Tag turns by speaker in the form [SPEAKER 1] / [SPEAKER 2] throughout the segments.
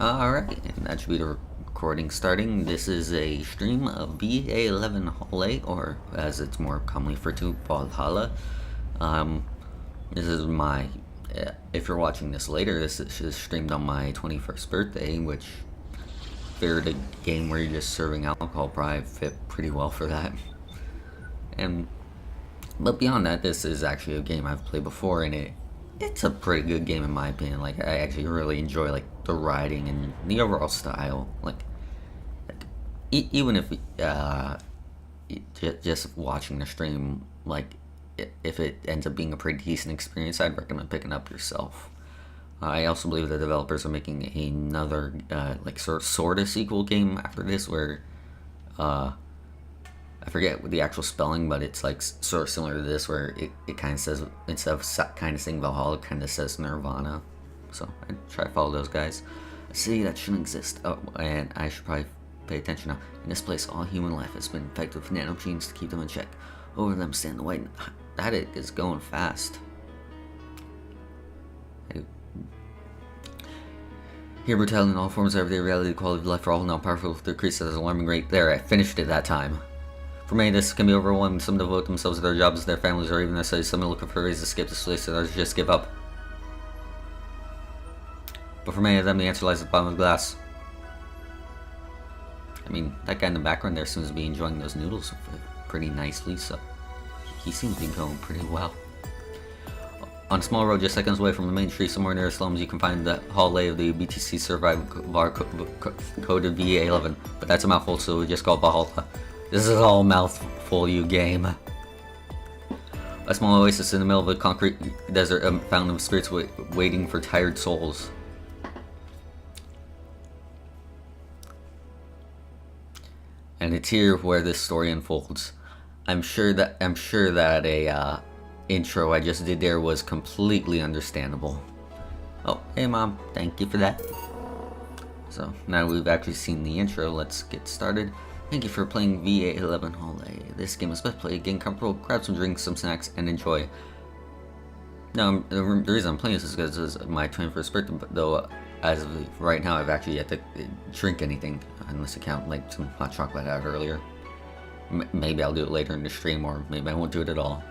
[SPEAKER 1] Alright, and that should be the recording starting. This is a stream of VA-11 Hole, or as it's more commonly referred to, Valhalla. This is my, if you're watching this later, this is streamed on my 21st birthday, which figured a game where you're just serving alcohol probably fit pretty well for that. But beyond that, this is actually a game I've played before, and it's a pretty good game in my opinion. Like, I actually really enjoy like the writing and the overall style. Even if just watching the stream, like if it ends up being a pretty decent experience, I'd recommend picking up yourself. I also believe the developers are making another like sort of sequel game after this, where I forget the actual spelling, but it's like sort of similar to this, where it kind of says, instead of kind of saying Valhalla, it kind of says Nirvana. So I try to follow those guys. A city that shouldn't exist. Oh, and I should probably pay attention now. In this place, all human life has been infected with nanogenes to keep them in check. Over them stand the white. That it is going fast. Here, brutality in all forms of everyday reality, the quality of life for all now powerful with decrease at an alarming rate. There, I finished it that time. For many, this can be overwhelming. Some devote themselves to their jobs, their families, or even their studies. Some are looking for ways to escape this place, and others just give up. But for many of them, the answer lies at the bottom of the glass. I mean, that guy in the background there seems to be enjoying those noodles pretty nicely, so he seems to be going pretty well. On a small road just seconds away from the main street, somewhere near the slums, you can find the hallway of the BTC survival code of VA-11. But that's a mouthful, so we just call it Valhalla. This is all mouthful, you game. A small oasis in the middle of a concrete desert, a fountain of spirits waiting for tired souls. And it's here where this story unfolds. I'm sure that a intro I just did there was completely understandable. Oh, hey Mom, thank you for that. So now we've actually seen the intro, let's get started. Thank you for playing VA-11 Hole. This game is best played, get comfortable, grab some drinks, some snacks, and enjoy. Now, the reason I'm playing this is because it's my 21st birthday, but though as of right now I've actually yet to drink anything, unless I count like some hot chocolate out earlier. Maybe I'll do it later in the stream, or maybe I won't do it at all.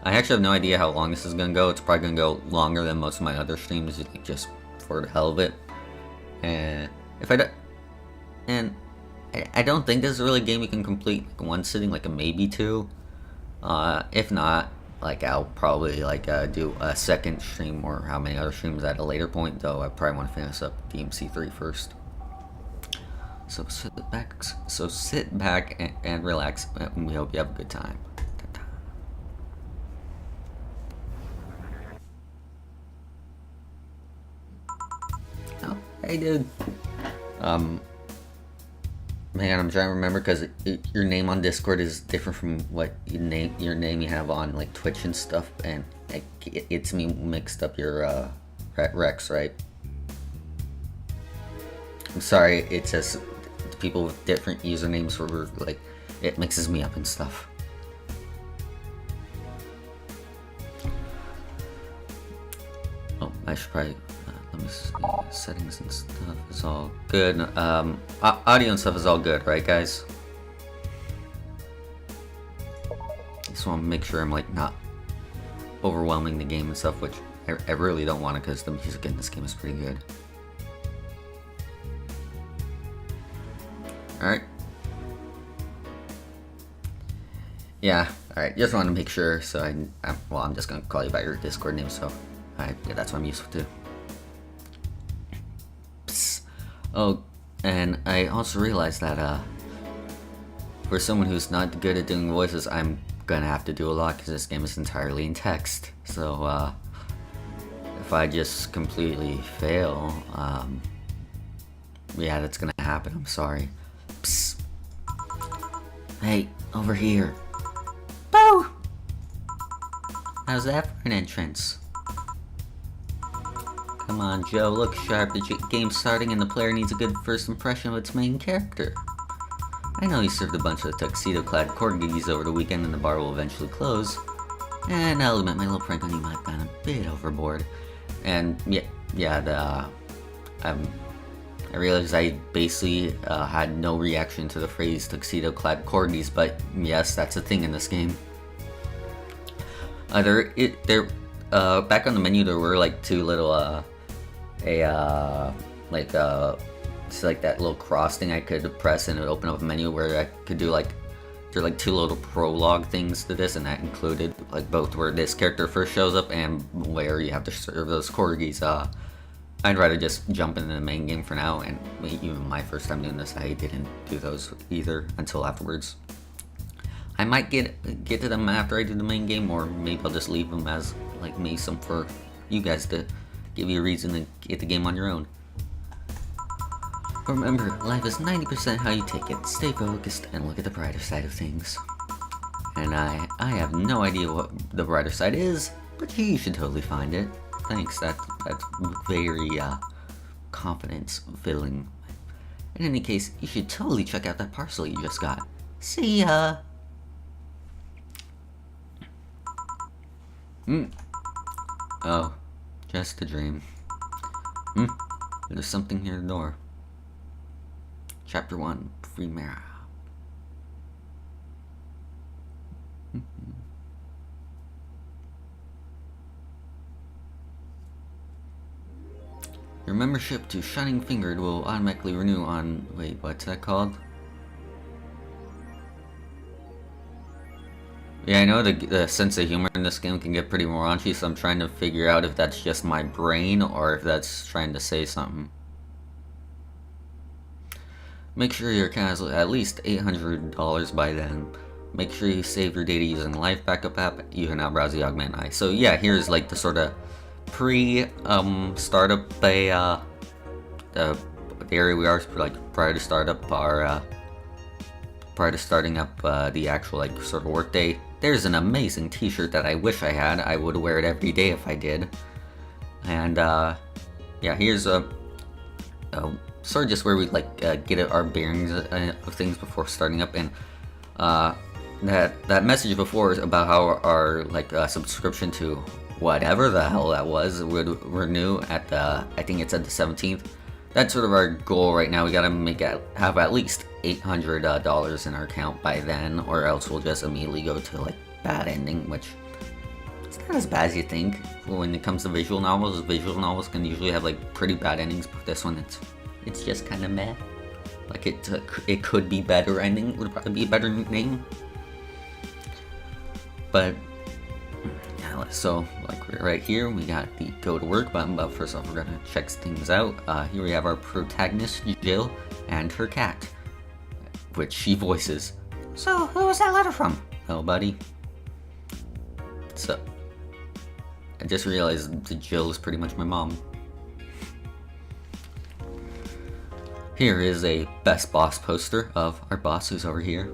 [SPEAKER 1] I actually have no idea how long this is going to go. It's probably going to go longer than most of my other streams, just for the hell of it. And if I don't think this is really a game you can complete like one sitting, like a maybe two. If not, like I'll probably do a second stream or how many other streams at a later point. Though I probably want to finish up DMC3 first. So sit back and relax, and we hope you have a good time. Oh, hey dude. Man, I'm trying to remember, because your name on Discord is different from what your name you have on like Twitch and stuff, and it's me mixed up your Rex, right? I'm sorry, it says people with different usernames for like, it mixes me up and stuff. Oh, I should probably let me see. Settings and stuff is all good. Audio and stuff is all good, right, guys? Just want to make sure I'm like not overwhelming the game and stuff, which I really don't want to, because the music in this game is pretty good. Alright. Yeah, alright, just wanted to make sure, so I'm just gonna call you by your Discord name, so yeah, that's what I'm used to. Psst. Oh, and I also realized that for someone who's not good at doing voices, I'm gonna have to do a lot, because this game is entirely in text. So if I just completely fail, yeah, that's gonna happen. I'm sorry. Psst. Hey, over here. Boo! How's that for an entrance? Come on, Joe, look sharp. The game's starting and the player needs a good first impression of its main character. I know you served a bunch of tuxedo-clad corgis over the weekend and the bar will eventually close. And I'll admit my little prank on you might have gone a bit overboard. And yeah, I I realized I basically had no reaction to the phrase tuxedo-clad corgis, but yes, that's a thing in this game. Back on the menu there were like two little it's like that little cross thing I could press and it would open up a menu where I could do like there are like two little prologue things to this, and that included like both where this character first shows up and where you have to serve those corgis. I'd rather just jump into the main game for now, and even my first time doing this, I didn't do those either until afterwards. I might get to them after I do the main game, or maybe I'll just leave them as like maybe some for you guys to give you a reason to get the game on your own. Remember, life is 90% how you take it. Stay focused and look at the brighter side of things. And I have no idea what the brighter side is, but you should totally find it. Thanks, that's very confidence-filling. In any case, you should totally check out that parcel you just got. See ya! Oh, just a dream. There's something near the door. Chapter 1, Free Mara. Your membership to Shining Fingered will automatically renew on... Wait, what's that called? Yeah, I know the sense of humor in this game can get pretty raunchy, so I'm trying to figure out if that's just my brain or if that's trying to say something. Make sure your account has at least $800 by then. Make sure you save your data using Life Backup app. You can now browse the Augment Eye. So yeah, here's like the sort of startup the area we are like prior to startup our prior to starting up the actual like sort of work day. There's an amazing t-shirt that I wish I had. I would wear it every day if I did. And yeah, here's sort of just where we like get our bearings of things before starting up. And that message before is about how our like subscription to whatever the hell that was would renew at the, I think it's at the 17th. That's sort of our goal right now. We gotta have at least $800 in our account by then, or else we'll just immediately go to like bad ending, which it's not as bad as you think. When it comes to visual novels can usually have like pretty bad endings, but this one it's just kind of meh. Like it could be better ending, would probably be a better name. But yeah, so like right here we got the go to work button, but first off we're gonna check things out. Here we have our protagonist Jill and her cat, which she voices. So who was that letter from? Nobody. So I just realized that Jill is pretty much my mom. Here is a best boss poster of our boss who's over here.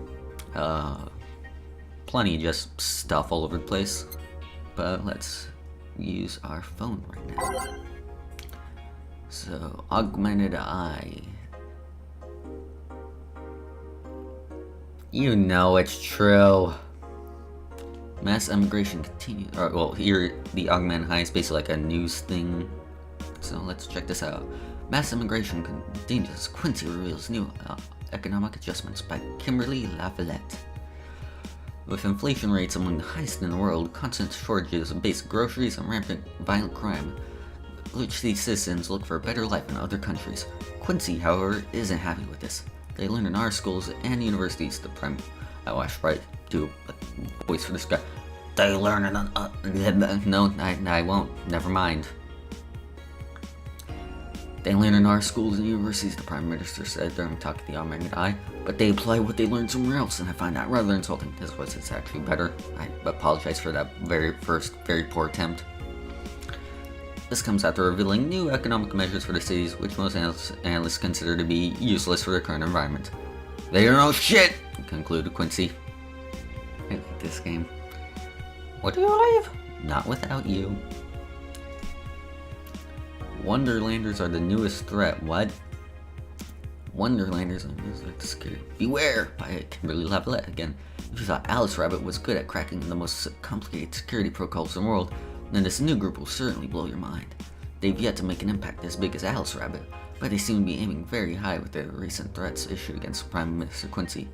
[SPEAKER 1] Plenty of just stuff all over the place. But let's use our phone right now. So, Augmented Eye. You know it's true. Mass immigration continues. Well, here the Augmented Eye is basically like a news thing. So let's check this out. Mass immigration continues. Quincy reveals new economic adjustments by Kimberly Lavalette. With inflation rates among the highest in the world, constant shortages of basic groceries, and rampant violent crime, which these citizens look for a better life in other countries. Quincy, however, isn't happy with this. They learn in our schools and universities oh, I should probably do a voice for this guy. They learn in no, I won't. Never mind. They learn in our schools and universities, the Prime Minister said during talk at the Augmented Eye, but they apply what they learned somewhere else, and I find that rather insulting. His voice is actually better. I apologize for that very poor attempt. This comes after revealing new economic measures for the cities, which most analysts consider to be useless for their current environment. They don't know shit, concluded Quincy. I like this game. What do you leave? Not without you. Wonderlanders are the newest threat. What? Wonderlanders are the newest threat to security. Beware! By Kimberly Lavalette again. If you thought Alice Rabbit was good at cracking the most complicated security protocols in the world, then this new group will certainly blow your mind. They've yet to make an impact as big as Alice Rabbit, but they seem to be aiming very high with their recent threats issued against Prime Minister Quincy.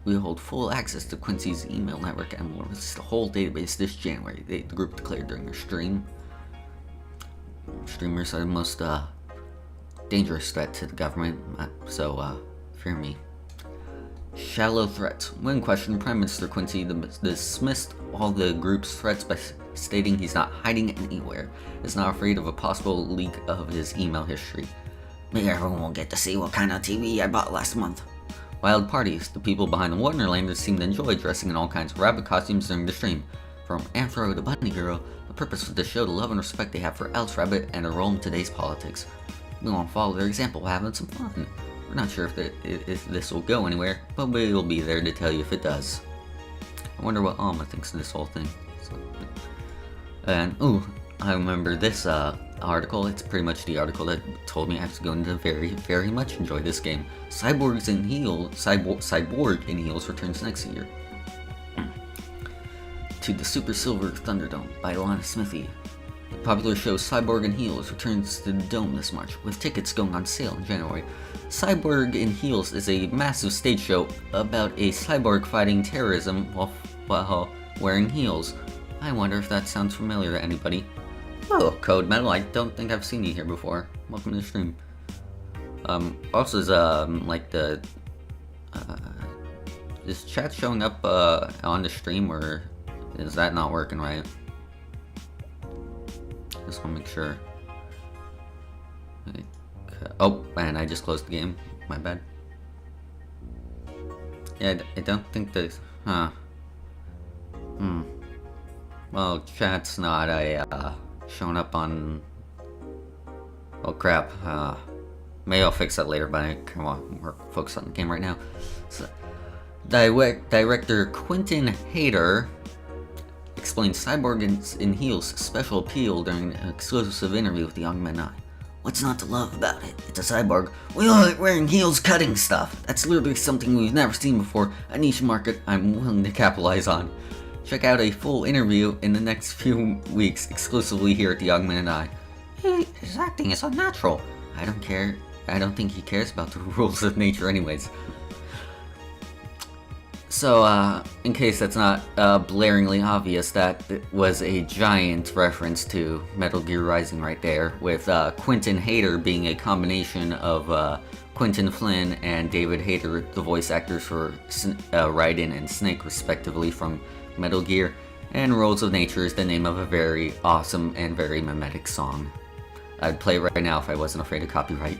[SPEAKER 1] We hold full access to Quincy's email network and will release the whole database this January, the group declared during their stream. Streamers are the most dangerous threat to the government, so fear me. Shallow threats. When questioned, Prime Minister Quincy dismissed all the group's threats by stating he's not hiding anywhere, is not afraid of a possible leak of his email history. Maybe everyone will get to see what kind of TV I bought last month. Wild parties. The people behind the Wonderlanders seem to enjoy dressing in all kinds of rabbit costumes during the stream. From Anthro to Bunny Girl, the purpose was to show the love and respect they have for Alice Rabbit and their role in today's politics. We want to follow their example while having some fun. We're not sure if this will go anywhere, but we will be there to tell you if it does. I wonder what Alma thinks of this whole thing. And, ooh, I remember this article. It's pretty much the article that told me I was going to very much enjoy this game. Cyborg in Heels returns next year. To the Super Silver Thunderdome by Alana Smithy. The popular show Cyborg in Heels returns to the Dome this March, with tickets going on sale in January. Cyborg in Heels is a massive stage show about a cyborg fighting terrorism while wearing heels. I wonder if that sounds familiar to anybody. Oh, Code Metal, I don't think I've seen you here before. Welcome to the stream. Also is, like the, is chat showing up, on the stream, or is that not working right? Just wanna make sure. Oh, and I just closed the game. My bad. Yeah, I don't think there's, well, chat's not showing up on. Oh crap. Maybe I'll fix that later, but I come on, we're focused on the game right now. So, director Quentin Hayter explained Cyborg in Heels' special appeal during an exclusive interview with the Young Men Eye. What's not to love about it? It's a cyborg. We all like wearing heels cutting stuff. That's literally something we've never seen before, a niche market I'm willing to capitalize on. Check out a full interview in the next few weeks exclusively here at the Young Man and I. His acting is unnatural. I don't care. I don't think he cares about the rules of nature anyways. So, in case that's not blaringly obvious, that was a giant reference to Metal Gear Rising right there, with Quentin Hayter being a combination of Quentin Flynn and David Hayter, the voice actors for Raiden and Snake respectively from Metal Gear, and Rules of Nature is the name of a very awesome and very mimetic song. I'd play it right now if I wasn't afraid of copyright.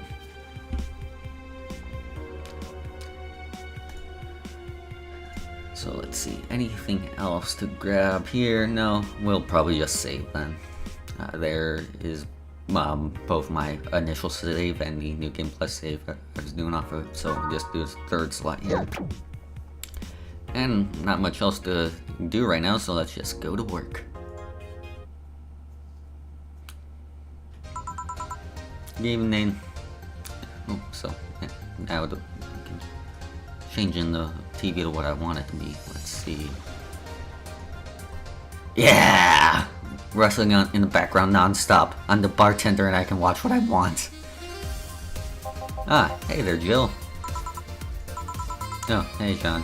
[SPEAKER 1] So let's see, anything else to grab here? No, we'll probably just save then. There is both my initial save and the New Game Plus save I was doing off of, so we'll just do a third slot here. And not much else to do right now, so let's just go to work. Good evening. Oh, so yeah, now changing the TV to what I want it to be. Let's see. Yeah! Wrestling on in the background non-stop. I'm the bartender and I can watch what I want. Ah, hey there, Jill. Oh, hey, John.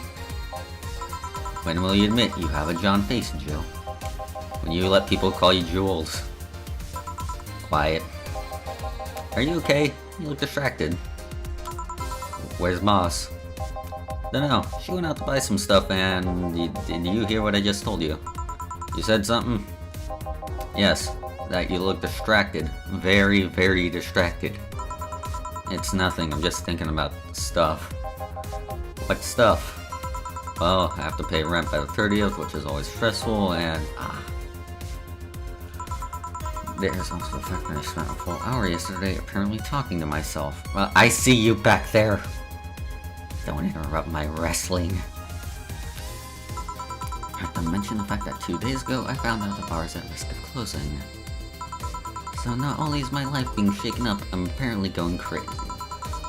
[SPEAKER 1] When will you admit you have a John face, Jill? When you let people call you Jules. Quiet. Are you okay? You look distracted. Where's Moss? Dunno, she went out to buy some stuff and did you hear what I just told you? You said something? Yes, that you look distracted. Very, very distracted. It's nothing, I'm just thinking about stuff. What stuff? Well, I have to pay rent by the 30th, which is always stressful, and there's also the fact that I spent a full hour yesterday apparently talking to myself. Well, I see you back there! Don't interrupt my wrestling. I have to mention the fact that 2 days ago I found out the bar is at risk of closing. So not only is my life being shaken up, I'm apparently going crazy.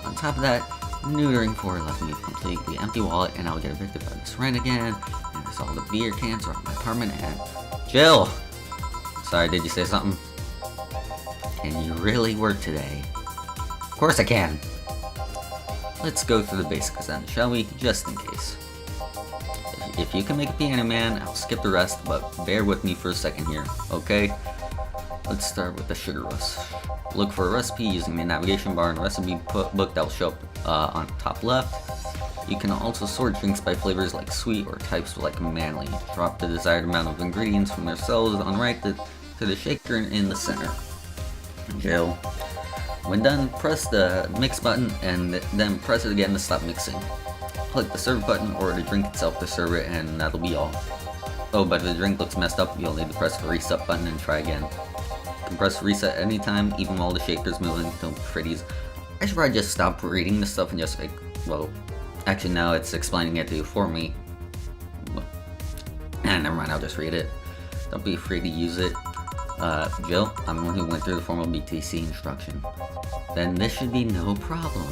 [SPEAKER 1] On top of that, neutering 4 left me with a completely empty wallet and I'll get evicted by this rent again, and there's all the beer cans around my apartment and... Jill! Sorry, did you say something? Can you really work today? Of course I can! Let's go through the basics then, shall we? Just in case. If you can make a piano man, I'll skip the rest, but bear with me for a second here, okay? Let's start with the sugar rush. Look for a recipe using the navigation bar in the recipe book that will show up on top left. You can also sort drinks by flavors like sweet or types like manly. Drop the desired amount of ingredients from their cells on the right to the shaker in the center. Jill. When done, press the mix button and then press it again to stop mixing. Click the serve button or the drink itself to serve it, and that'll be all. Oh, but if the drink looks messed up, you'll need to press the reset button and try again. You can press reset anytime, even while the shaker's moving. Don't be pretties. I should probably just stop reading this stuff and just like, well, actually now it's explaining it to you for me. Never mind, I'll just read it. Don't be afraid to use it. Jill, I'm the one who went through the formal BTC instruction. Then this should be no problem.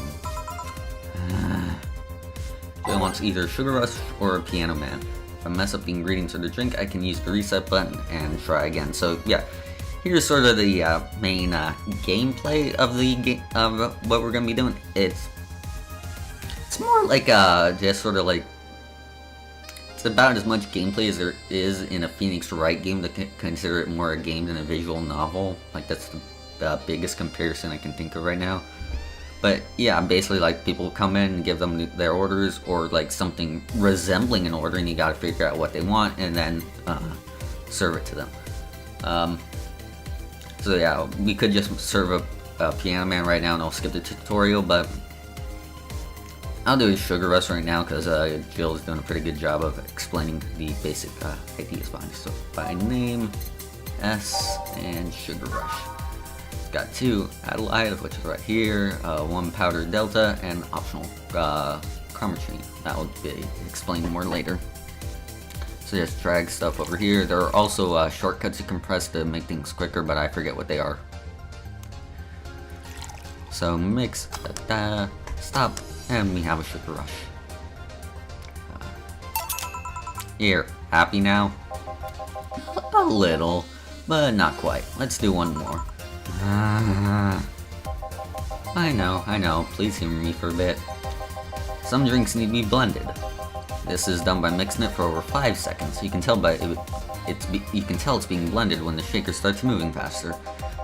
[SPEAKER 1] Jill wants either a sugar rush or a piano man. If I mess up the ingredients of the drink, I can use the reset button and try again. So yeah, here's sort of the main gameplay of the of what we're gonna be doing. It's more like just sort of like, it's about as much gameplay as there is in a Phoenix Wright game to consider it more a game than a visual novel. Like that's the biggest comparison I can think of right now. But yeah, basically like people come in and give them their orders or like something resembling an order, and you gotta figure out what they want and then serve it to them. So yeah, we could just serve a piano man right now and I'll skip the tutorial, but I'll do a sugar rush right now because Jill is doing a pretty good job of explaining the basic ideas behind it. So by name, S, and sugar rush. Got 2 Adelaide, which is right here, 1 powdered delta, and optional chromatry. That will be explained more later. So just drag stuff over here. There are also shortcuts you can press to make things quicker, but I forget what they are. So mix, stop, and we have a sugar rush. Here, happy now? A little, but not quite. Let's do one more. I know, please humor me for a bit. Some drinks need to be blended. This is done by mixing it for over 5 seconds. You can tell it's being blended when the shaker starts moving faster.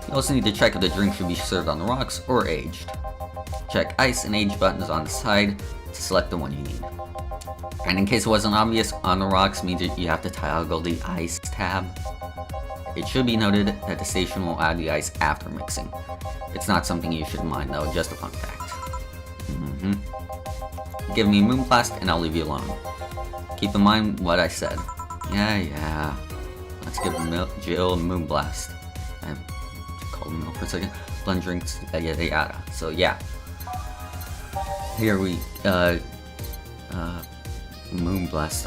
[SPEAKER 1] You also need to check if the drink should be served on the rocks or aged. Check ice and age buttons on the side to select the one you need. And in case it wasn't obvious, on the rocks means you have to toggle the ice tab. It should be noted that the station will add the ice after mixing. It's not something you should mind though, just a fun fact. Give me a Moonblast and I'll leave you alone. Keep in mind what I said. Yeah. Let's give Jill a Moonblast. I called him out for a second. Blend drinks, yada yada. So yeah. Here we, Moonblast.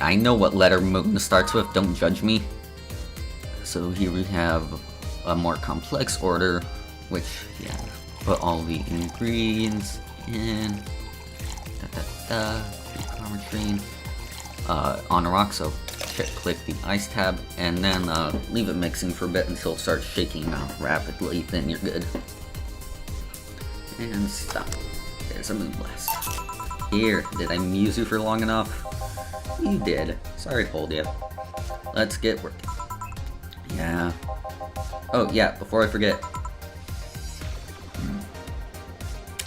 [SPEAKER 1] I know what letter Moon starts with, don't judge me. So here we have a more complex order, which, yeah, put all the ingredients in, chromatry, on a rock, so click the ice tab, and then leave it mixing for a bit until it starts shaking rapidly, then you're good. And stop. There's a Moonblast. Here, did I muse you for long enough? You did. Sorry to hold you. Let's get working. Yeah. Oh, yeah, before I forget.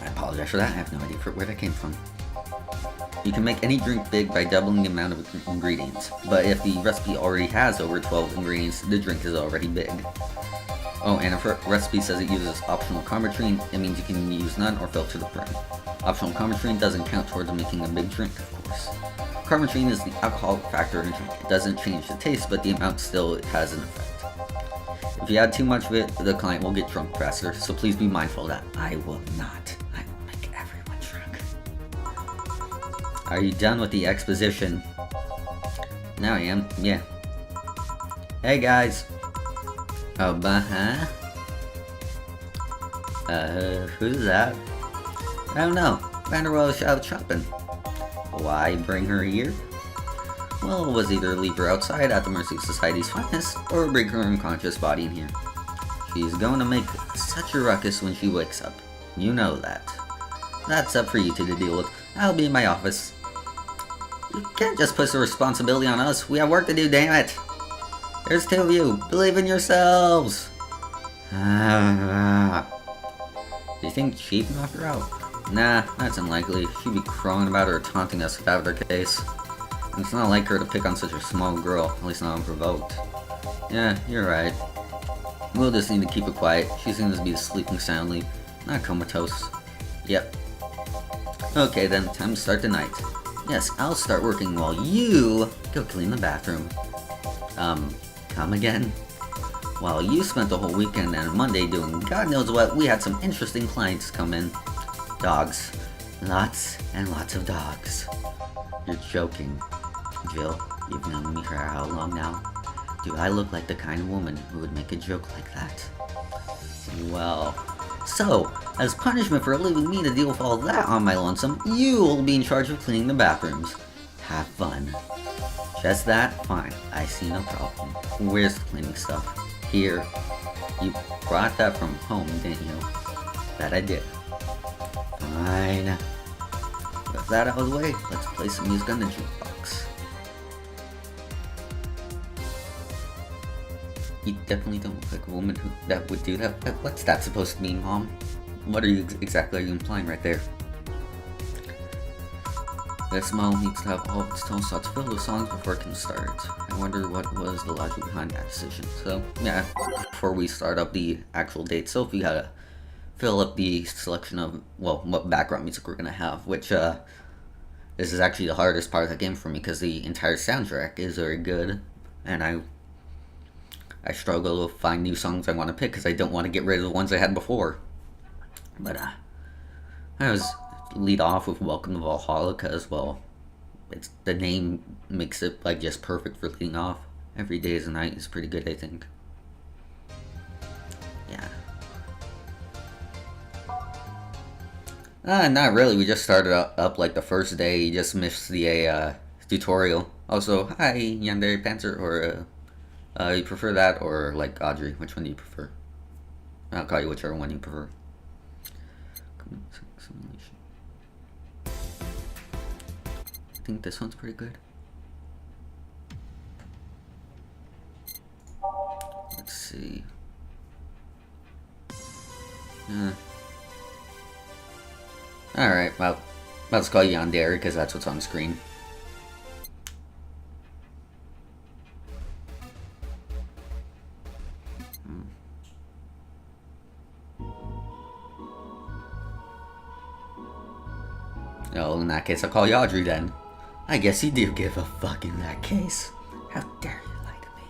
[SPEAKER 1] I apologize for that. I have no idea where that came from. You can make any drink big by doubling the amount of ingredients, but if the recipe already has over 12 ingredients, the drink is already big. Oh, and if a recipe says it uses optional chromatry, it means you can use none or fill to the brim. Optional chromatry doesn't count towards making a big drink, of course. Chromatry is the alcoholic factor in a drink. It doesn't change the taste, but the amount still has an effect. If you add too much of it, the client will get drunk faster, so please be mindful of that. I will not. I will make everyone drunk. Are you done with the exposition? Now I am, yeah. Hey guys. Oh, who's that? I don't know. Vanderwell's out shopping. Why bring her here? Well, it was either leave her outside at the Mercy Society's finest, or bring her unconscious body in here. She's going to make such a ruckus when she wakes up. You know that. That's up for you two to deal with. I'll be in my office. You can't just push the responsibility on us. We have work to do, damn it. There's two of you. Believe in yourselves. Do you think she'd knock her out? Nah, that's unlikely. She'd be crowing about her or taunting us about her case. And it's not like her to pick on such a small girl, at least not unprovoked. Yeah, you're right. We'll just need to keep her quiet. She seems to be sleeping soundly, not comatose. Yep. Okay then, time to start the night. Yes, I'll start working while you go clean the bathroom. Come again? While you spent the whole weekend and Monday doing God knows what, we had some interesting clients come in. Dogs. Lots and lots of dogs. You're joking. Jill, you've known me for how long now? Do I look like the kind of woman who would make a joke like that? Well, so, as punishment for leaving me to deal with all that on my lonesome, you will be in charge of cleaning the bathrooms. Have fun. Just that? Fine. I see no problem. Where's the cleaning stuff? Here. You brought that from home, didn't you? That I did. Fine. With that out of the way, let's play some music on the jukebox. You definitely don't look like a woman that would do that. What's that supposed to mean, Mom? What are you exactly implying right there? This model needs to have all of its tone slots filled with songs before it can start. I wonder what was the logic behind that decision. So, yeah, before we start up the actual date, Sophie had to fill up the selection of, well, what background music we're going to have, which, this is actually the hardest part of the game for me, because the entire soundtrack is very good, and I struggle to find new songs I want to pick, because I don't want to get rid of the ones I had before. But, I was lead off with Welcome to Valhalla, because, well, it's the name makes it, like, just perfect for leading off. Every Day is a Night is pretty good, I think. Yeah. Not really. We just started up like the first day. You just missed the tutorial. Also, hi, Yandere Panzer, or you prefer that or like Audrey? Which one do you prefer? I'll call you whichever one you prefer. Simulation. I think this one's pretty good. Let's see. Alright, well, let's call you Yandere because that's what's on screen. Oh, in that case, I'll call you Audrey then. I guess you do give a fuck in that case. How dare you lie to me?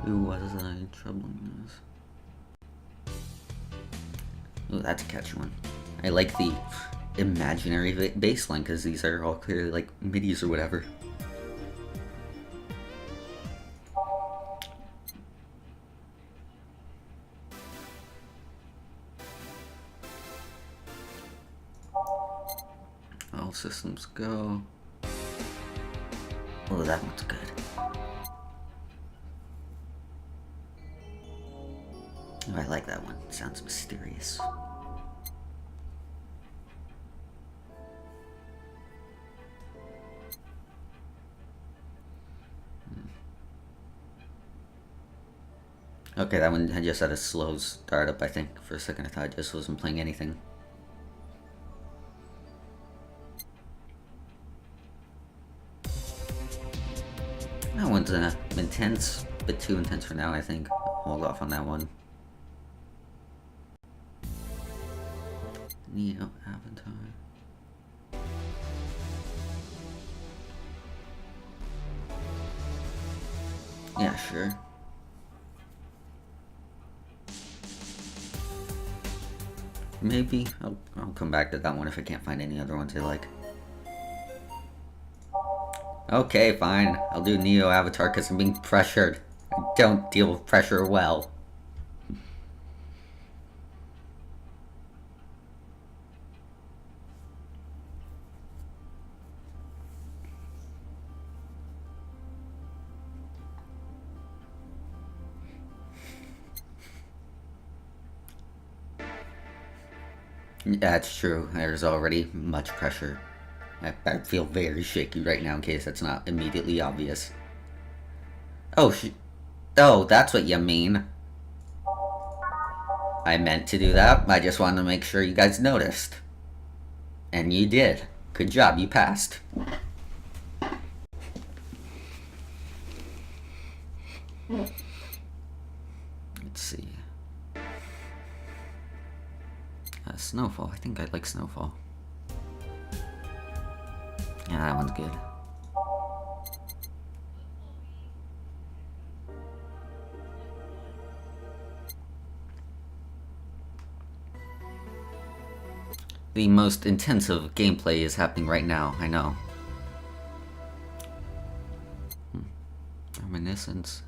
[SPEAKER 1] Who was I troubling this? Oh, that's a catchy one. I like the imaginary bass line because these are all clearly like midis or whatever. All systems go. Oh, that one's good. Oh, I like that one. It sounds mysterious. Okay, that one just had a slow startup, I think. For a second I thought I just wasn't playing anything. That one's intense, a bit too intense for now, I think. I'll hold off on that one. Neo Avatar. Yeah, sure. Maybe I'll come back to that one if I can't find any other ones I like. Okay, fine. I'll do Neo Avatar because I'm being pressured. I don't deal with pressure well. That's true. There's already much pressure. I feel very shaky right now in case that's not immediately obvious. Oh, oh, that's what you mean. I meant to do that. I just wanted to make sure you guys noticed. And you did. Good job, you passed. Let's see. Snowfall. I think I like Snowfall. Yeah, that one's good. The most intensive gameplay is happening right now, I know. Reminiscence.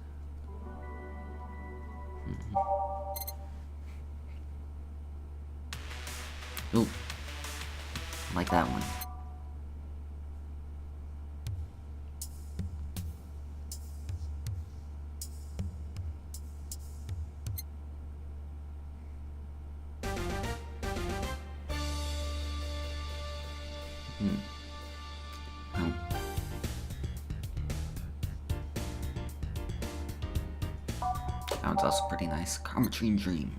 [SPEAKER 1] Ooh. I like that one. That one's also pretty nice. Carmatrine Dream.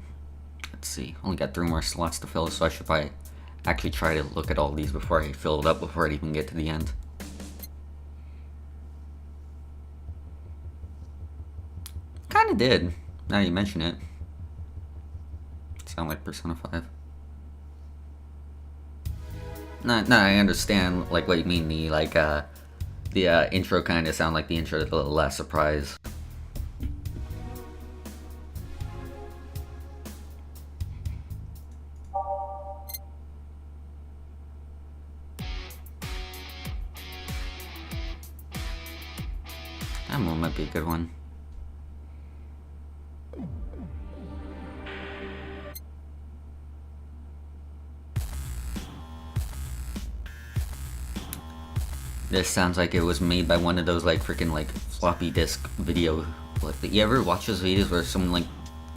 [SPEAKER 1] Let's see. Only got 3 more slots to fill, so I should probably actually try to look at all these before I fill it up, before I even get to the end. Kinda did, now you mention it. Sound like Persona 5. No, I understand like what you mean. The intro kind of sound like the intro to The Last Surprise. That one might be a good one. This sounds like it was made by one of those like freaking like floppy disk video. Like, you ever watch those videos where someone like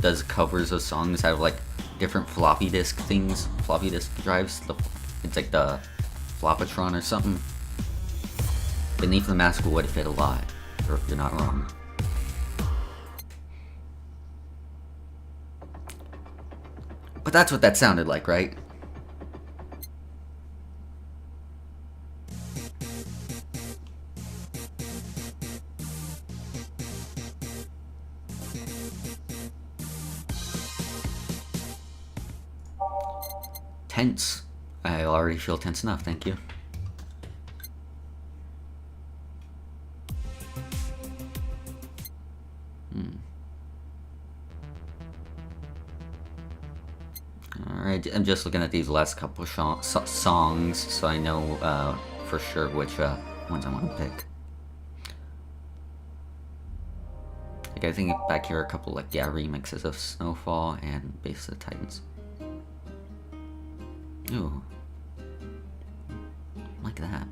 [SPEAKER 1] does covers of songs out of like different floppy disk things, floppy disk drives? It's like the Flopatron or something. Beneath the Mask would fit a lot, or if you're not wrong. But that's what that sounded like, right? Tense. I already feel tense enough, thank you. Alright, I'm just looking at these last couple songs, so I know for sure which ones I want to pick. Like, I think back here are a couple like remixes of Snowfall and Base of the Titans. Ooh, like that.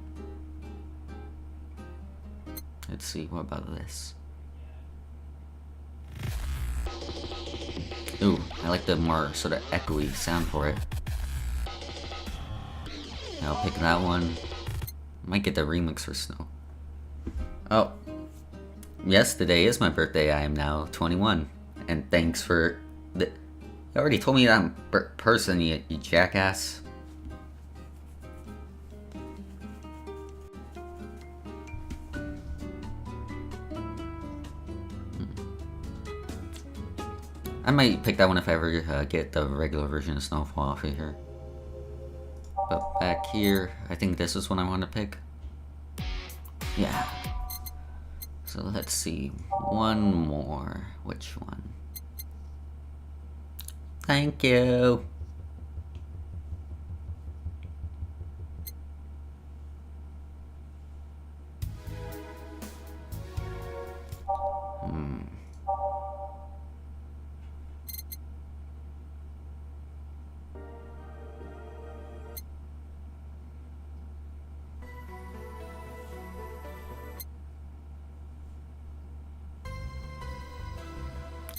[SPEAKER 1] Let's see, what about this? Ooh, I like the more sort of echoey sound for it. I'll pick that one. Might get the remix for Snow. Oh, yes, today is my birthday. I am now 21. And thanks for the... You already told me that I'm person, you jackass. I might pick that one if I ever get the regular version of Snowfall off of here. But back here, I think this is one I want to pick. Yeah. So let's see. One more. Which one? Thank you.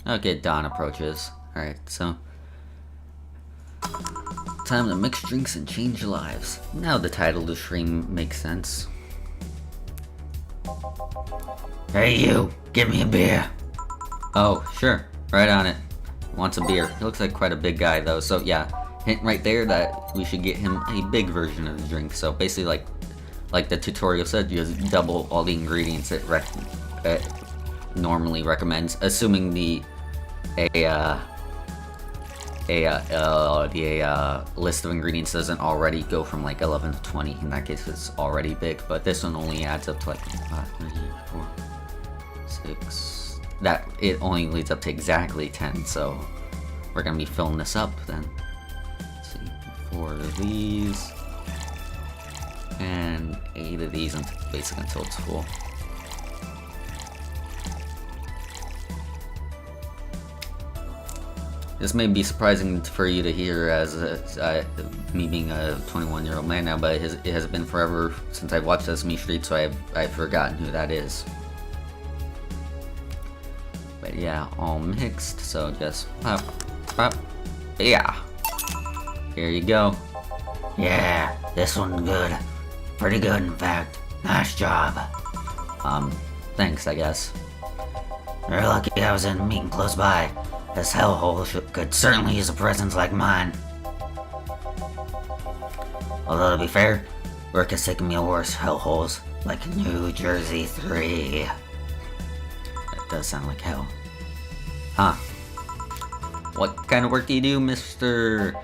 [SPEAKER 1] Okay, dawn approaches. Alright, so... Time to mix drinks and change lives. Now the title of the stream makes sense.
[SPEAKER 2] Hey you, give me a beer.
[SPEAKER 1] Oh, sure. Right on it. Wants a beer. He looks like quite a big guy though, so yeah. Hint right there that we should get him a big version of the drink. So basically like the tutorial said, you just double all the ingredients it normally recommends, assuming the list of ingredients doesn't already go from like 11 to 20. In that case, it's already big, but this one only adds up to like 3, 4, 6. That it only leads up to exactly 10. So we're gonna be filling this up then. Let's see, 4 of these and 8 of these, basically until it's full. This may be surprising for you to hear as me being a 21-year-old man now, but it has been forever since I've watched Sesame Street, so I've forgotten who that is. But yeah, all mixed, so just pop, pop, yeah. Here you go.
[SPEAKER 2] Yeah, this one's good. Pretty good, in fact. Nice job.
[SPEAKER 1] Thanks, I guess.
[SPEAKER 2] You're lucky I was in a meeting close by. This hellhole could certainly use a presence like mine. Although, to be fair, work has taken me worse hellholes, like New Jersey 3.
[SPEAKER 1] That does sound like hell. Huh. What kind of work do you do, Mr.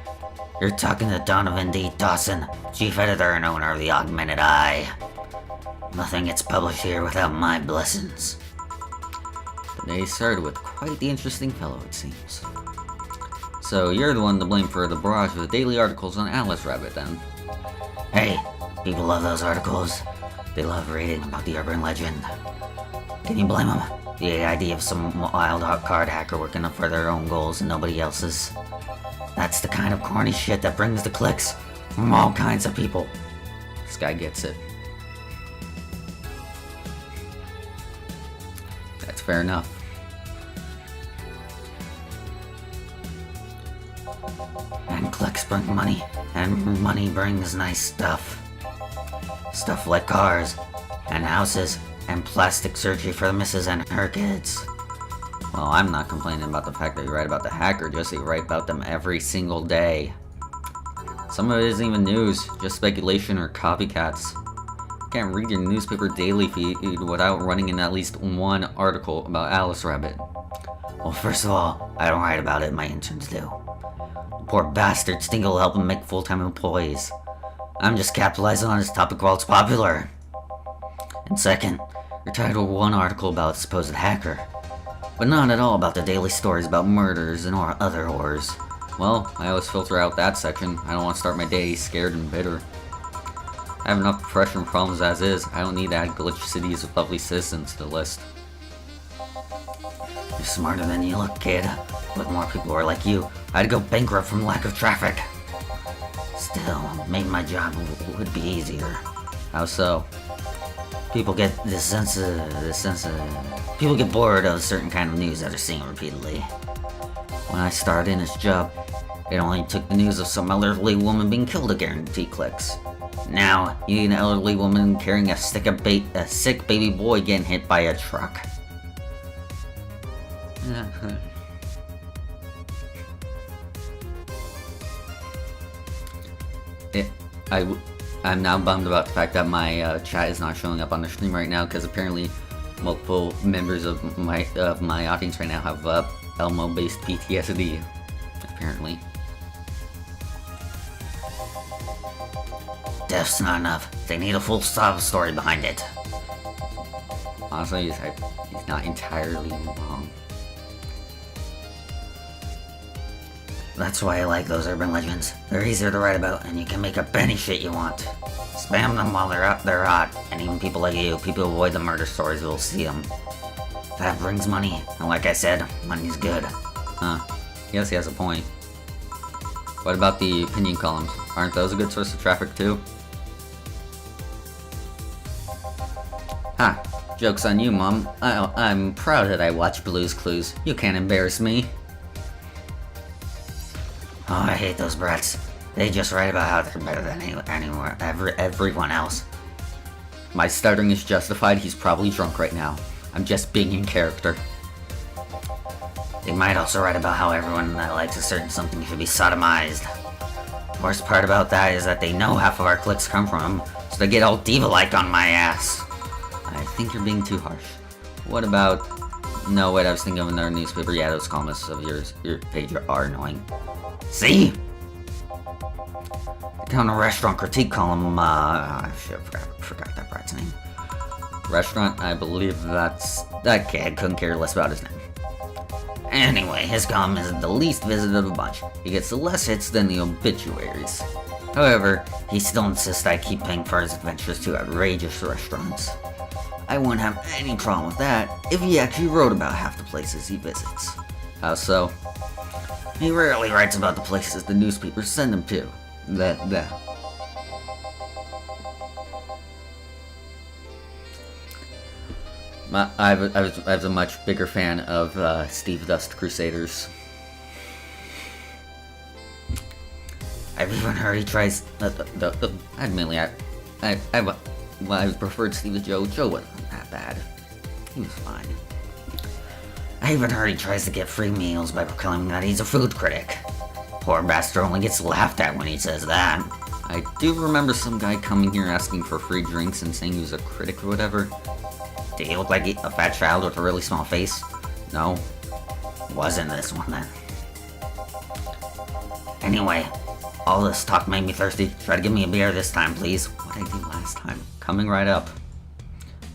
[SPEAKER 2] You're talking to Donovan D. Dawson, chief editor and owner of the Augmented Eye. Nothing gets published here without my blessings.
[SPEAKER 1] The day started with quite the interesting fellow, it seems. So you're the one to blame for the barrage of the daily articles on Alice Rabbit, then?
[SPEAKER 2] Hey, people love those articles. They love reading about the urban legend. Can you blame them? The idea of some wild card hacker working up for their own goals and nobody else's. That's the kind of corny shit that brings the clicks from all kinds of people.
[SPEAKER 1] This guy gets it. That's fair enough.
[SPEAKER 2] And clicks bring money, and money brings nice stuff. Stuff like cars, and houses, and plastic surgery for the missus and her kids.
[SPEAKER 1] Well, I'm not complaining about the fact that you write about the hacker, just that you write about them every single day. Some of it isn't even news, just speculation or copycats. You can't read your newspaper daily feed without running in at least one article about Alice Rabbit.
[SPEAKER 2] Well, first of all, I don't write about it, my interns do. The poor bastards think it'll help them make full-time employees. I'm just capitalizing on this topic while it's popular. And second, you're titled one article about a supposed hacker, but not at all about the daily stories about murders and other horrors.
[SPEAKER 1] Well, I always filter out that section. I don't want to start my day scared and bitter. I have enough depression problems as is. I don't need to add glitch cities with lovely citizens to the list.
[SPEAKER 2] You're smarter than you look, kid. With more people who are like you, I'd go bankrupt from lack of traffic. Still, maybe my job would be easier.
[SPEAKER 1] How so?
[SPEAKER 2] People get people get bored of a certain kind of news that they're seeing repeatedly. When I started in this job, it only took the news of some elderly woman being killed to guarantee clicks. Now, you need an elderly woman carrying a sick baby boy getting hit by a truck.
[SPEAKER 1] I'm now bummed about the fact that my chat is not showing up on the stream right now, because apparently multiple members of my audience right now have Elmo-based PTSD. Apparently.
[SPEAKER 2] Death's not enough. They need a full sob story behind it.
[SPEAKER 1] Honestly, he's not entirely wrong.
[SPEAKER 2] That's why I like those urban legends. They're easier to write about, and you can make up any shit you want. Spam them while they're hot, and even people like you, people who avoid the murder stories will see them. That brings money, and like I said, money's good.
[SPEAKER 1] Huh. Yes, he has a point. What about the opinion columns? Aren't those a good source of traffic too? Ha! Joke's on you, Mom. I'm proud that I watch Blue's Clues. You can't embarrass me.
[SPEAKER 2] Oh, I hate those brats. They just write about how they're better than everyone else.
[SPEAKER 1] My stuttering is justified. He's probably drunk right now. I'm just being in character.
[SPEAKER 2] They might also write about how everyone that likes a certain something should be sodomized. The worst part about that is that they know half of our clicks come from them, so they get all diva-like on my ass.
[SPEAKER 1] I think you're being too harsh. What about... No, wait, I was thinking of another newspaper. Yeah, those columnists of your page are annoying.
[SPEAKER 2] See? Down a restaurant critique column, I forgot that brat's name.
[SPEAKER 1] Restaurant, I believe that's... That kid couldn't care less about his name.
[SPEAKER 2] Anyway, his column is the least visited of a bunch. He gets less hits than the obituaries. However, he still insists I keep paying for his adventures to outrageous restaurants. I wouldn't have any problem with that if he actually wrote about half the places he visits.
[SPEAKER 1] How so?
[SPEAKER 2] He rarely writes about the places the newspapers send him to.
[SPEAKER 1] I was a much bigger fan of Steve Dust Crusaders.
[SPEAKER 2] I've even heard he tries.
[SPEAKER 1] Admittedly, I preferred Steve Joe. Joe wasn't that bad. He was fine.
[SPEAKER 2] I even heard he tries to get free meals by proclaiming that he's a food critic. Poor bastard only gets laughed at when he says that.
[SPEAKER 1] I do remember some guy coming here asking for free drinks and saying he was a critic or whatever.
[SPEAKER 2] Did he look like a fat child with a really small face?
[SPEAKER 1] No.
[SPEAKER 2] Wasn't this one then. Anyway, all this talk made me thirsty. Try to give me a beer this time, please.
[SPEAKER 1] What'd I do last time? Coming right up.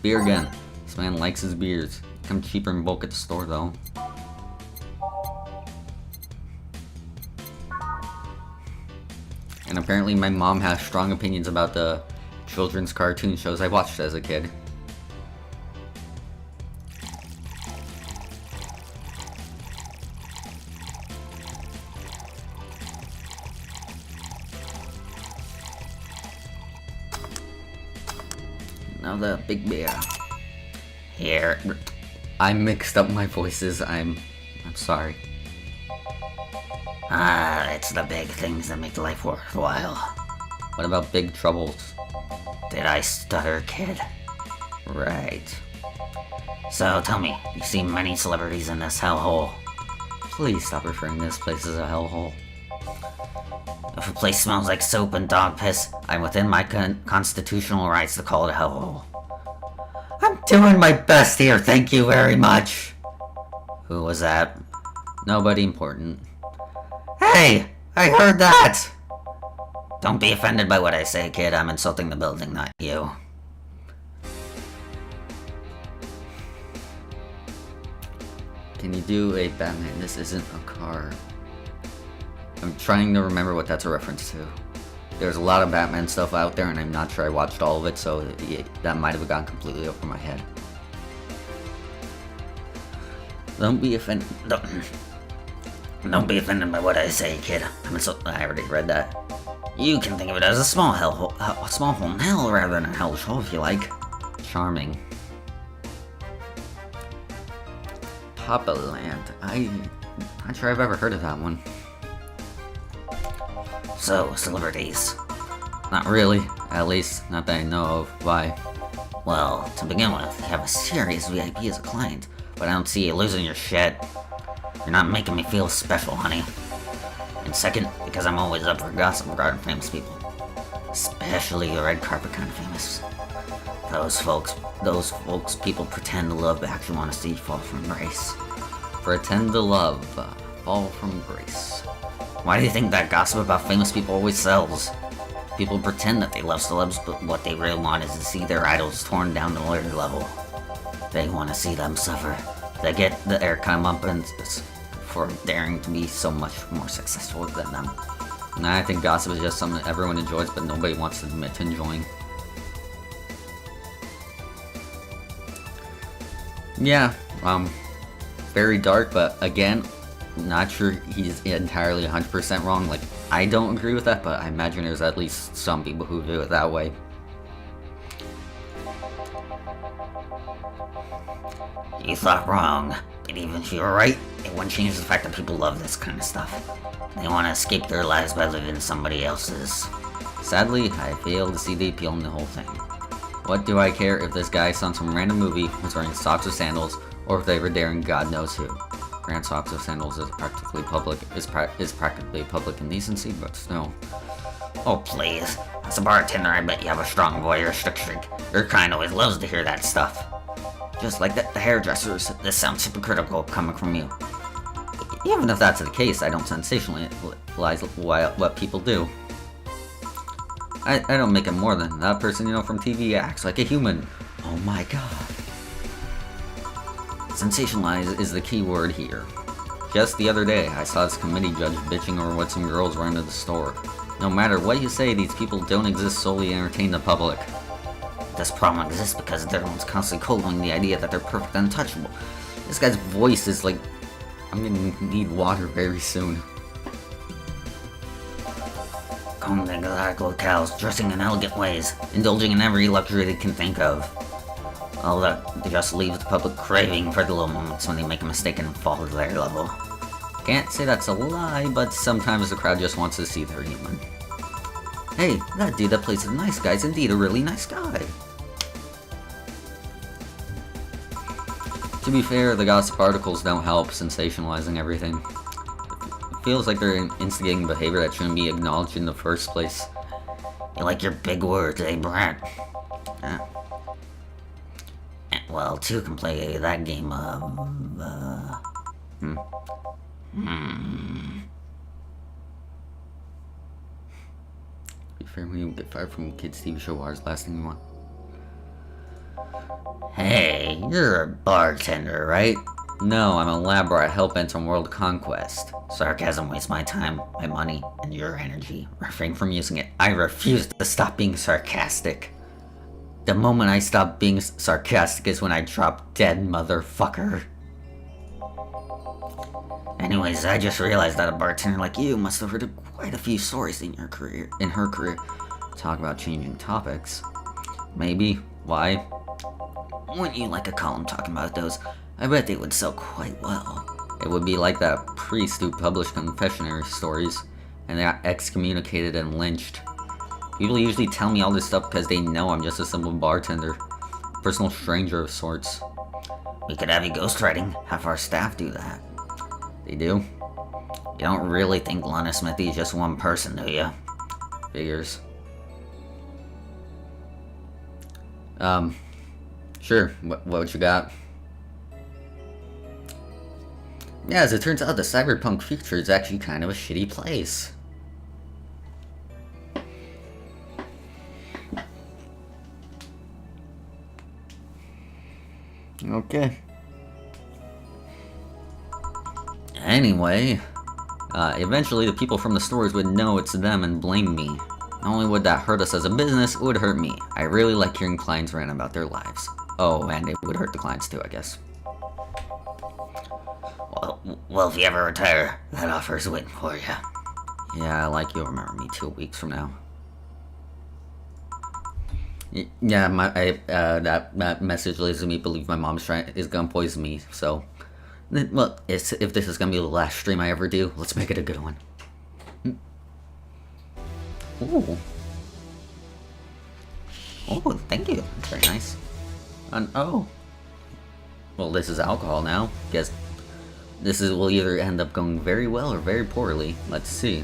[SPEAKER 1] Beer again. This man likes his beers. Come cheaper in bulk at the store though. And apparently my mom has strong opinions about the children's cartoon shows I watched as a kid.
[SPEAKER 2] Now the big beer. Here.
[SPEAKER 1] I mixed up my voices. I'm sorry.
[SPEAKER 2] It's the big things that make life worthwhile.
[SPEAKER 1] What about big troubles?
[SPEAKER 2] Did I stutter, kid?
[SPEAKER 1] Right.
[SPEAKER 2] So tell me, you see many celebrities in this hellhole.
[SPEAKER 1] Please stop referring to this place as a hellhole.
[SPEAKER 2] If a place smells like soap and dog piss, I'm within my constitutional rights to call it a hellhole. I'm doing my best here, thank you very much. Who was that?
[SPEAKER 1] Nobody important.
[SPEAKER 2] Hey! I heard that! Don't be offended by what I say, kid. I'm insulting the building, not you.
[SPEAKER 1] Can you do a Batman? This isn't a car. I'm trying to remember what that's a reference to. There's a lot of Batman stuff out there, and I'm not sure I watched all of it, so that might have gone completely over my head. Don't be offended.
[SPEAKER 2] Don't be offended by what I say, kid. I already read that. You can think of it as a small hole in hell rather than a hellhole if you like.
[SPEAKER 1] Charming. Papa Land. I'm not sure I've ever heard of that one.
[SPEAKER 2] So, celebrities.
[SPEAKER 1] Not really. At least, not that I know of. Why?
[SPEAKER 2] Well, to begin with, you have a serious VIP as a client, but I don't see you losing your shit. You're not making me feel special, honey. And second, because I'm always up for gossip regarding famous people. Especially the red carpet kind of famous. Those folks people pretend to love but actually want to see fall from grace.
[SPEAKER 1] Pretend to love, fall from grace.
[SPEAKER 2] Why do you think that gossip about famous people always sells? People pretend that they love celebs, but what they really want is to see their idols torn down to their level. They want to see them suffer. They get the air comeuppance for daring to be so much more successful than them.
[SPEAKER 1] And I think gossip is just something that everyone enjoys, but nobody wants to admit to enjoying. Yeah, very dark, but again, not sure he's entirely 100% wrong. Like, I don't agree with that, but I imagine there's at least some people who do it that way.
[SPEAKER 2] You thought wrong. But even if you were right, it wouldn't change the fact that people love this kind of stuff. They want to escape their lives by living somebody else's.
[SPEAKER 1] Sadly, I fail to see the appeal in the whole thing. What do I care if this guy saw some random movie was wearing socks or sandals, or if they were daring God knows who? Wearing socks or sandals is practically public indecency, but still.
[SPEAKER 2] Oh please, as a bartender I bet you have a strong voyeuristic streak. Your kind always loves to hear that stuff. Just like the hairdressers, this sounds hypocritical coming from you.
[SPEAKER 1] Even if that's the case, I don't sensationalize what people do. I don't make it more than that person, from TV acts like a human. Oh my god. Sensationalize is the key word here. Just the other day, I saw this committee judge bitching over what some girls were into the store. No matter what you say, these people don't exist solely to entertain the public.
[SPEAKER 2] This problem exists because everyone's constantly coddling the idea that they're perfect and untouchable.
[SPEAKER 1] This guy's voice is like, I'm gonna need water very soon.
[SPEAKER 2] Combing exotic locales, dressing in elegant ways, indulging in every luxury they can think of. All that just leaves the public craving for the little moments when they make a mistake and fall to their level.
[SPEAKER 1] Can't say that's a lie, but sometimes the crowd just wants to see they're human. Hey, that dude that plays the nice guy is indeed a really nice guy. To be fair, the gossip articles don't help sensationalizing everything. It feels like they're instigating behavior that shouldn't be acknowledged in the first place.
[SPEAKER 2] You like your big words, eh, Brad? Well, two can play that game of,
[SPEAKER 1] Be fair, when you get fired from kids' TV show, why is the last thing you want?
[SPEAKER 2] Hey, you're a bartender, right?
[SPEAKER 1] No, I'm a lab rat hell-bent on world conquest.
[SPEAKER 2] Sarcasm wastes my time, my money, and your energy.
[SPEAKER 1] Refrain from using it. I refuse to stop being sarcastic. The moment I stop being sarcastic is when I drop dead, motherfucker.
[SPEAKER 2] Anyways, I just realized that a bartender like you must have heard of quite a few stories in her career.
[SPEAKER 1] Talk about changing topics. Maybe. Why?
[SPEAKER 2] Wouldn't you like a column talking about those? I bet they would sell quite well.
[SPEAKER 1] It would be like that priest who published confessionary stories, and they got excommunicated and lynched. People usually tell me all this stuff because they know I'm just a simple bartender. Personal stranger of sorts.
[SPEAKER 2] We could have you ghostwriting. Have our staff do that.
[SPEAKER 1] They do?
[SPEAKER 2] You don't really think Lana Smithy is just one person, do you?
[SPEAKER 1] Figures. Sure. What you got? Yeah, as it turns out, the cyberpunk future is actually kind of a shitty place. Okay. Anyway, eventually the people from the stores would know it's them and blame me. Not only would that hurt us as a business, it would hurt me. I really like hearing clients rant about their lives. Oh, and it would hurt the clients too, I guess.
[SPEAKER 2] Well, if you ever retire, that offer's waiting for you.
[SPEAKER 1] Yeah, like you'll remember me 2 weeks from now. Yeah, that message leads me to believe my mom's is gonna poison me. So, well, if this is gonna be the last stream I ever do, let's make it a good one. Ooh. Oh, thank you. That's very nice. And oh, well, this is alcohol now. Guess this will either end up going very well or very poorly. Let's see.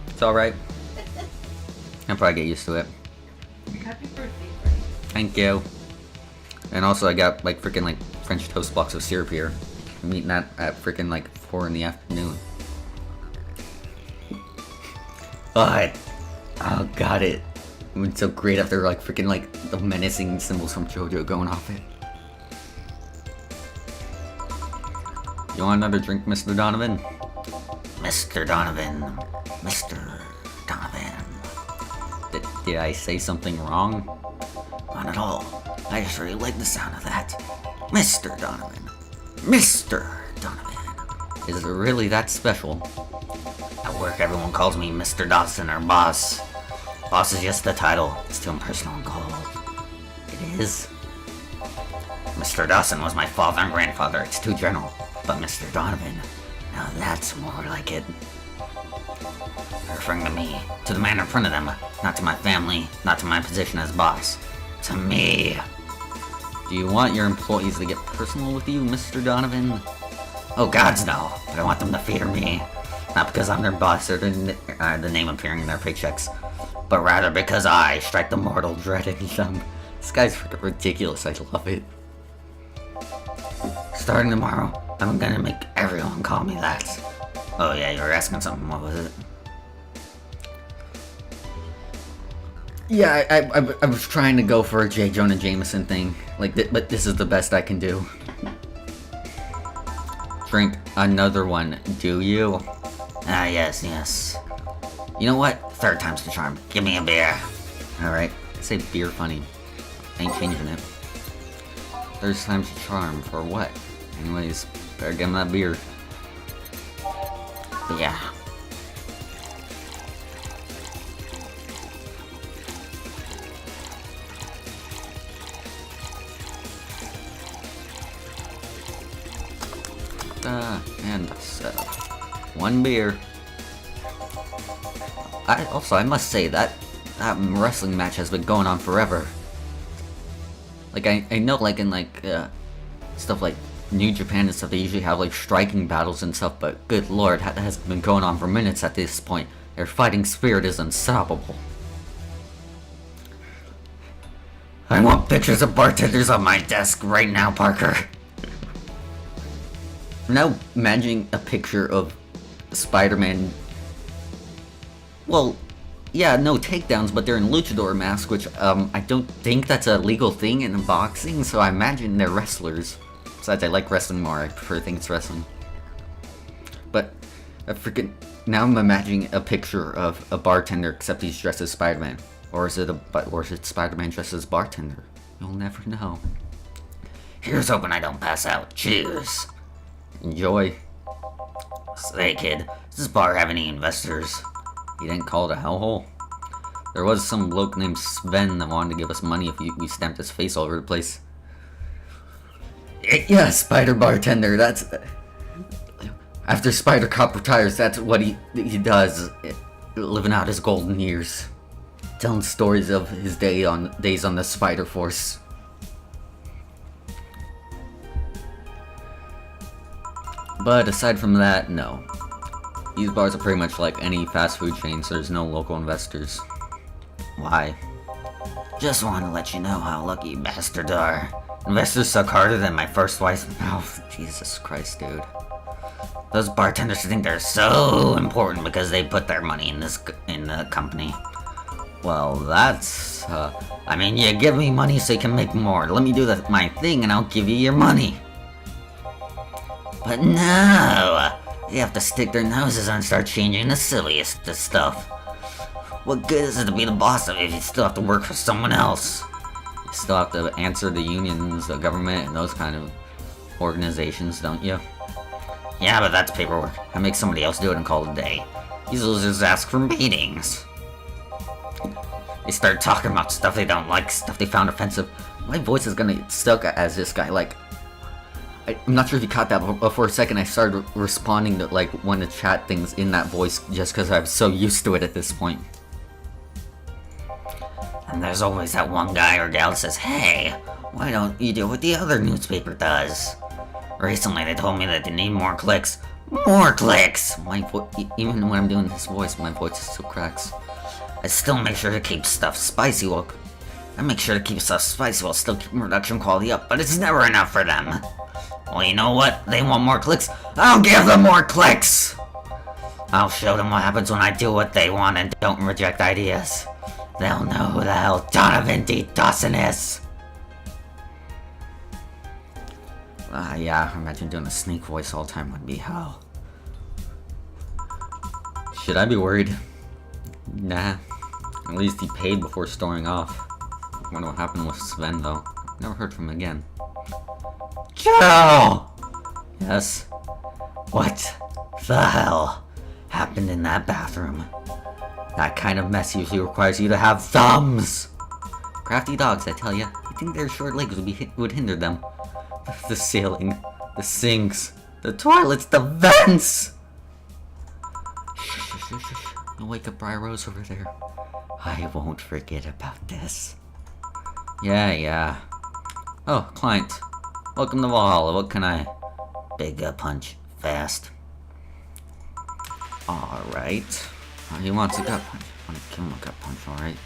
[SPEAKER 1] It's alright. I'll probably get used to it.
[SPEAKER 3] Happy birthday, Frank.
[SPEAKER 1] Thank you. And also I got like freaking like French toast blocks of syrup here. I'm eating that at freaking like 4 in the afternoon. Oh, got it. It's so great after like freaking like the menacing symbols from JoJo going off it. You want another drink, Mr. Donovan?
[SPEAKER 2] Mr. Donovan. Mr. Donovan.
[SPEAKER 1] Did I say something wrong?
[SPEAKER 2] Not at all. I just really like the sound of that. Mr. Donovan. Mr. Donovan.
[SPEAKER 1] Is it really that special?
[SPEAKER 2] At work, everyone calls me Mr. Dawson or Boss. Boss is just the title. It's too impersonal and cold. is? Mr. Dawson was my father and grandfather. It's too general. But Mr. Donovan, now that's more like it. Referring to me, to the man in front of them, not to my family, not to my position as boss. To me.
[SPEAKER 1] Do you want your employees to get personal with you, Mr. Donovan?
[SPEAKER 2] Oh gods no, but I want them to fear me. Not because I'm their boss or the name appearing in their paychecks, but rather because I strike the mortal dread in them.
[SPEAKER 1] This guy's freaking ridiculous, I love it.
[SPEAKER 2] Starting tomorrow, I'm gonna make everyone call me that. Oh yeah, you were asking something, what was it?
[SPEAKER 1] Yeah, I was trying to go for a J. Jonah Jameson thing, but this is the best I can do. Drink another one, do you?
[SPEAKER 2] Ah, yes. You know what? Third time's the charm. Give me a beer.
[SPEAKER 1] Alright, say beer funny. Ain't changing it. Third time's the charm, for what? Anyways, better get him that beer.
[SPEAKER 2] But yeah.
[SPEAKER 1] And one beer. I must say that wrestling match has been going on forever. Like I know, like in stuff like New Japan and stuff, they usually have like striking battles and stuff. But good lord, that has been going on for minutes at this point. Their fighting spirit is unstoppable.
[SPEAKER 2] I want pictures of bartenders on my desk right now, Parker.
[SPEAKER 1] Now imagining a picture of Spider-Man. Well, yeah, no takedowns, but they're in luchador masks, which I don't think that's a legal thing in boxing, so I imagine they're wrestlers. Besides, I like wrestling more, I prefer things wrestling. But now I'm imagining a picture of a bartender, except he's dressed as Spider-Man. Or is it Spider-Man dressed as bartender? You'll never know.
[SPEAKER 2] Here's hoping I don't pass out. Cheers.
[SPEAKER 1] Enjoy.
[SPEAKER 2] Say, kid, does this bar have any investors?
[SPEAKER 1] You didn't call it a hellhole? There was some bloke named Sven that wanted to give us money if we stamped his face all over the place. Yeah, Spider Bartender, that's... After Spider Cop retires, that's what he does. Living out his golden years. Telling stories of his days on the Spider Force. But aside from that, no. These bars are pretty much like any fast food chain, so there's no local investors. Why?
[SPEAKER 2] Just want to let you know how lucky you bastards are. Investors suck harder than my first wife's mouth.
[SPEAKER 1] Jesus Christ, dude.
[SPEAKER 2] Those bartenders think they're so important because they put their money in the company.
[SPEAKER 1] Well, that's,
[SPEAKER 2] I mean, you give me money so you can make more. Let me do my thing and I'll give you your money. But no! They have to stick their noses and start changing the silliest of stuff. What good is it to be the boss if you still have to work for someone else?
[SPEAKER 1] You still have to answer the unions, the government, and those kind of organizations, don't you?
[SPEAKER 2] Yeah, but that's paperwork. I make somebody else do it and call it a day. These losers ask for meetings. They start talking about stuff they don't like, stuff they found offensive.
[SPEAKER 1] My voice is gonna get stuck as this guy, like... I'm not sure if you caught that, but for a second I started responding to like one of the chat things in that voice just because I'm so used to it at this point.
[SPEAKER 2] And there's always that one guy or gal that says, hey, why don't you do what the other newspaper does? Recently they told me that they need more clicks. More clicks!
[SPEAKER 1] Even when I'm doing this voice, my voice still cracks.
[SPEAKER 2] I still make sure to keep stuff spicy while still keeping production quality up, but it's never enough for them. Well, you know what? They want more clicks. I'll give them more clicks! I'll show them what happens when I do what they want and don't reject ideas. They'll know who the hell Donovan D. Dawson is.
[SPEAKER 1] Yeah, imagine doing a snake voice all the time would be hell. Should I be worried? Nah. At least he paid before storing off. I wonder what happened with Sven, though. Never heard from him again.
[SPEAKER 2] Joe!
[SPEAKER 1] Yes?
[SPEAKER 2] What the hell happened in that bathroom?
[SPEAKER 1] That kind of mess usually requires you to have thumbs! Crafty dogs, I tell ya. anything their short legs would hinder them. The ceiling, the sinks, the toilets, the vents! Shh. Don't wake up Briar Rose over there. I won't forget about this. Yeah. Oh, client. Welcome to Valhalla. What can I...
[SPEAKER 2] Big punch. Fast.
[SPEAKER 1] Alright. He wants a gut punch. I want to give him a gut punch, alright.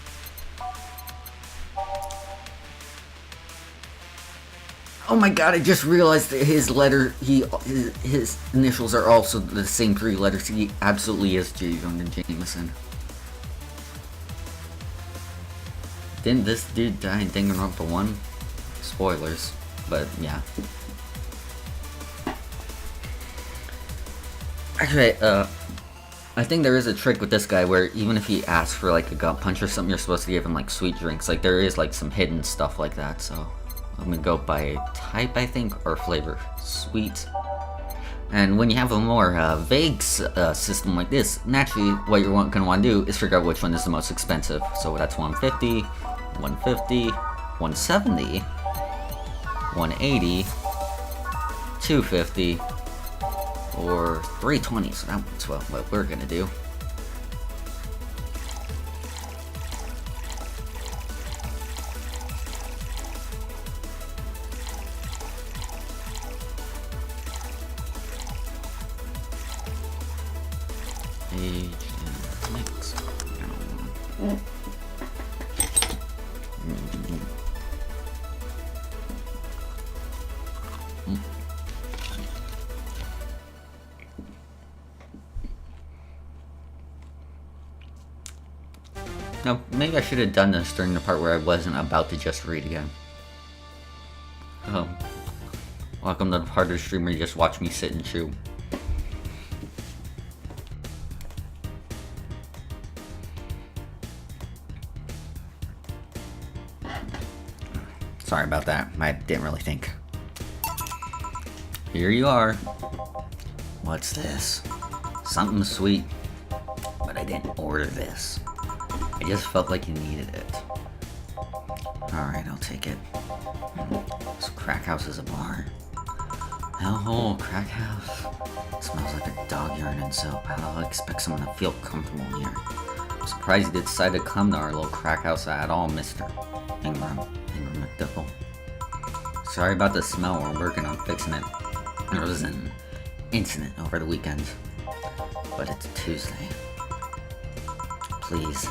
[SPEAKER 1] Oh my god, I just realized that his initials are also the same 3 letters. He absolutely is J. Jonah Jameson. Didn't this dude die in Danganronpa 1? Spoilers, but yeah. Actually, I think there is a trick with this guy where even if he asks for like a gut punch or something, you're supposed to give him like sweet drinks. Like there is like some hidden stuff like that, so I'm gonna go by type, I think, or flavor. Sweet. And when you have a more vague system like this, naturally what you're gonna want to do is figure out which one is the most expensive. So that's 150, 150, 170, 180, 250, or 320. So that's what we're gonna do. No, maybe I should have done this during the part where I wasn't about to just read again. Welcome to the part of the stream where you just watch me sit and chew. Sorry about that, I didn't really think. Here you are. What's this? Something sweet. But I didn't order this. I just felt like you needed it. Alright, I'll take it. This crack house is a bar. Hellhole, crack house. It smells like a dog urine and soap. How do I expect someone to feel comfortable here? I'm surprised you decided to come to our little crack house at all, Mr. Ingram McDougal. Sorry about the smell, we're working on fixing it. There was an incident over the weekend. But it's Tuesday. Please,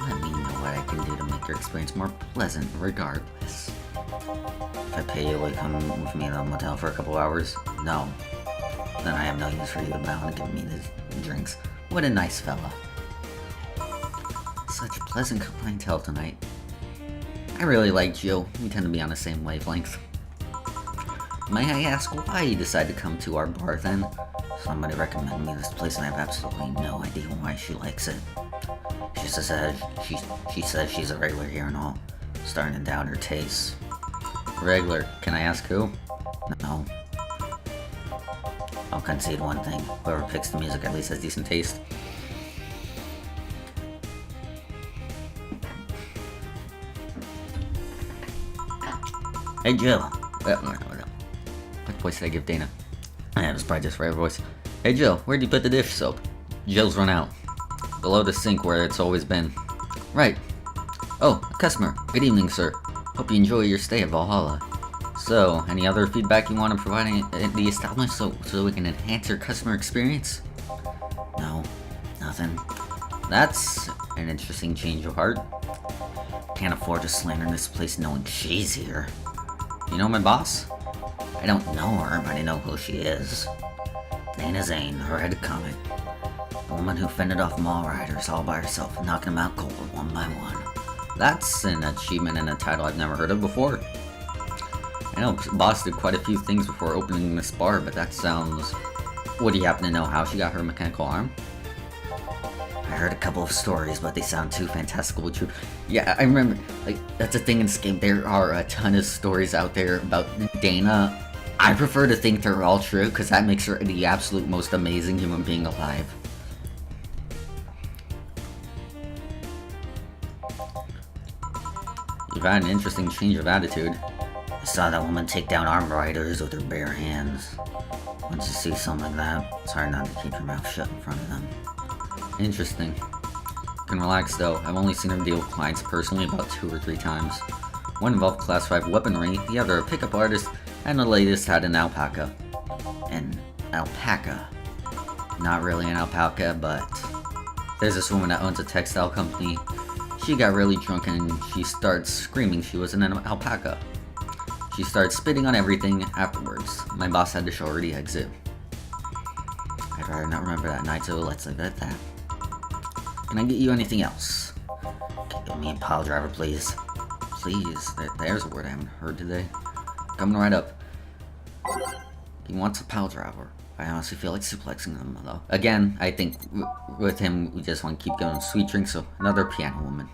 [SPEAKER 1] let me know what I can do to make your experience more pleasant regardless. If I pay you, will you come with me to the motel for a couple hours? No. Then I have no use for you bound to give me the drinks. What a nice fella. Such pleasant clientele tonight. I really like Jill. We tend to be on the same wavelength. May I ask why you decided to come to our bar then? Somebody recommended me this place and I have absolutely no idea why she likes it. She says she's a regular here and all. Starting to doubt her tastes. Regular? Can I ask who? No. I'll concede one thing. Whoever picks the music at least has decent taste. Hey Jill. What voice did I give Dana? It was probably just right voice. Hey Jill, where'd you put the dish soap? Jill's run out. Below the sink where it's always been. Right. Oh, a customer. Good evening, sir. Hope you enjoy your stay at Valhalla. So, any other feedback you want to provide at the establishment so we can enhance your customer experience? No, nothing. That's an interesting change of heart. Can't afford to slander this place knowing she's here. You know my boss? I don't know her, but I know who she is. Dana Zane, her head comic. The woman who fended off mall riders all by herself, knocking them out cold one by one. That's an achievement and a title I've never heard of before. I know Boss did quite a few things before opening this bar, but that sounds... Would you happen to know how she got her mechanical arm? I heard a couple of stories, but they sound too fantastical to be true. Yeah, I remember, like, that's a thing in this game. There are a ton of stories out there about Dana. I prefer to think they're all true, because that makes her the absolute most amazing human being alive. You You've had an interesting change of attitude.
[SPEAKER 2] I saw that woman take down armed riders with her bare hands. Once you see something like that, it's hard not to keep your mouth shut in front of them.
[SPEAKER 1] Interesting. You can relax though, I've only seen her deal with clients personally about 2 or 3 times. One involved class 5 weaponry, the other a pickup artist, and the latest had an alpaca.
[SPEAKER 2] An alpaca.
[SPEAKER 1] Not really an alpaca, but there's this woman that owns a textile company. She got really drunk and she starts screaming she was an alpaca. She started spitting on everything afterwards. My boss had to show her the exit.
[SPEAKER 2] I'd rather not remember that night, so let's leave it at that.
[SPEAKER 1] Can I get you anything else?
[SPEAKER 2] Give me a pile driver, please.
[SPEAKER 1] Please, there's a word I haven't heard today. Coming right up. He wants a pile driver. I honestly feel like suplexing them though. Again, I think with him, we just want to keep going sweet drinks, so another piano woman.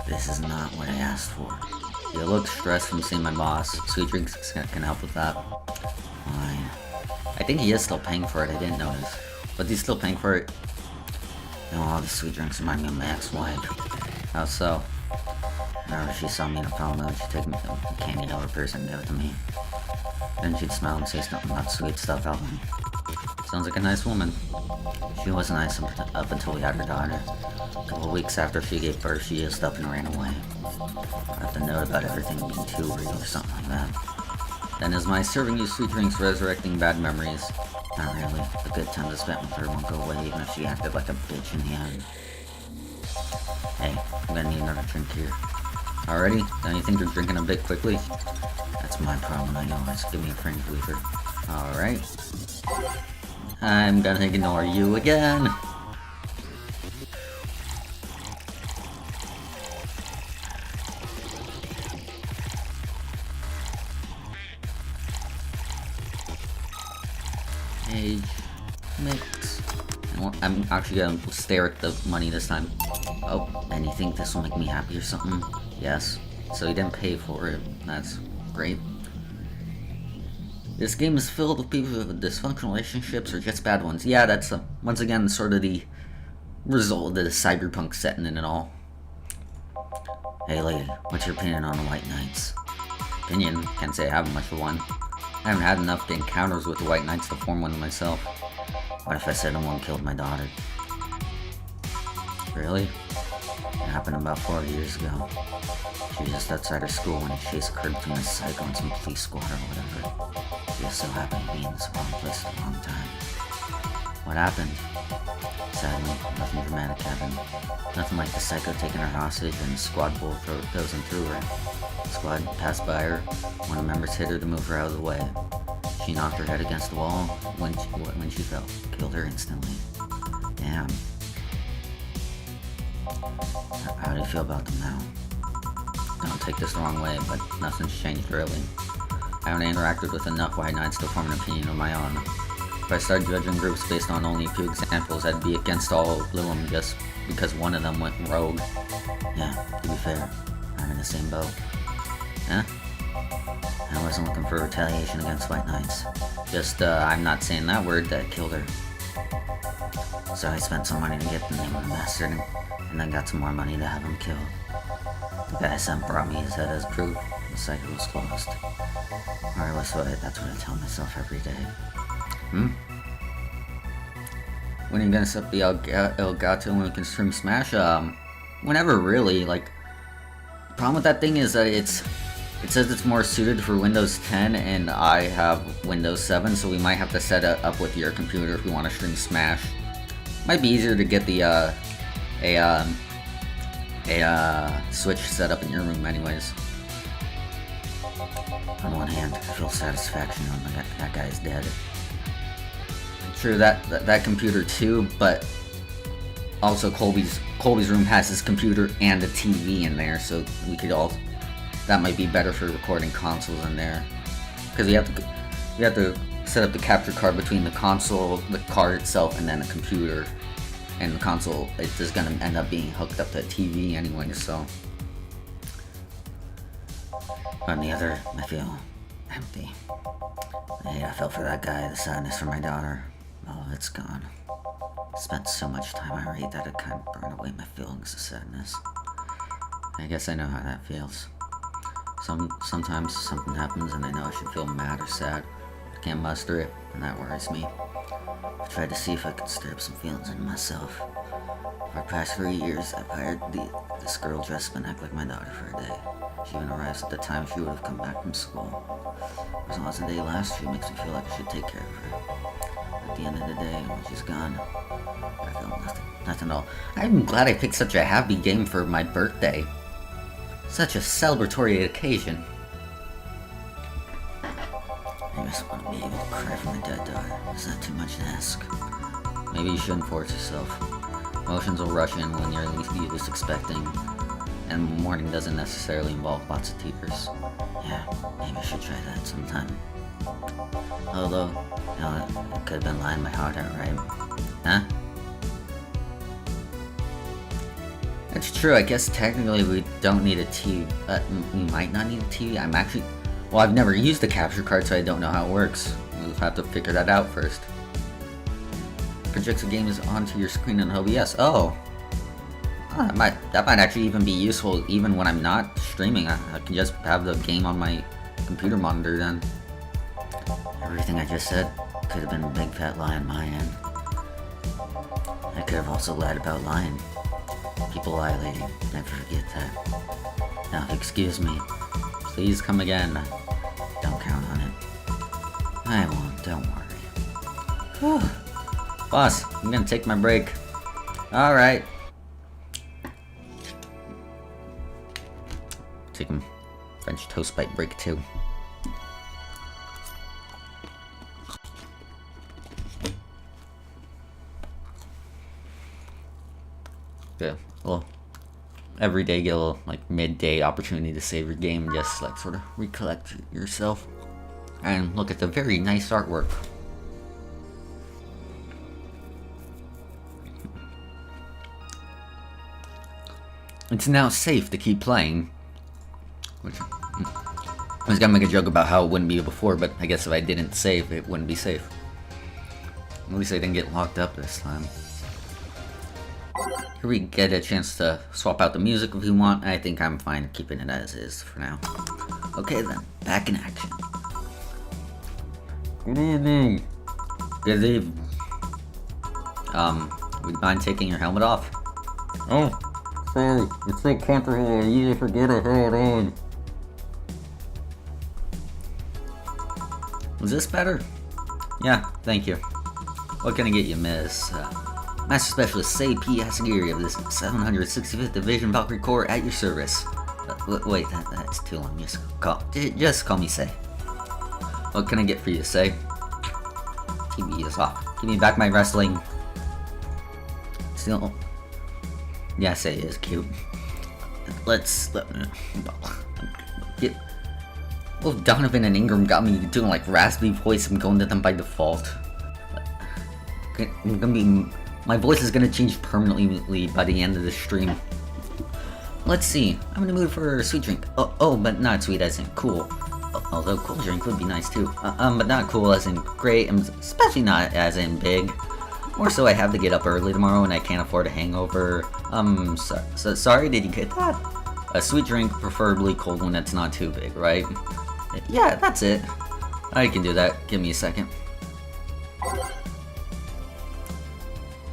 [SPEAKER 2] This is not what I asked for.
[SPEAKER 1] You look stressed from seeing my boss. Sweet drinks can help with that.
[SPEAKER 2] Fine.
[SPEAKER 1] I think he is still paying for it, I didn't notice. But he's still paying for it.
[SPEAKER 2] You know, all the sweet drinks remind me of my ex-wife.
[SPEAKER 1] How so?
[SPEAKER 2] Whenever she saw me in a foul mood, she'd take me to a candy out of her purse and give it to me. Then she'd smile and say something about sweet stuff out loud.
[SPEAKER 1] Sounds like a nice woman.
[SPEAKER 2] She was nice up until we had her daughter. A couple of weeks after she gave birth, she just up and ran away. I have to note about everything being too real or something like that.
[SPEAKER 1] Then is my serving you sweet drinks resurrecting bad memories?
[SPEAKER 2] Not really. The good times I spent with her won't go away even if she acted like a bitch in the end. Hey, I'm gonna need another drink here.
[SPEAKER 1] Already? Don't you think you're drinking a bit quickly?
[SPEAKER 2] That's my problem, I know. Just give me a French lever.
[SPEAKER 1] Alright. I'm gonna ignore you again. Age. Mix. I'm actually gonna stare at the money this time.
[SPEAKER 2] Oh, and you think this will make me happy or something?
[SPEAKER 1] Yes. So he didn't pay for it. That's great. This game is filled with people with dysfunctional relationships or just bad ones. Yeah, that's once again sort of the result of the cyberpunk setting in it all.
[SPEAKER 2] Hey lady, what's your opinion on the White Knights?
[SPEAKER 1] Opinion? Can't say I have much of one. I haven't had enough encounters with the White Knights to form one myself.
[SPEAKER 2] What if I said no one killed my daughter?
[SPEAKER 1] Really?
[SPEAKER 2] It happened about 4 years ago. She was just outside her school when a chase occurred between a psycho and some police squad or whatever. She just so happened to be in the wrong place at the wrong time.
[SPEAKER 1] What happened?
[SPEAKER 2] Sadly, nothing dramatic happened. Nothing like the psycho taking her hostage and the squad bulldozing through her. The squad passed by her. One of the members hit her to move her out of the way. She knocked her head against the wall when she fell. Killed her instantly. Damn. How do you feel about them now?
[SPEAKER 1] Don't take this the wrong way, but nothing's changed really. I haven't interacted with enough White Knights to form an opinion of my own. If I start judging groups based on only a few examples, I'd be against all of them just because one of them went rogue.
[SPEAKER 2] Yeah, to be fair, I'm in the same boat.
[SPEAKER 1] Huh?
[SPEAKER 2] I wasn't looking for retaliation against White Knights.
[SPEAKER 1] Just, I'm not saying that word, that killed her.
[SPEAKER 2] So I spent some money to get the name of the bastard, and then got some more money to have him killed. The guy sent brought me his head as proof. The cycle was closed. Or that's what I tell myself every day.
[SPEAKER 1] When are you gonna set up the Elgato and we can stream Smash? Whenever really, like, the problem with that thing is that it says it's more suited for Windows 10 and I have Windows 7, so we might have to set it up with your computer if we want to stream Smash. Might be easier to get the, Switch set up in your room anyways.
[SPEAKER 2] On one hand, I feel satisfaction knowing that guy's dead.
[SPEAKER 1] True, that computer too, but also Colby's room has his computer and a TV in there, so we could all, that might be better for recording consoles in there, because you have to set up the capture card between the console, the card itself, and then the computer. And the console is just gonna end up being hooked up to a TV anyway, so
[SPEAKER 2] On the other, I feel empty. The hate I felt for that guy, the sadness for my daughter, all of it's gone. I spent so much time irate that it kind of burned away my feelings of sadness. I guess I know how that feels. Sometimes something happens and I know I should feel mad or sad. I can't muster it, and that worries me. I tried to see if I could stir up some feelings in myself. For the past 3 years, I've hired this girl dressed up and act like my daughter for a day. She even arrives at the time she would have come back from school. As long as the day lasts, she makes me feel like I should take care of her. At the end of the day, when she's gone, I feel nothing at all.
[SPEAKER 1] I'm glad I picked such a happy game for my birthday. Such a celebratory occasion.
[SPEAKER 2] I just want to be able to cry for my dead daughter. Is that too much to ask?
[SPEAKER 1] Maybe you shouldn't force yourself. Emotions will rush in when you're least expecting, and mourning doesn't necessarily involve lots of tears.
[SPEAKER 2] Yeah, maybe I should try that sometime. Although, it could have been lying my heart out, right? Huh?
[SPEAKER 1] That's true, I guess technically we don't need a TV. We might not need a TV. Well, I've never used a capture card, so I don't know how it works. We'll have to figure that out first. Projects a game is onto your screen in OBS. Oh. That might actually even be useful even when I'm not streaming. I can just have the game on my computer monitor then.
[SPEAKER 2] Everything I just said could have been a big fat lie on my end. I could have also lied about lying. People lie, lady. Never forget that. Now, excuse me.
[SPEAKER 1] Please come again.
[SPEAKER 2] Don't count on it. I won't, don't worry.
[SPEAKER 1] Whew. Boss, I'm gonna take my break. Alright. Take a French toast bite break too. Yeah, well, every day get a little, like, midday opportunity to save your game and just, like, sort of recollect yourself. And look at the very nice artwork. It's now safe to keep playing. Which, I was gonna make a joke about how it wouldn't be before, but I guess if I didn't save, it wouldn't be safe. At least I didn't get locked up this time. Here we get a chance to swap out the music if we want. I think I'm fine keeping it as is for now.
[SPEAKER 2] Okay then, back in action.
[SPEAKER 1] Good evening. Good evening. Would you mind taking your helmet off? Oh, sorry. It's so comfortable I usually forget I have it on. Was this better? Yeah, thank you. What can I get you, Miss? Master Specialist Sei P. Asagiri of this 765th Division Valkyrie Corps at your service. Wait, that's too long. Just call me Sei. What can I get for you, Sei? TV is off. Give me back my wrestling. Still, yeah, Sei is cute. Well, Donovan and Ingram got me doing like raspy voice. I'm going to them by default. My voice is gonna change permanently by the end of the stream. Let's see. I'm in the mood for a sweet drink. Oh, but not sweet as in cool. Although cool drink would be nice too. But not cool as in great, and especially not as in big. More so, I have to get up early tomorrow and I can't afford a hangover. Sorry, did you get that? A sweet drink, preferably cold one that's not too big, right? Yeah, that's it. I can do that. Give me a second.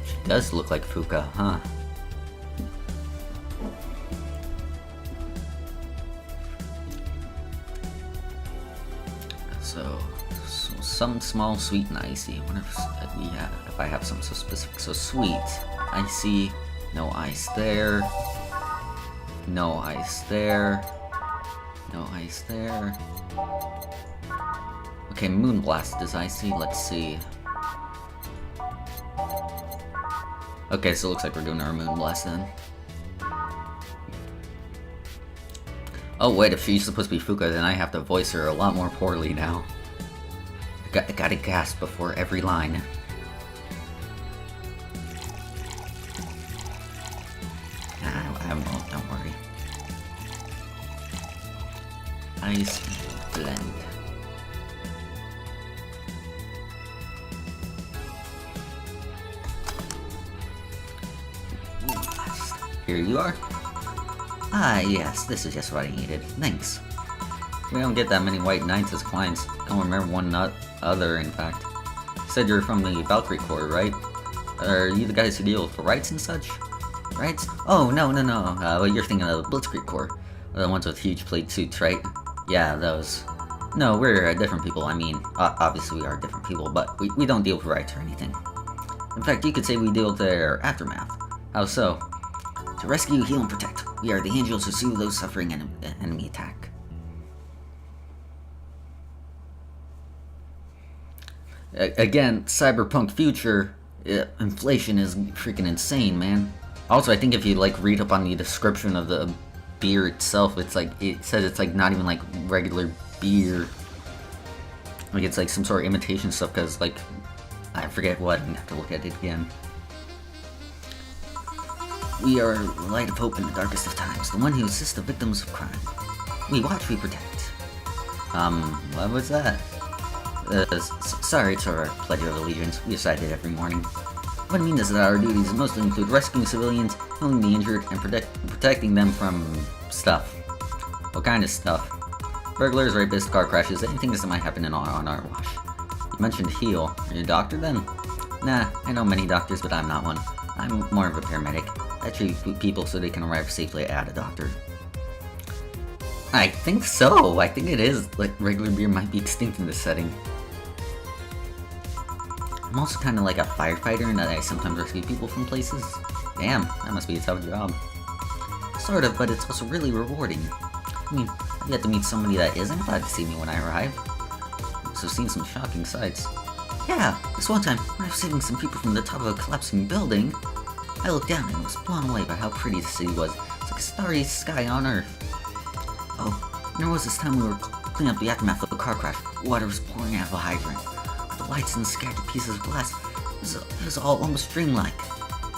[SPEAKER 1] She does look like Fuka, huh? So some small sweet and icy. What if I have something so specific? So sweet, icy, no ice there. No ice there. No ice there. Okay, Moonblast is icy. Let's see. Okay, so it looks like we're doing our Moonblast then. Oh wait, if she's supposed to be Fuka, then I have to voice her a lot more poorly now. I gotta gasp before every line. I won't, don't worry. Ice blend. Here you are.
[SPEAKER 2] Ah, yes, this is just what I needed. Thanks.
[SPEAKER 1] We don't get that many white knights as clients. Don't remember one other, in fact. You said you're from the Valkyrie Corps, right? Are you the guys who deal with rights and such?
[SPEAKER 2] Right? Oh, no.
[SPEAKER 1] Well, you're thinking of the Blitzkrieg Corps. The ones with huge plate suits, right?
[SPEAKER 2] Yeah, those.
[SPEAKER 1] No, we're different people. I mean, obviously we are different people, but we don't deal with rights or anything. In fact, you could say we deal with their aftermath. How so?
[SPEAKER 2] To rescue, heal, and protect. We are the angels who soothe those suffering enemy attack.
[SPEAKER 1] Again, cyberpunk future, inflation is freaking insane, man. Also, I think if you like read up on the description of the beer itself, it says it's like not even like regular beer. Like it's like some sort of imitation stuff, because like I forget what. I have to look at it again.
[SPEAKER 2] We are the light of hope in the darkest of times, the one who assists the victims of crime. We watch, we protect.
[SPEAKER 1] What was that?
[SPEAKER 2] Sorry, it's our Pledge of Allegiance. We recite it every morning. What I mean is that our duties mostly include rescuing civilians, healing the injured, and protecting them from
[SPEAKER 1] stuff. What kind of stuff? Burglars, rapists, car crashes, anything that might happen on our watch. You mentioned heal. Are you a doctor then?
[SPEAKER 2] Nah, I know many doctors, but I'm not one. I'm more of a paramedic. I treat people so they can arrive safely at a doctor.
[SPEAKER 1] I think so. I think it is. Like, regular beer might be extinct in this setting.
[SPEAKER 2] I'm also kind of like a firefighter in that I sometimes rescue people from places.
[SPEAKER 1] Damn, that must be a tough job.
[SPEAKER 2] Sort of, but it's also really rewarding. I mean, I've yet to meet somebody that isn't glad to see me when I arrive.
[SPEAKER 1] So I've seen some shocking sights.
[SPEAKER 2] Yeah, this one time, when I was saving some people from the top of a collapsing building, I looked down and was blown away by how pretty the city was. It's like a starry sky on Earth. Oh, and there was this time we were cleaning up the aftermath of the car crash. Water was pouring out of a hydrant. The lights and the scattered pieces of glass. It was all almost dreamlike.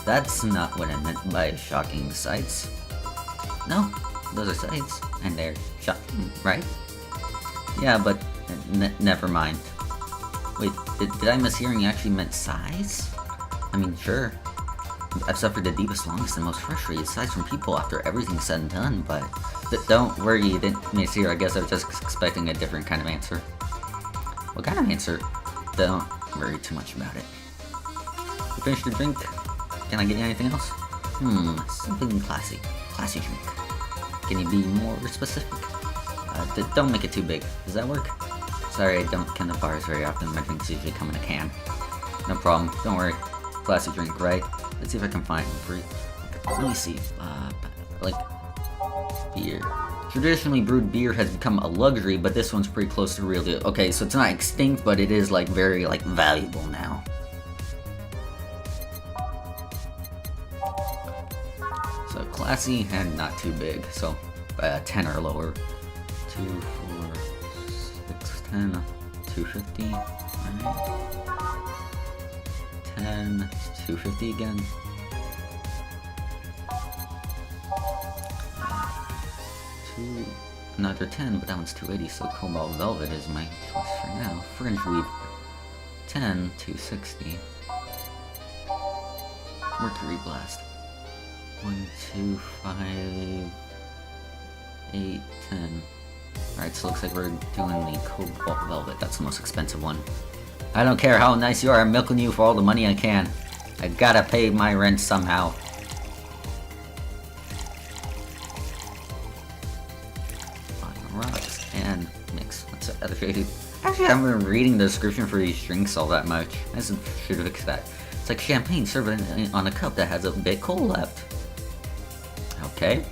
[SPEAKER 1] That's not what I meant by shocking sights.
[SPEAKER 2] No, those are sights, and they're shocking, right?
[SPEAKER 1] Yeah, but never mind.
[SPEAKER 2] Wait, did I mishearing you actually meant sighs?
[SPEAKER 1] I mean, sure.
[SPEAKER 2] I've suffered the deepest, longest, and most frustrated sighs from people after everything's said and done, but...
[SPEAKER 1] Don't worry, you didn't mishear. I guess I was just expecting a different kind of answer.
[SPEAKER 2] What kind of answer?
[SPEAKER 1] Don't worry too much about it. You finished your drink? Can I get you anything else?
[SPEAKER 2] Something classy. Classy drink.
[SPEAKER 1] Can you be more specific? Don't make it too big. Does that work? Sorry, I don't come to bars very often. My drinks usually come in a can. No problem. Don't worry. Classy drink, right? Let's see if I can find one for you.
[SPEAKER 2] Let me see.
[SPEAKER 1] Like beer. Traditionally brewed beer has become a luxury, but this one's pretty close to real deal. Okay, so it's not extinct, but it is like very like valuable now. So classy and not too big. So 10 or lower. 2, 4, 6, 10, 250. Alright. 10, 250 again. Another 10, but that one's 280, so Cobalt Velvet is my choice for now. Fringe Weaver, 10, 260. Mercury Blast, 1, 2, 5, 8, 10. Alright, so looks like we're doing the Cobalt Velvet. That's the most expensive one. I don't care how nice you are, I'm milking you for all the money I can. I gotta pay my rent somehow. Rocks and mix. That's other shady. Actually, I haven't been reading the description for these drinks all that much. I should fix that. It's like champagne served on a cup that has a bit cold left. Okay.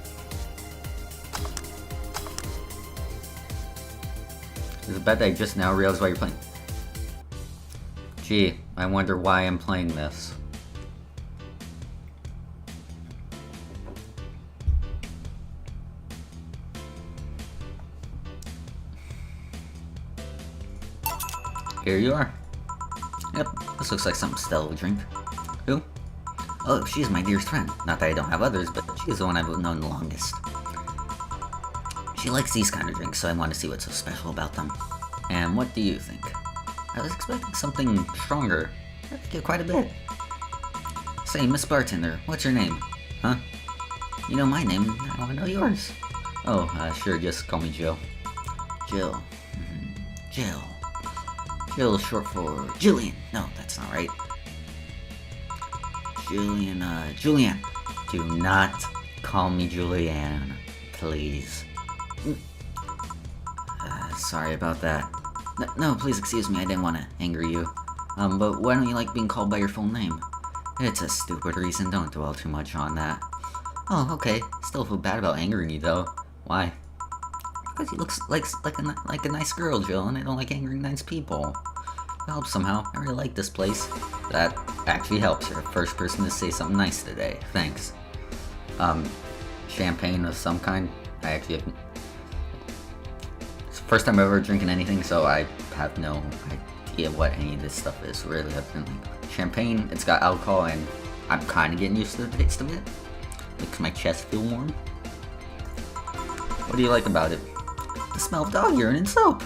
[SPEAKER 1] It's a bet that I just now realized why you're playing. Gee, I wonder why I'm playing this. Here you are. Yep, this looks like something Stella would drink. Who?
[SPEAKER 2] Oh, she's my dearest friend. Not that I don't have others, but she's the one I've known the longest. She likes these kind of drinks, so I want to see what's so special about them.
[SPEAKER 1] And what do you think?
[SPEAKER 2] I was expecting something stronger. I like it quite a bit. Say, Miss Bartender, what's your name?
[SPEAKER 1] Huh?
[SPEAKER 2] You know my name, I want to know yours.
[SPEAKER 1] Oh, sure, just call me Jill.
[SPEAKER 2] Jill. Jill. Jill is short for Jillian. No, that's not right. Julianne.
[SPEAKER 1] Do not call me Julianne, please.
[SPEAKER 2] Sorry about that. No, please excuse me, I didn't want to anger you. But why don't you like being called by your full name?
[SPEAKER 1] It's a stupid reason, don't dwell too much on that.
[SPEAKER 2] Oh, okay.
[SPEAKER 1] Still feel bad about angering you, though. Why?
[SPEAKER 2] Because he looks like a nice girl, Jill, and I don't like angering nice people. It helps somehow. I really like this place.
[SPEAKER 1] That actually helps. You're the first person to say something nice today. Thanks. Champagne of some kind. I actually have... It's the first time I'm ever drinking anything, so I have no idea what any of this stuff is. Really, champagne, it's got alcohol, and I'm kind of getting used to the taste of it. Makes my chest feel warm. What do you like about it?
[SPEAKER 2] The smell of dog urine and soap.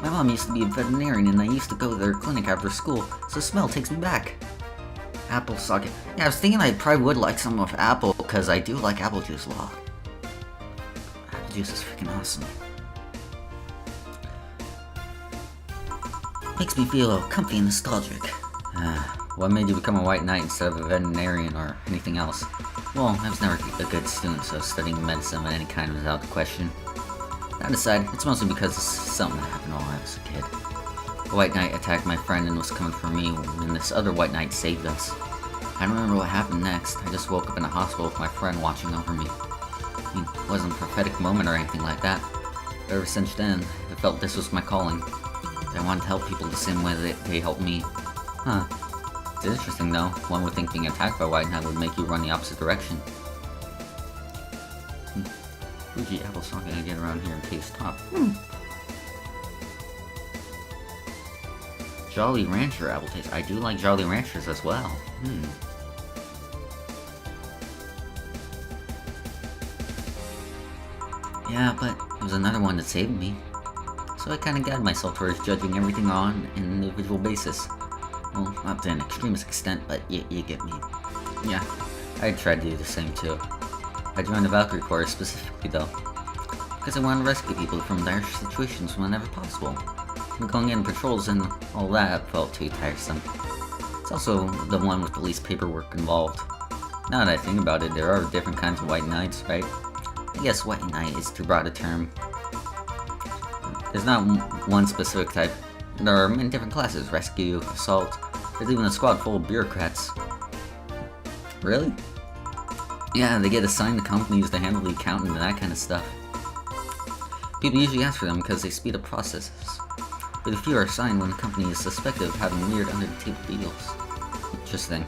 [SPEAKER 2] My mom used to be a veterinarian, and I used to go to their clinic after school, so the smell takes me back. Apple socket. Yeah, I was thinking I probably would like some of apple, because I do like apple juice a lot. Apple juice is freaking awesome. Makes me feel comfy and nostalgic.
[SPEAKER 1] What made you become a white knight instead of a veterinarian or anything else?
[SPEAKER 2] Well, I was never a good student, so studying medicine of any kind was out of the question. That aside, it's mostly because it's something that happened while I was a kid.
[SPEAKER 1] A white knight attacked my friend and was coming for me when this other white knight saved us.
[SPEAKER 2] I don't remember what happened next. I just woke up in a hospital with my friend watching over me. I mean, it wasn't a prophetic moment or anything like that. But ever since then, I felt this was my calling. I wanted to help people the same way that they helped me.
[SPEAKER 1] Huh. It's interesting though. One would think being attacked by a white knight would make you run the opposite direction.
[SPEAKER 2] Fuji apple's not gonna get around here and taste top.
[SPEAKER 1] Jolly Rancher apple taste. I do like Jolly Ranchers as well.
[SPEAKER 2] Yeah, but it was another one that saved me. So I kinda guide myself towards judging everything on an individual basis. Well, not to an extremist extent, but you get me.
[SPEAKER 1] Yeah, I tried to do the same too. I joined the Valkyrie Corps specifically though,
[SPEAKER 2] because I wanted to rescue people from dire situations whenever possible. And going in patrols and all that felt too tiresome. It's also the one with the least paperwork involved.
[SPEAKER 1] Now that I think about it, there are different kinds of white knights, right?
[SPEAKER 2] I guess white knight is too broad a term.
[SPEAKER 1] There's not one specific type.
[SPEAKER 2] There are many different classes: rescue, assault. There's even a squad full of bureaucrats.
[SPEAKER 1] Really?
[SPEAKER 2] Yeah, they get assigned to companies to handle the accountant and that kind of stuff. People usually ask for them because they speed up processes. But a few are assigned when a company is suspected of having weird under-the-table deals.
[SPEAKER 1] Interesting.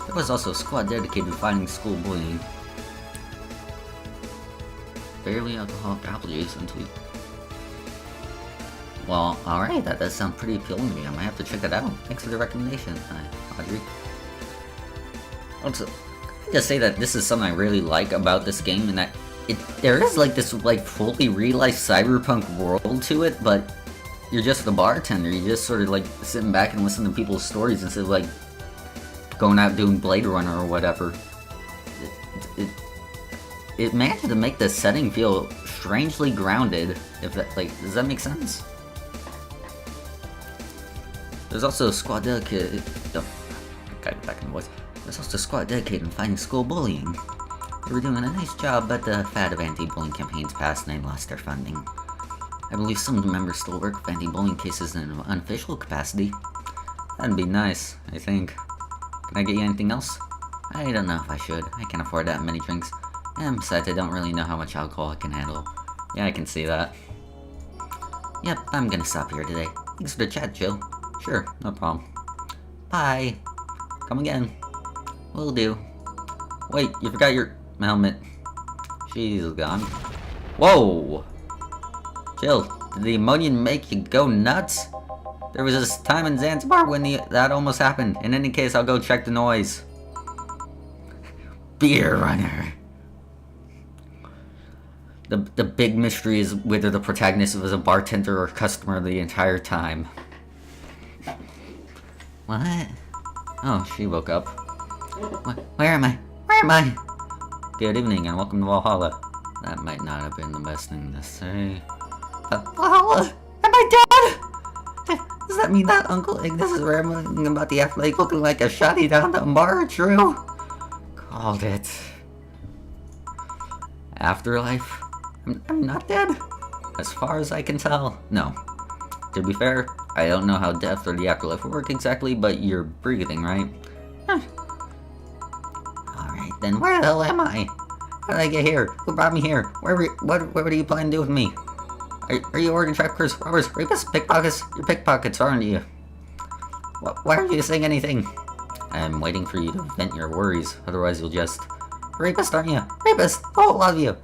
[SPEAKER 2] There was also a squad dedicated to fighting school bullying. Barely alcoholic apple juice until... Well, alright, that does sound pretty appealing to me. I might have to check that out. Thanks for the recommendation, Audrey.
[SPEAKER 1] Also, I just say that this is something I really like about this game, and that there is like this like fully realized cyberpunk world to it, but you're just the bartender. You just sort of like sitting back and listening to people's stories instead of like going out doing Blade Runner or whatever. It managed to make the setting feel strangely grounded. If that does that make sense?
[SPEAKER 2] There's also a squad dedicated. Oh, I got back in the voice. There's also a squad dedicated to fighting school bullying. They were doing a nice job, but the fad of anti-bullying campaigns passed and they lost their funding. I believe some of the members still work with anti-bullying cases in an unofficial capacity.
[SPEAKER 1] That'd be nice, I think. Can I get you anything else?
[SPEAKER 2] I don't know if I should. I can't afford that many drinks. And besides, I don't really know how much alcohol I can handle.
[SPEAKER 1] Yeah, I can see that.
[SPEAKER 2] Yep, I'm gonna stop here today. Thanks for the chat, Jill.
[SPEAKER 1] Sure, no problem.
[SPEAKER 2] Bye.
[SPEAKER 1] Come again.
[SPEAKER 2] Will do.
[SPEAKER 1] Wait, you forgot your helmet. She's gone. Whoa! Jill, did the ammonia make you go nuts? There was this time in Zanzibar when that almost happened. In any case, I'll go check the noise.
[SPEAKER 2] Beer runner.
[SPEAKER 1] The big mystery is whether the protagonist was a bartender or customer the entire time.
[SPEAKER 2] What?
[SPEAKER 1] Oh, she woke up.
[SPEAKER 2] Where am I? Where am I?
[SPEAKER 1] Good evening and welcome to Valhalla. That might not have been the best thing to say.
[SPEAKER 2] Valhalla? Am I dead? Does that mean that Uncle Ignis is rambling about the afterlife looking like a shoddy down the bar? True?
[SPEAKER 1] Called it. Afterlife? I'm not dead. As far as I can tell, no. To be fair, I don't know how death or the afterlife work exactly, but you're breathing, right?
[SPEAKER 2] Alright, then where the hell am I? How did I get here? Who brought me here? What do you plan to do with me? Are you organ trappers, robbers, rapists, pickpockets? You're pickpockets, aren't you? Why aren't you saying anything?
[SPEAKER 1] I'm waiting for you to vent your worries, otherwise you'll just...
[SPEAKER 2] Rapist, aren't you? Rapist! The whole lot of you!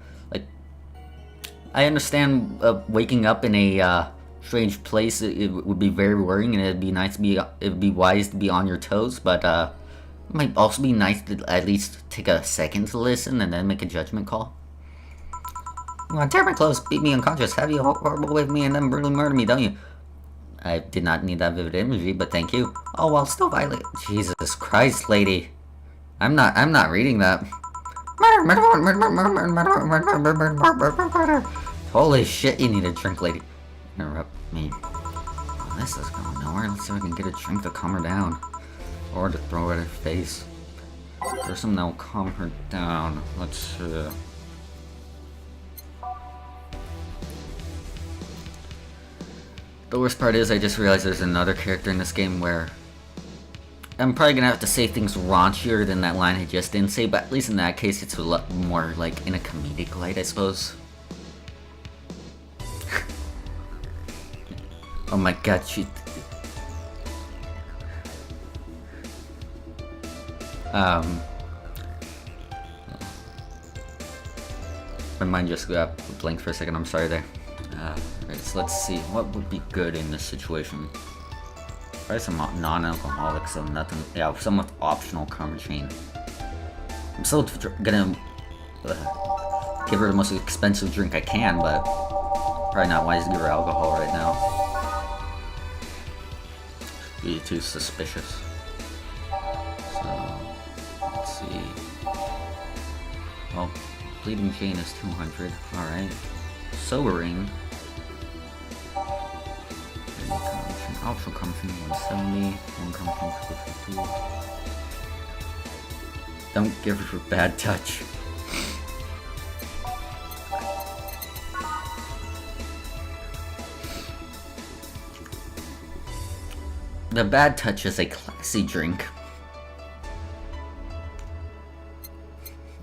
[SPEAKER 1] I understand waking up in a strange place, it would be very worrying, and it'd be wise to be on your toes, but it might also be nice to at least take a second to listen and then make a judgment call.
[SPEAKER 2] You want to tear my clothes, beat me unconscious, have you a horrible way with me, and then brutally murder me, don't you?
[SPEAKER 1] I did not need that vivid imagery, but thank you.
[SPEAKER 2] Oh, well, still violate.
[SPEAKER 1] Jesus Christ, lady. I'm not reading that. Holy shit, you need a drink, lady. Interrupt me. Oh, this is going nowhere. Let's see if I can get a drink to calm her down. Or to throw at her face. There's something that'll calm her down. Let's The worst part is I just realized there's another character in this game where I'm probably gonna have to say things raunchier than that line I just didn't say, but at least in that case it's a lot more like in a comedic light, I suppose. Oh my god, she... My mind just got blank for a second, I'm sorry there. Right, so let's see, what would be good in this situation? Probably some non-alcoholic, so nothing, yeah, some with optional karma chain. I'm still gonna give her the most expensive drink I can, but probably not wise to give her alcohol right now. Be too suspicious. So, let's see. Well, bleeding chain is 200, alright. Sobering. Optional commission 170, one commission 250. Don't give her bad touch. The bad touch is a classy drink.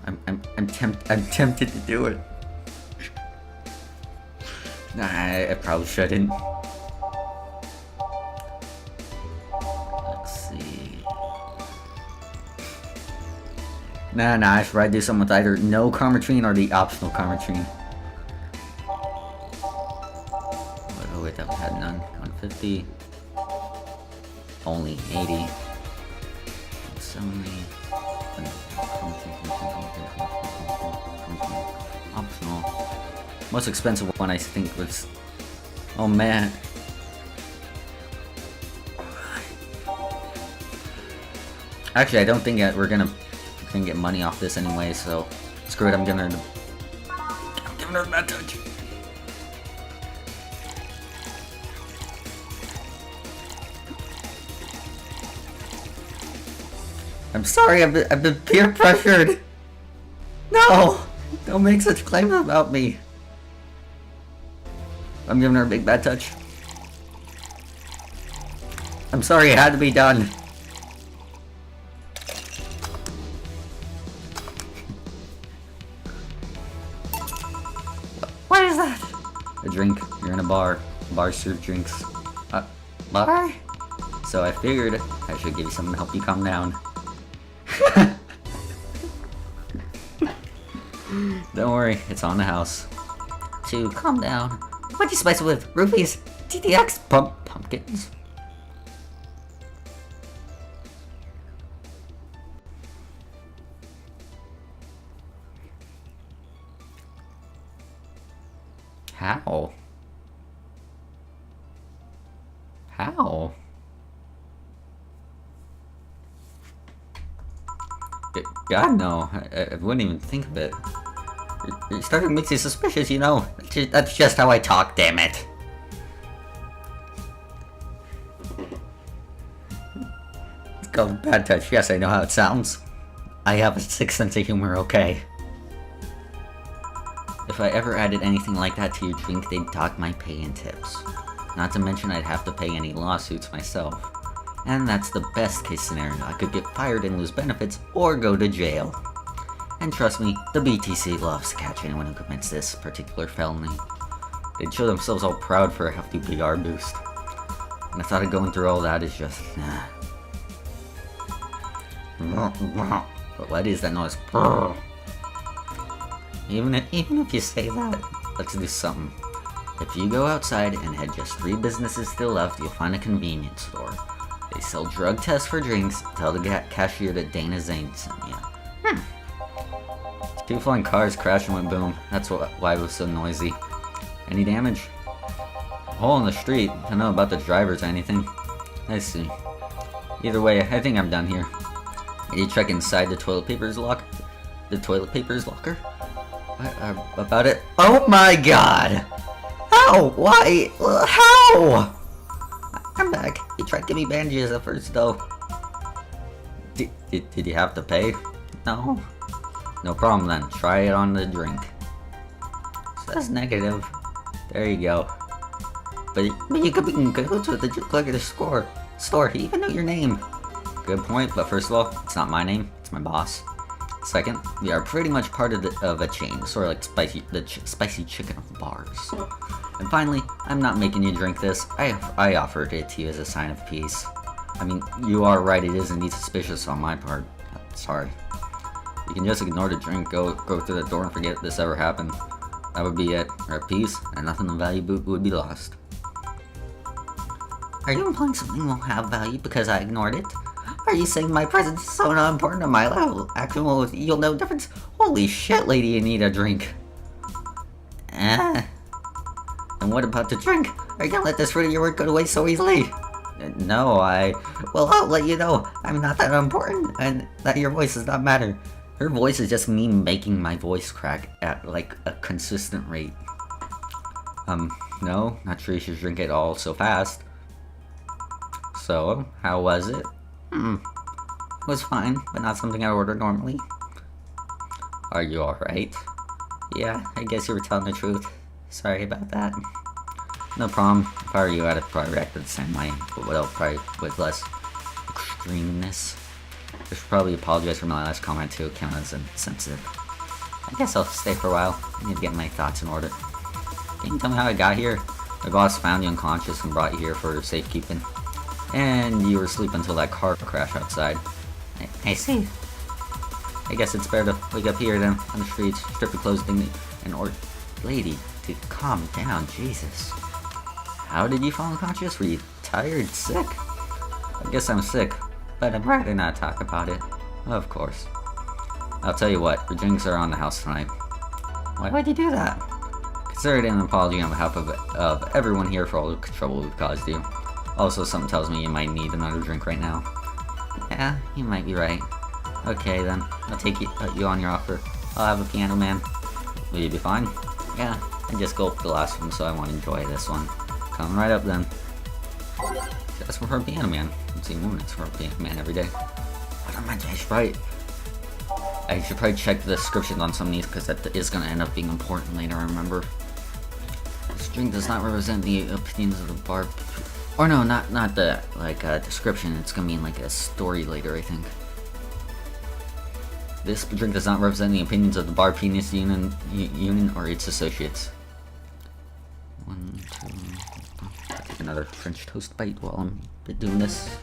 [SPEAKER 1] I'm tempted to do it. Nah, I probably shouldn't. Let's see. Nah, I should probably do something with either no Karmatrine or the optional Karmatrine. Oh wait, that had none. 150. Only 80. 70. Optional. Most expensive one I think was... Oh man. Actually, I don't think that we're gonna get money off this anyway, so screw it, I'm giving her a bad touch. I'm sorry, I've been peer pressured. No! Don't make such claims about me. I'm giving her a big bad touch. I'm sorry, it had to be done.
[SPEAKER 2] What is that?
[SPEAKER 1] A drink. You're in a bar. Bars serve drinks. Bar? So I figured I should give you something to help you calm down. Don't worry, it's on the house.
[SPEAKER 2] To calm down. What do you spice it with? Rupees? TTX?
[SPEAKER 1] Pumpkins? How? How? God, no. I wouldn't even think of it. You're starting to make me suspicious, you know. That's just how I talk, damn it. It's called bad touch. Yes, I know how it sounds. I have a sick sense of humor, okay? If I ever added anything like that to your drink, they'd dock my pay and tips. Not to mention I'd have to pay any lawsuits myself. And that's the best case scenario. I could get fired and lose benefits, or go to jail. And trust me, the BTC loves to catch anyone who commits this particular felony. They'd show themselves all proud for a hefty PR boost. And the thought of going through all that is just, But what is that noise? Even if you say that, let's do something. If you go outside and head just 3 businesses to the left, you'll find a convenience store. They sell drug tests for drinks. Tell the cashier that Dana Zane sent you. 2 flying cars crashed and went boom. That's why it was so noisy. Any damage? A hole in the street. I don't know about the drivers or anything. I see. Either way, I think I'm done here. Did you check inside the toilet paper's locker? The toilet paper's locker? About it? Oh my god! How? Why? How? I'm back. He tried to give me bandages at first, though. Did you have to pay? No? No problem then. Try it on the drink. Says negative. There you go. But you could be in cahoots with the clerk of the store. He even knew your name. Good point, but first of all, it's not my name. It's my boss. Second, we are pretty much part of a chain, sort of like the spicy chicken of bars. And finally, I'm not making you drink this. I offered it to you as a sign of peace. I mean, you are right, it is indeed suspicious on my part. Sorry. You can just ignore the drink, go through the door and forget this ever happened. That would be it. We're at peace, and nothing of value would be lost.
[SPEAKER 2] Are you implying something won't have value because I ignored it? Are you saying my presence is so not important to my level? Actual, you'll know the difference? Holy shit, lady, you need a drink. And what about the drink? Are you gonna let this fruit of your work go to waste so easily?
[SPEAKER 1] No,
[SPEAKER 2] Well, I'll let you know I'm not that important, and that your voice does not matter.
[SPEAKER 1] Her voice is just me making my voice crack at, like, a consistent rate. No, not sure you should drink it all so fast. So, how was it?
[SPEAKER 2] It was fine, but not something I order normally.
[SPEAKER 1] Are you alright?
[SPEAKER 2] Yeah, I guess you were telling the truth. Sorry about that.
[SPEAKER 1] No problem. If I were you, I'd have probably reacted the same way, but probably with less extremeness. I should probably apologize for my last comment too, it came out as insensitive.
[SPEAKER 2] I guess I'll stay for a while. I need to get my thoughts in order.
[SPEAKER 1] Can you tell me how I got here? My boss found you unconscious and brought you here for safekeeping. And you were asleep until that car crash outside.
[SPEAKER 2] I see.
[SPEAKER 1] I guess it's better to wake up here then, on the streets, strip your clothes, lady, dude, calm down, Jesus. How did you fall unconscious? Were you tired, sick? I guess I'm sick, but I'd rather not talk about it. Of course. I'll tell you what, the drinks are on the house tonight.
[SPEAKER 2] Why would you do that?
[SPEAKER 1] Consider it an apology on behalf of everyone here for all the trouble we've caused you. Also, something tells me you might need another drink right now.
[SPEAKER 2] Yeah, you might be right.
[SPEAKER 1] Okay then, I'll put you on your offer. I'll have a piano man. Will you be fine?
[SPEAKER 2] Yeah,
[SPEAKER 1] I just gulped the last one, so I want to enjoy this one. Come right up then. That's for a piano man. I'm seeing women for a piano man every day. What am I doing? I should probably check the descriptions on some of these because that is going to end up being important later, remember. This drink does not represent the opinions of the bar. Or no, not the, description. It's going to be in, a story later, I think. This drink does not represent the opinions of the Bar Penis Union or its associates. 1, 2... I'll take another French toast bite while I'm doing this.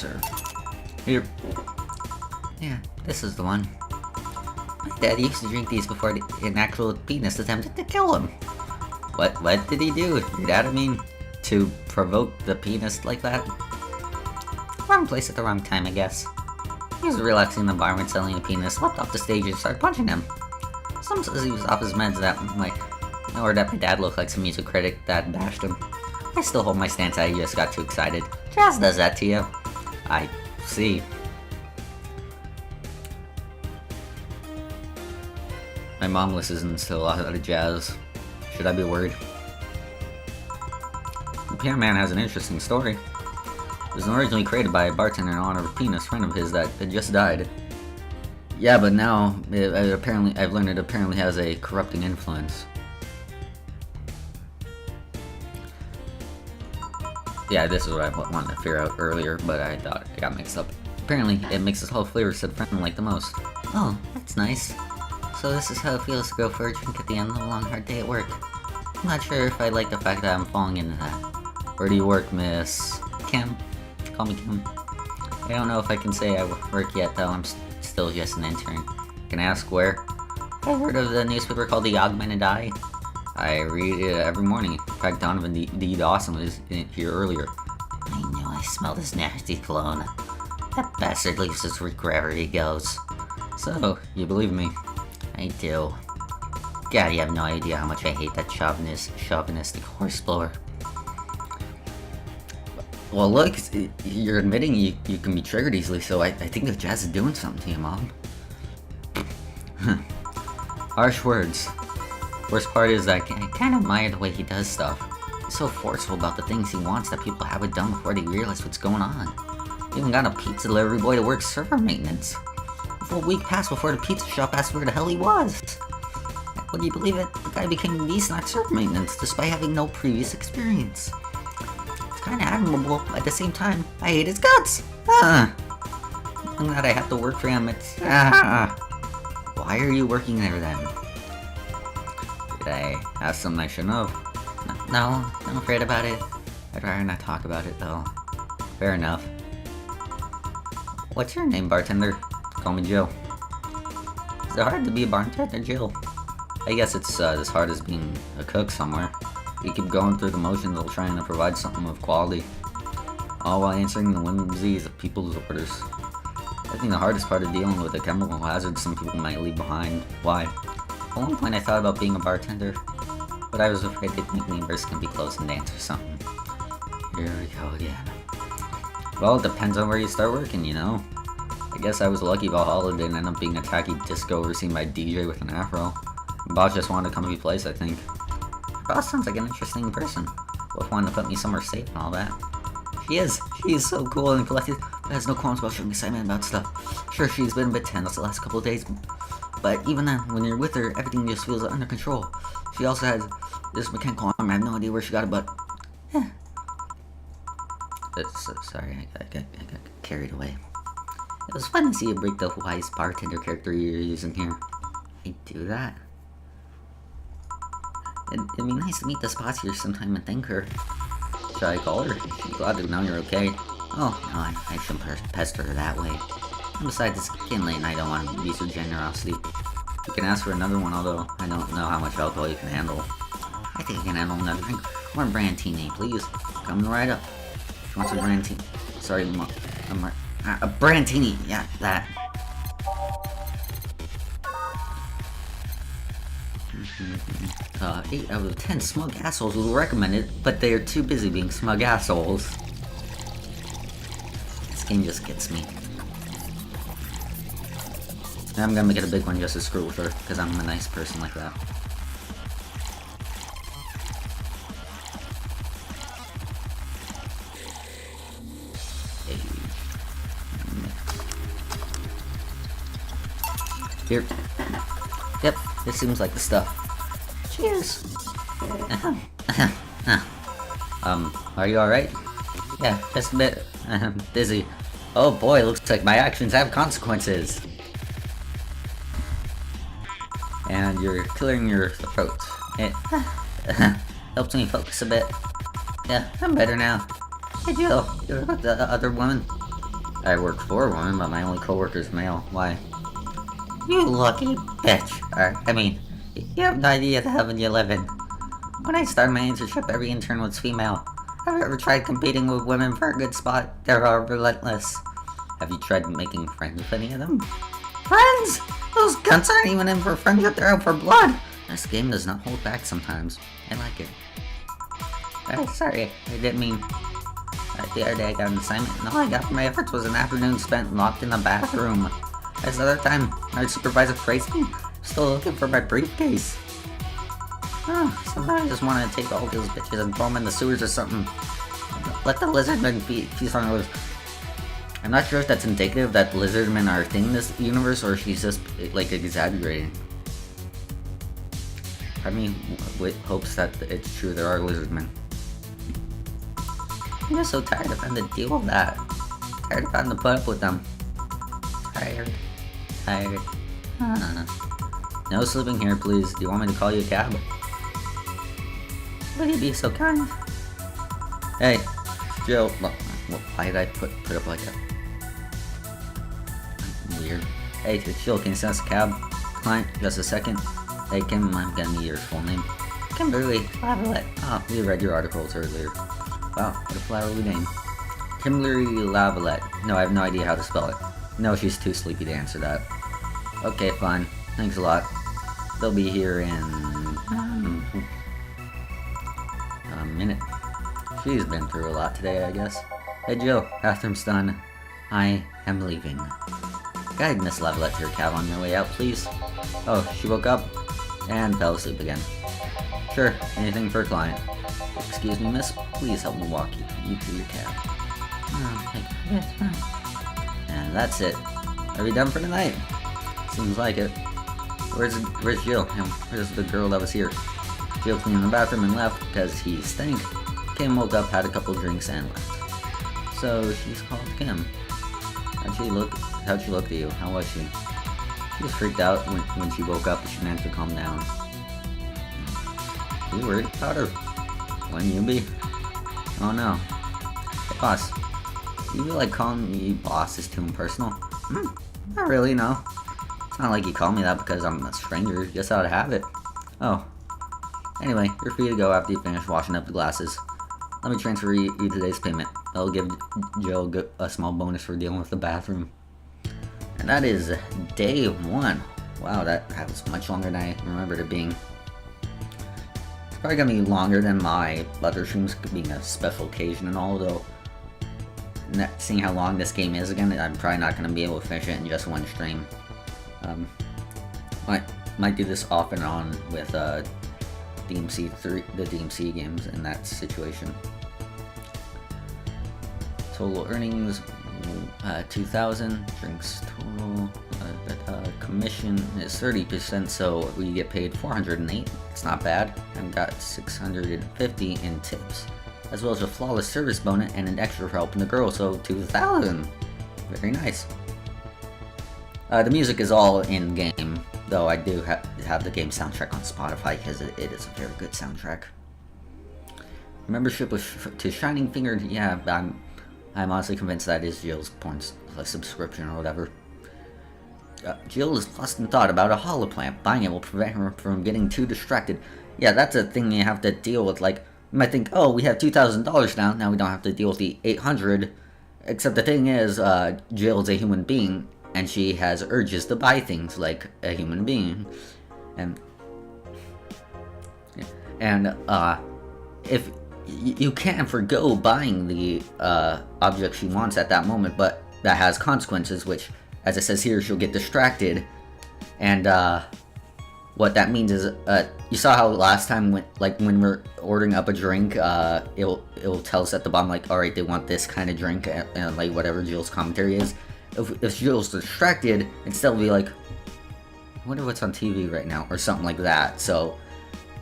[SPEAKER 1] sir. Here.
[SPEAKER 2] Yeah, this is the one. My dad used to drink these before an actual penis attempted to kill him.
[SPEAKER 1] What did he do? Your dad, I mean, to provoke the penis like that?
[SPEAKER 2] Wrong place at the wrong time, I guess. He was relaxing in the environment, selling the penis, leapt off the stage and started punching him. Some says he was off his meds or that my dad looked like some music critic that bashed him. I still hold my stance that he just got too excited. Jazz does that to you.
[SPEAKER 1] I see. My mom listens to a lot of jazz. Should I be worried? The Piano Man has an interesting story. It was originally created by a bartender in honor of a penis friend of his that had just died. Yeah, but now I've learned it apparently has a corrupting influence. Yeah, this is what I wanted to figure out earlier, but I thought I got mixed up. Apparently, it makes his whole flavor set friend like the most.
[SPEAKER 2] Oh, that's nice. So this is how it feels to go for a drink at the end of a long, hard day at work. I'm not sure if I like the fact that I'm falling into that.
[SPEAKER 1] Where do you work, Miss
[SPEAKER 2] Kim. Call me Kim. I don't know if I can say I work yet, though. I'm still just an intern.
[SPEAKER 1] Can I ask where?
[SPEAKER 2] I heard of the newspaper called The Augmented Eye.
[SPEAKER 1] I read it every morning. In fact, Donovan D. Dawson was in here earlier.
[SPEAKER 2] I knew I smelled his nasty cologne. That bastard leaves his reek wherever he goes.
[SPEAKER 1] So, you believe me?
[SPEAKER 2] I do. God, you have no idea how much I hate that chauvinistic horseblower.
[SPEAKER 1] Well, look, you're admitting you can be triggered easily, so I think that Jazz is doing something to you, Mom. Harsh words. Worst part is that
[SPEAKER 2] I kind of admire the way he does stuff. He's so forceful about the things he wants that people have it done before they realize what's going on. He even got a pizza delivery boy to work server maintenance. A full week passed before the pizza shop asked where the hell he was. Would you believe it? The guy became decent at server maintenance despite having no previous experience. It's kind of admirable, but at the same time, I hate his guts. I'm glad I have to work for him.
[SPEAKER 1] Why are you working there then? Did I have something I shouldn't have?
[SPEAKER 2] No, I'm afraid about it.
[SPEAKER 1] I'd rather not talk about it though. Fair enough.
[SPEAKER 2] What's your name, bartender?
[SPEAKER 1] Call me Jill.
[SPEAKER 2] Is it hard to be a bartender, Jill?
[SPEAKER 1] I guess it's as hard as being a cook somewhere. You keep going through the motions while trying to provide something of quality, all while answering the whimsies of people's orders. I think the hardest part of dealing with the chemical hazards some people might leave behind. Why?
[SPEAKER 2] At one point I thought about being a bartender, but I was afraid they'd make me burst can be close and dance or something.
[SPEAKER 1] Here we go again. Well, it depends on where you start working, you know? I guess I was lucky Valhalla didn't end up being a tacky disco overseen by a DJ with an afro. Boss just wanted to come to my place, I think.
[SPEAKER 2] Boss sounds like an interesting person. Both wanted to put me somewhere safe and all that. She is so cool and collected, but has no qualms about showing excitement about stuff. Sure, she's been a bit tense the last couple of days, but even then, when you're with her, everything just feels under control. She also has this mechanical arm. I have no idea where she got it, but
[SPEAKER 1] sorry, I got carried away.
[SPEAKER 2] It was fun to see you break the wise bartender character you're using here.
[SPEAKER 1] I do that?
[SPEAKER 2] It'd be nice to meet the spots here sometime and thank her.
[SPEAKER 1] Should I call her? She's glad to know you're okay.
[SPEAKER 2] Oh, no, I shouldn't pester her that way. And besides, it's getting late and I don't want to abuse her generosity.
[SPEAKER 1] You can ask for another one, although I don't know how much alcohol you can handle.
[SPEAKER 2] I think I can handle another drink. More Brandtini, please. Coming right up.
[SPEAKER 1] She wants a Brandtini. Sorry,
[SPEAKER 2] a Brandtini, yeah, that. 8 out of 10 smug assholes will recommend it, but they are too busy being smug assholes. This game just gets me.
[SPEAKER 1] I'm gonna make it a big one just to screw with her, because I'm a nice person like that. Here. Yep, this seems like the stuff.
[SPEAKER 2] Cheers!
[SPEAKER 1] Are you alright?
[SPEAKER 2] Yeah, just a bit
[SPEAKER 1] dizzy. Oh boy, looks like my actions have consequences. And you're clearing your throat.
[SPEAKER 2] It helps me focus a bit. Yeah, I'm better now. Hey Jill, you're the other woman. I work for a woman, but my only coworker is male. Why?
[SPEAKER 4] You lucky bitch. I mean, you have no idea the heaven you live in. When I started my internship, every intern was female. Have you ever tried competing with women for a good spot? They are relentless.
[SPEAKER 2] Have you tried making friends with any of them?
[SPEAKER 4] Friends? Those cunts aren't even in for friendship, they're out for blood.
[SPEAKER 2] This game does not hold back sometimes. I like it.
[SPEAKER 4] Sorry, I didn't mean... the other day I got an assignment, and all I got for my efforts was an afternoon spent locked in the bathroom. This other time, our supervisor praised me, still looking for my briefcase. Sometimes I just want to take all those bitches and throw them in the sewers or something. Let the lizardmen feast on those.
[SPEAKER 2] I'm not sure if that's indicative that lizardmen are a thing in this universe, or she's just, like, exaggerating. Part of me hopes that it's true there are lizardmen.
[SPEAKER 4] I'm just so tired of having to deal with that. Tired of having to put up with them. Tired.
[SPEAKER 2] No sleeping here, please. Do you want me to call you a cab?
[SPEAKER 4] Will you be so kind?
[SPEAKER 2] Hey, Jill. Why did I put up like that? Weird. Hey, Jill, can you send us a cab? Client, just a second. Hey, Kim, I'm gonna need your full name.
[SPEAKER 4] Kimberly Lavalette.
[SPEAKER 2] Oh, we read your articles earlier. Wow, what a flowery name. Kimberly Lavalette. No, I have no idea how to spell it. No, she's too sleepy to answer that. Okay, fine. Thanks a lot. They'll be here in... a minute. She's been through a lot today, I guess. Hey, Jill. Bathroom's done. I am leaving. Guide Miss Lavalette to her cab on your way out, please. Oh, she woke up and fell asleep again. Sure, anything for a client. Excuse me, miss. Please help me walk you to your cab. And that's it. Are we done for tonight? Seems like it. Where's Jill? Where's the girl that was here? Jill cleaned the bathroom and left because he stank. Kim woke up, had a couple drinks, and left. So she's called Kim. How'd she look to you? How was she? She was freaked out when she woke up, but she managed to calm down. You worried about her? Wouldn't you be? Oh no. Hey, boss. You feel like calling me boss is too impersonal? Not really, no. It's not like you call me that because I'm a stranger, just out of habit. Oh. Anyway, you're free to go after you finish washing up the glasses. Let me transfer you today's payment. That'll give Joe a small bonus for dealing with the bathroom. And that is day 1. Wow, that was much longer than I remembered it being. It's probably gonna be longer than my other streams, being a special occasion and all, though. Seeing how long this game is again, I'm probably not gonna be able to finish it in just one stream. Might do this off and on with DMC3, the DMC games in that situation. Total earnings, 2,000. Drinks total. Commission is 30%, so we get paid 408. It's not bad. I've got 650 in tips, as well as a flawless service bonus and an extra for helping the girl, so 2,000. Very nice. The music is all in game, though I do have the game soundtrack on Spotify because it is a very good soundtrack. Membership to Shining Finger, yeah, I'm honestly convinced that is Jill's points subscription or whatever. Jill is lost in thought about a holoplant. Buying it will prevent her from getting too distracted. Yeah, that's a thing you have to deal with. Like, you might think, oh, we have $2,000 now we don't have to deal with the 800. Except the thing is, Jill's a human being, and she has urges to buy things like a human being. And if you can't forgo buying the object she wants at that moment, but that has consequences, which, as it says here, she'll get distracted. And what that means is, you saw how last time when we're ordering up a drink, it'll tell us at the bottom, like, alright, they want this kind of drink, and like whatever Jill's commentary is. If Jill's distracted, instead will be like, I wonder what's on TV right now, or something like that. So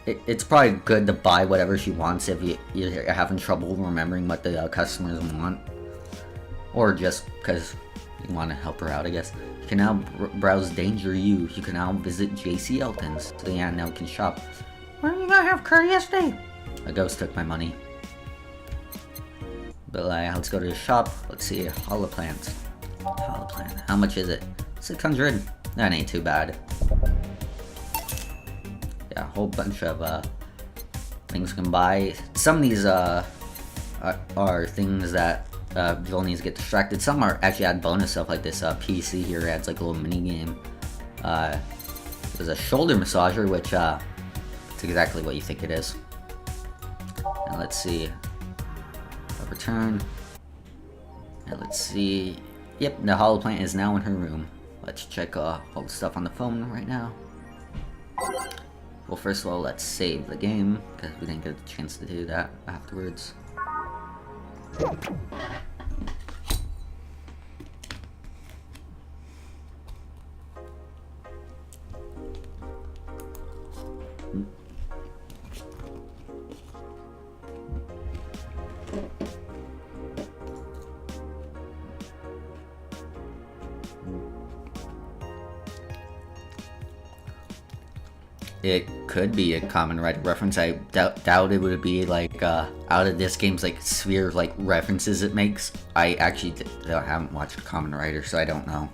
[SPEAKER 2] it's probably good to buy whatever she wants if you're having trouble remembering what the customers want, or just because you want to help her out, I guess. You can now browse Danger You. You can now visit JC Elton's. So yeah, now you can shop.
[SPEAKER 4] Where are you gonna have curry yesterday?
[SPEAKER 2] A ghost took my money. But let's go to the shop. Let's see, holoplants.
[SPEAKER 4] Holoplan. How much is it? 600. That ain't too bad. Yeah, a whole bunch of things you can buy. Some of these are things that Joel needs to get distracted. Some are actually add bonus stuff, like this PC here adds like a little mini game. There's a shoulder massager, which it's exactly what you think it is. And let's see. Return. And let's see. Yep, the holoplant is now in her room. Let's check all the stuff on the phone right now. Well, first of all, let's save the game, because we didn't get a chance to do that afterwards. It could be a Kamen Rider reference. I doubt it would be like out of this game's like sphere of like references it makes. I actually haven't watched Kamen Rider, so I don't know.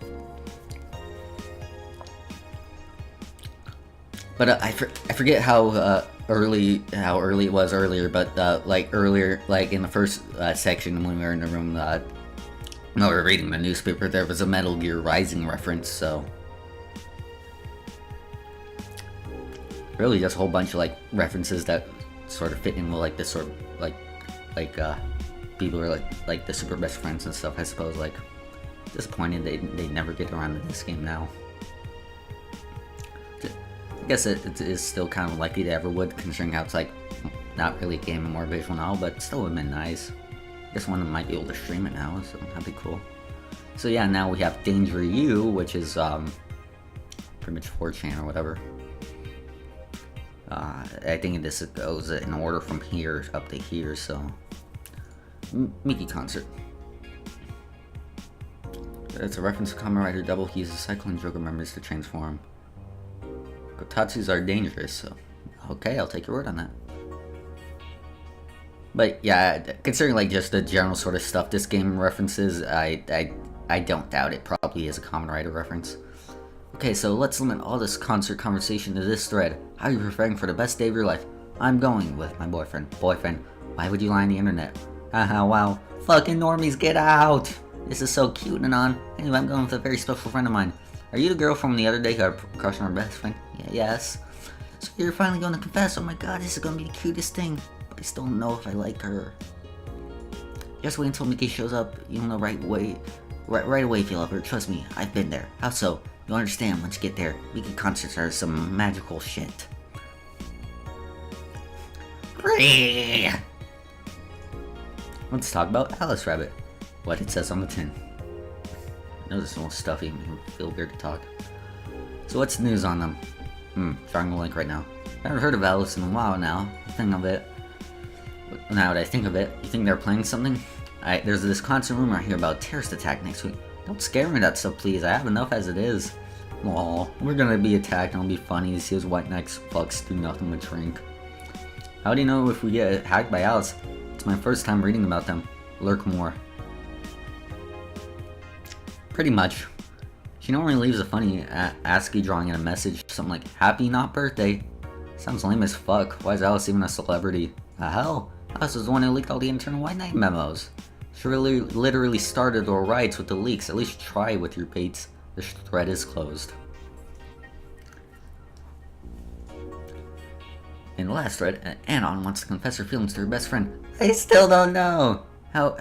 [SPEAKER 4] But I forget how early it was earlier. But like earlier, like in the first section when we were in the room, we were reading the newspaper. There was a Metal Gear Rising reference, so. Really just a whole bunch of like references that sort of fit in with like this sort of like people are like the super best friends and stuff. I suppose like disappointed they never get around to this game now. I guess it is still kind of likely they ever would, considering how it's like not really a game and more visual now, but still would have been nice. I guess one of them might be able to stream it now, so that'd be cool. So yeah, now we have Danger U, which is pretty much 4chan or whatever. I think this goes in order from here up to here, so. Mickey concert. It's a reference to Kamen Rider Double. He uses Cyclone Joker members to transform. Kotatsus are dangerous, so. Okay, I'll take your word on that. But yeah, considering like just the general sort of stuff this game references, I don't doubt it probably is a Kamen Rider reference. Okay, so let's limit all this concert conversation to this thread. How are you preparing for the best day of your life? I'm going with my boyfriend. Boyfriend, why would you lie on the internet? Haha, wow. Fucking normies, get out! This is so cute, Nanon. Anyway, I'm going with a very special friend of mine. Are you the girl from the other day who had a crush on her best friend? Yeah, yes. So you're finally going to confess? Oh my god, this is going to be the cutest thing. But I still don't know if I like her. Just wait until Mickey shows up. You'll know right away if you love her. Trust me, I've been there. How so? You'll understand once you get there. Mickey concerts are some magical shit. Let's talk about Alice Rabbit. What it says on the tin. I know this is a little stuffy, makes me feel weird to talk. So what's the news on them? Trying the link right now. I haven't heard of Alice in a while now. Now that I think of it, you think they're playing something? There's this constant rumor I hear about a terrorist attack next week. Don't scare me with that stuff, please. I have enough as it is. Aw, we're gonna be attacked and it'll be funny to see those white knights fucks do nothing but drink. How do you know if we get hacked by Alice? It's my first time reading about them. Lurk more. Pretty much. She normally leaves a funny ASCII drawing in a message, something like, happy not birthday. Sounds lame as fuck. Why is Alice even a celebrity? The hell? Alice was the one who leaked all the internal White Knight memos. She really literally started or writes with the leaks. At least try with your baits. This thread is closed. In the last thread, Anon wants to confess her feelings to her best friend. I still don't know! How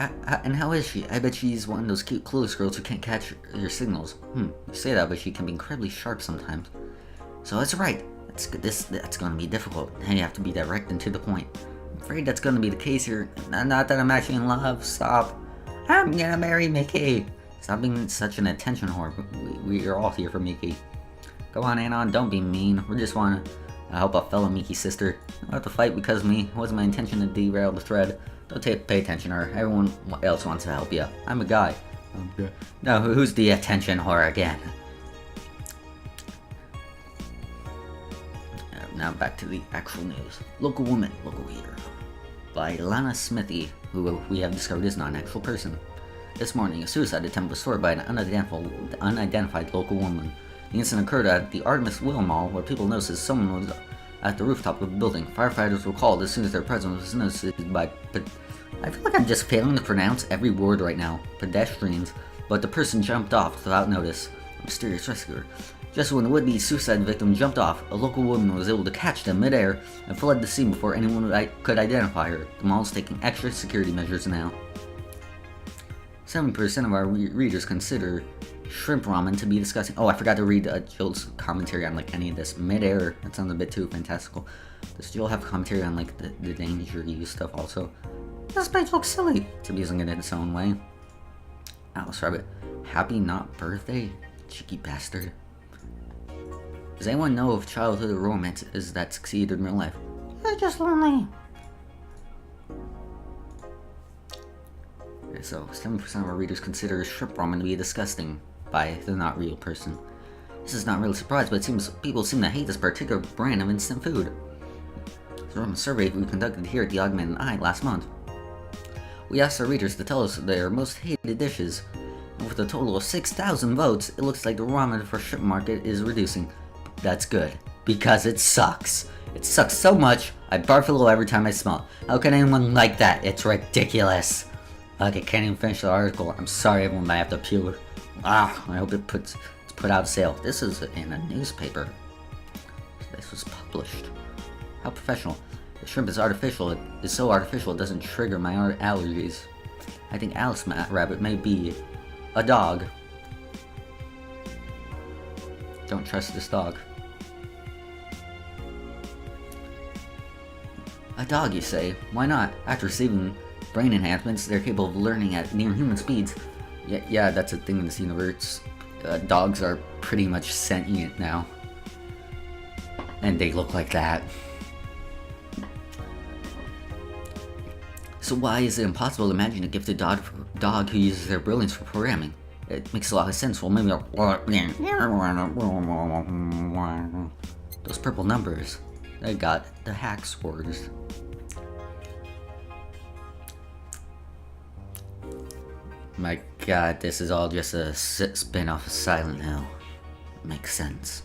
[SPEAKER 4] is she? I bet she's one of those cute clueless girls who can't catch your signals. You say that, but she can be incredibly sharp sometimes. So that's right. That's gonna be difficult. You have to be direct and to the point. I'm afraid that's gonna be the case here. Not that I'm actually in love. Stop. I'm gonna marry Mickey. Stop being such an attention whore. We are all here for Mickey. Go on, Anon. Don't be mean. We just wanna help a fellow Mickey sister. Don't have to fight because of me. It wasn't my intention to derail the thread. Don't pay attention to her. Everyone else wants to help you. I'm a guy. Okay. Now, who's the attention whore again? Now back to the actual news. Local woman, local hero. By Lana Smithy, who we have discovered is not an actual person. This morning, a suicide attempt was sorted by an unidentified local woman. The incident occurred at the Artemis Will Mall, where people noticed someone was at the rooftop of the building. Firefighters were called as soon as their presence was noticed by... I feel like I'm just failing to pronounce every word right now. Pedestrians. But the person jumped off without notice. A mysterious rescuer. Just when the would-be suicide victim jumped off, a local woman was able to catch them midair and fled the scene before anyone could identify her. The mall is taking extra security measures now. 7% of our readers consider shrimp ramen to be disgusting. Oh, I forgot to read Jill's commentary on like any of this. Midair, that sounds a bit too fantastical. Does Jill have commentary on like the danger use stuff also? This page looks silly. It's abusing it in its own way. Alice Rabbit, happy not birthday? Cheeky bastard. Does anyone know of childhood romances that succeed in real life? They're just lonely. Okay, so 7% of our readers consider shrimp ramen to be disgusting by the not real person. This is not really a surprise, but it seems people seem to hate this particular brand of instant food. From a survey we conducted here at the Augmented Eye last month, we asked our readers to tell us their most hated dishes, and with a total of 6,000 votes, it looks like the ramen for shrimp market is reducing. That's good, because it sucks. It sucks so much, I barf a little every time I smell it. How can anyone like that? It's ridiculous. Like, I can't even finish the article. I'm sorry everyone might have to puke. I hope it's put out of sale. This is in a newspaper. This was published. How professional. The shrimp is artificial. It is so artificial it doesn't trigger my allergies. I think Alice Rabbit may be a dog. Don't trust this dog. A dog, you say? Why not? After receiving brain enhancements, they're capable of learning at near human speeds. Yeah, that's a thing in this universe. Dogs are pretty much sentient now. And they look like that. So why is it impossible to imagine a gifted dog who uses their brilliance for programming? It makes a lot of sense. Well, maybe those purple numbers. They got the hack scores. My god, this is all just a spin-off of Silent Hill. Makes sense.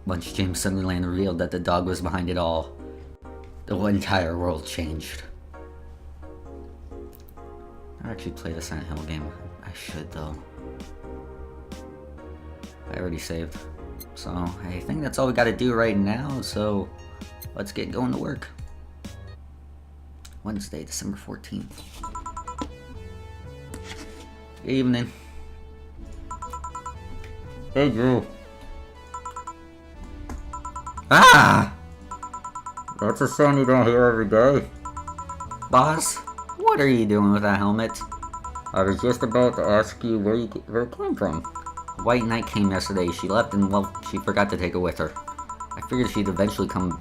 [SPEAKER 4] Once James Sunderland revealed that the dog was behind it all, the entire world changed. I actually played a Silent Hill game. I should though. I already saved. So I think that's all we gotta do right now, so let's get going to work. Wednesday, December 14th. Good evening.
[SPEAKER 2] Hey, Drew.
[SPEAKER 4] Ah!
[SPEAKER 2] That's a sound you don't hear every day.
[SPEAKER 4] Boss, what are you doing with that helmet?
[SPEAKER 2] I was just about to ask you where it came from.
[SPEAKER 4] White Knight came yesterday. She left and, well, she forgot to take it with her. I figured she'd eventually come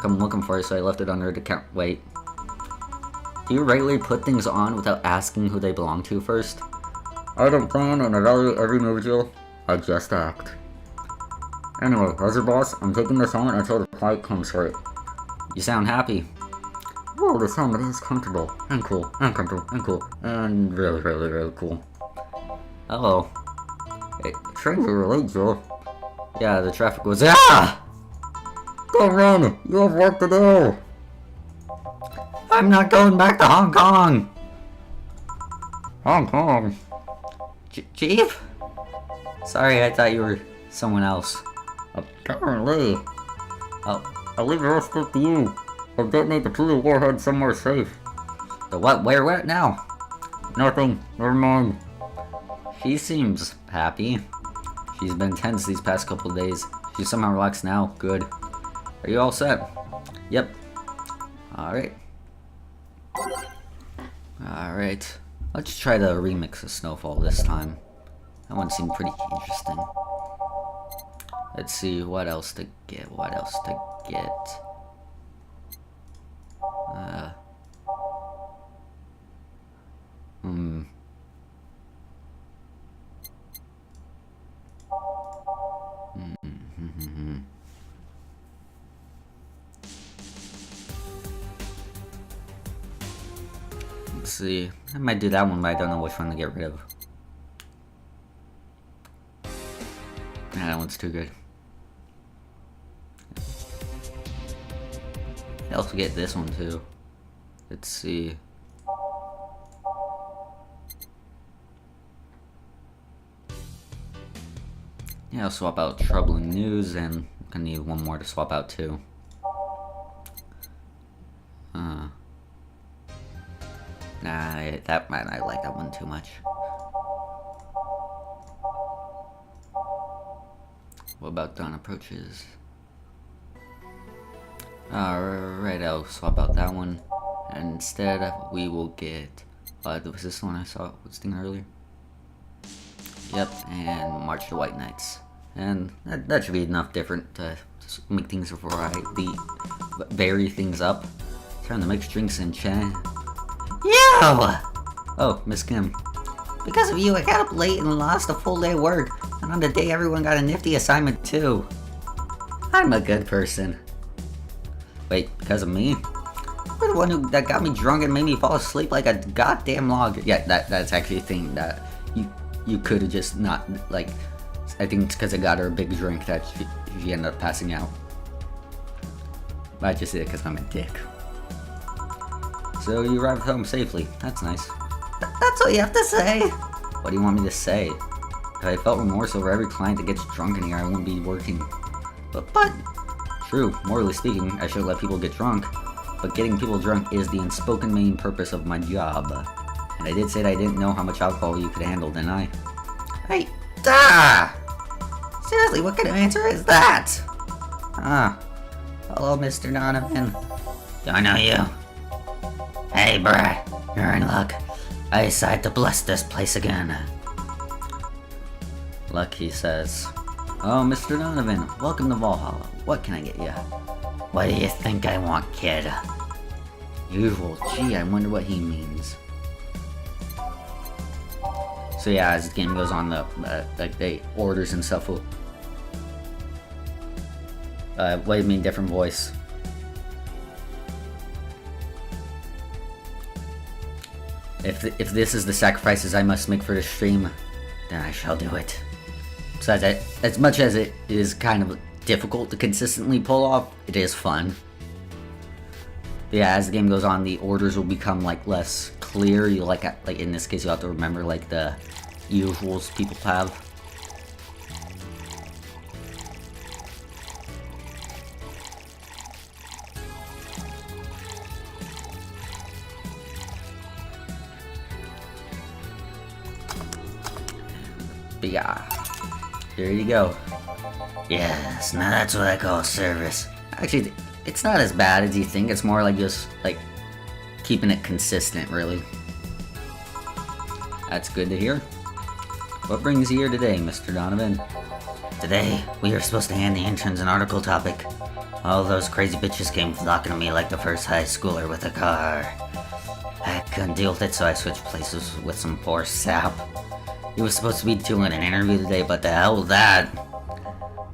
[SPEAKER 4] looking for it, so I left it under the count. Wait. Do you regularly put things on without asking who they belong to first?
[SPEAKER 2] I don't plan and evaluate every move, Jill. I just act. Anyway, as your boss, I'm taking this helmet until the client comes for it.
[SPEAKER 4] You sound happy.
[SPEAKER 2] Well, this helmet is comfortable, and cool, and comfortable, and cool, and really, really, really cool.
[SPEAKER 4] Hello.
[SPEAKER 2] Hey, trains are late, Jill.
[SPEAKER 4] Yeah, the traffic was... Ah!
[SPEAKER 2] Don't run! You have work to do!
[SPEAKER 4] I'm not going back to Hong Kong!
[SPEAKER 2] Hong Kong?
[SPEAKER 4] Chief? Sorry, I thought you were someone else.
[SPEAKER 2] Apparently.
[SPEAKER 4] Oh,
[SPEAKER 2] I'll leave the rest up to you. I'll detonate the Pluto warhead somewhere safe.
[SPEAKER 4] the what? Where now?
[SPEAKER 2] Nothing. Never mind.
[SPEAKER 4] She seems happy. She's been tense these past couple of days. She's somehow relaxed now. Good. Are you all set? Yep. Alright. Alright. Let's try the remix of Snowfall this time. That one seemed pretty interesting. Let's see what else to get.
[SPEAKER 1] see. I might do that one, but I don't know which one to get rid of. Nah, that one's too good. I also get this one too. Let's see. Yeah, I'll swap out troubling news, and I need one more to swap out too. Nah, I like that one too much. What about Dawn Approaches? Alright, I'll swap out that one. And instead, we will get... was this the one I saw was thing earlier? Yep, and March to White Knights. And that should be enough different to make things vary things up. Trying to mix drinks and chat.
[SPEAKER 2] Yo!
[SPEAKER 1] Oh, Miss Kim.
[SPEAKER 2] Because of you, I got up late and lost a full day of work. And on the day, everyone got a nifty assignment too.
[SPEAKER 1] I'm a good person. Wait, because of me?
[SPEAKER 2] You're the one that got me drunk and made me fall asleep like a goddamn log.
[SPEAKER 1] Yeah, that's actually a thing that you could have just not, like... I think it's because I got her a big drink that she ended up passing out. But I just did it because I'm a dick. So you arrived home safely. That's nice.
[SPEAKER 2] That's what you have to say.
[SPEAKER 1] What do you want me to say? If I felt remorse over every client that gets drunk in here, I wouldn't be working.
[SPEAKER 2] But...
[SPEAKER 1] True, morally speaking, I should let people get drunk. But getting people drunk is the unspoken main purpose of my job. And I did say that I didn't know how much alcohol you could handle, didn't I?
[SPEAKER 2] Hey, seriously, what kind of answer is that? Hello, Mr. Donovan. Do I know you? Hey, bruh, you're in luck. I decided to bless this place again.
[SPEAKER 1] Luck, he says. Oh, Mr. Donovan, welcome to Valhalla. What can I get you?
[SPEAKER 2] What do you think I want, kid?
[SPEAKER 1] Usual. Gee, I wonder what he means. So yeah, as the game goes on, the orders and stuff will... what do you mean, different voice? If this is the sacrifices I must make for the stream, then I shall do it. Besides, as much as it is kind of difficult to consistently pull off, it is fun. But yeah, as the game goes on, the orders will become like less clear. You like in this case, you have to remember like the usuals people have. But yeah, here you go.
[SPEAKER 2] Yes, now that's what I call service.
[SPEAKER 1] Actually, it's not as bad as you think. It's more like just like keeping it consistent, really. That's good to hear. What brings you here today, Mr. Donovan?
[SPEAKER 2] Today, we were supposed to hand the interns an article topic. All those crazy bitches came flocking to me like the first high schooler with a car. I couldn't deal with it, so I switched places with some poor sap. He was supposed to be doing an interview today, but the hell with that.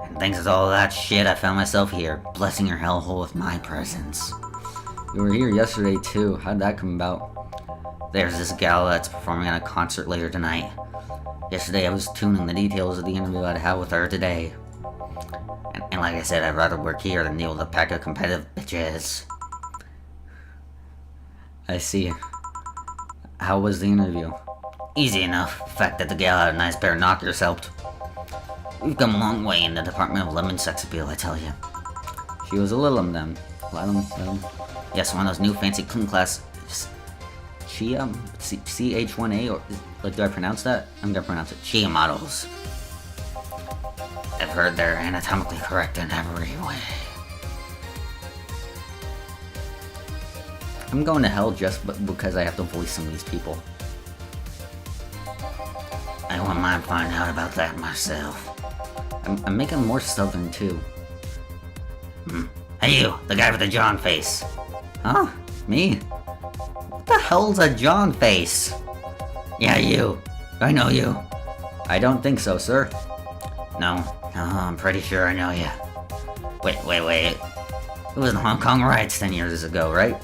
[SPEAKER 2] And thanks to all that shit, I found myself here, blessing your hellhole with my presence.
[SPEAKER 1] You were here yesterday too. How'd that come about?
[SPEAKER 2] There's this gal that's performing at a concert later tonight. Yesterday I was tuning the details of the interview I'd have with her today. And like I said, I'd rather work here than deal with a pack of competitive bitches.
[SPEAKER 1] I see. How was the interview?
[SPEAKER 2] Easy enough. The fact that the gal had a nice pair of knockers helped. We've come a long way in the department of lemon sex appeal, I tell you.
[SPEAKER 1] She was a Lilum then. Lilum?
[SPEAKER 2] Yes, one of those new fancy clean class...
[SPEAKER 1] Chia? CH1A? Or, like, do I pronounce that? I'm gonna pronounce it.
[SPEAKER 2] Chia models. I've heard they're anatomically correct in every way.
[SPEAKER 1] I'm going to hell just because I have to voice some of these people.
[SPEAKER 2] I wouldn't mind finding out about that myself.
[SPEAKER 1] I'm making them more southern too.
[SPEAKER 2] Hey you, the guy with the John face.
[SPEAKER 1] Huh? Me? What the hell's a John face?
[SPEAKER 2] Yeah, you. I know you.
[SPEAKER 1] I don't think so, sir.
[SPEAKER 2] No, I'm pretty sure I know you. Wait. It was the Hong Kong riots 10 years ago, right?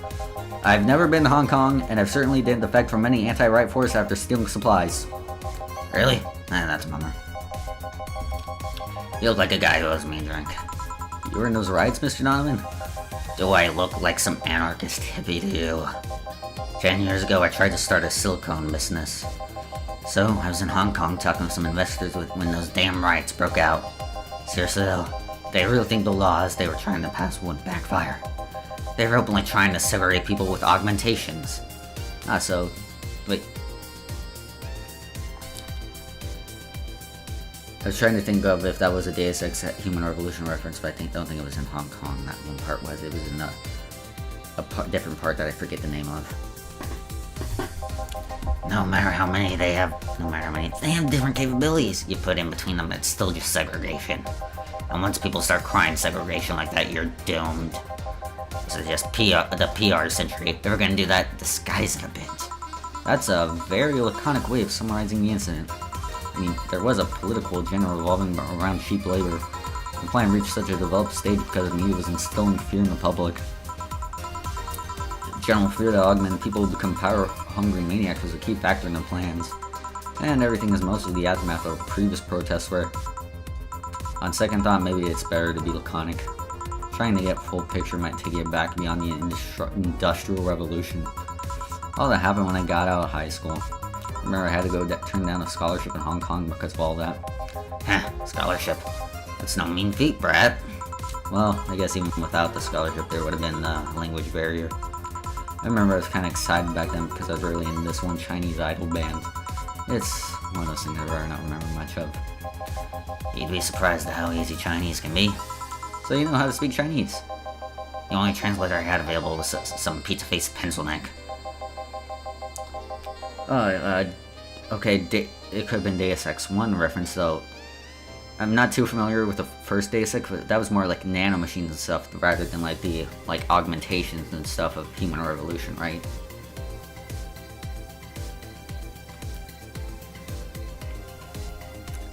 [SPEAKER 1] I've never been to Hong Kong, and I've certainly didn't defect from any anti-riot force after stealing supplies.
[SPEAKER 2] Really? That's a bummer. You look like a guy who owes me a drink.
[SPEAKER 1] You were in those riots, Mr. Donovan?
[SPEAKER 2] Do I look like some anarchist hippie to you? 10 years ago, I tried to start a silicone business. So, I was in Hong Kong talking to some investors when those damn riots broke out. Seriously though, they really think the laws they were trying to pass would backfire. They were openly trying to separate people with augmentations.
[SPEAKER 1] Wait. I was trying to think of if that was a Deus Ex Human Revolution reference, but I don't think it was in Hong Kong. That one part was. It was in a different part that I forget the name of.
[SPEAKER 2] No matter how many they have, they have different capabilities you put in between them, it's still just segregation. And once people start crying segregation like that, you're doomed. So just the PR century. If we're gonna do that, disguise it a bit.
[SPEAKER 1] That's a very laconic way of summarizing the incident. I mean, there was a political agenda revolving around cheap labor. The plan reached such a developed stage because the media was instilling fear in the public. General fear that augmented people would become power-hungry maniacs was a key factor in the plans. And everything is mostly the aftermath of previous protests where, on second thought, maybe it's better to be laconic. Trying to get full picture might take you back beyond the Industrial Revolution. All that happened when I got out of high school. Remember I had to go turn down a scholarship in Hong Kong because of all that.
[SPEAKER 2] Scholarship. That's no mean feat, Brad.
[SPEAKER 1] Well, I guess even without the scholarship there would have been a language barrier. I remember I was kind of excited back then because I was really into this one Chinese idol band. It's one of those things I don't remember much of.
[SPEAKER 2] You'd be surprised at how easy Chinese can be.
[SPEAKER 1] So you know how to speak Chinese?
[SPEAKER 2] The only translator I had available was some pizza-faced pencil neck.
[SPEAKER 1] Okay, it could have been Deus Ex 1 reference though. I'm not too familiar with the first Deus Ex, but that was more like nanomachines and stuff rather than like the augmentations and stuff of Human Revolution, right?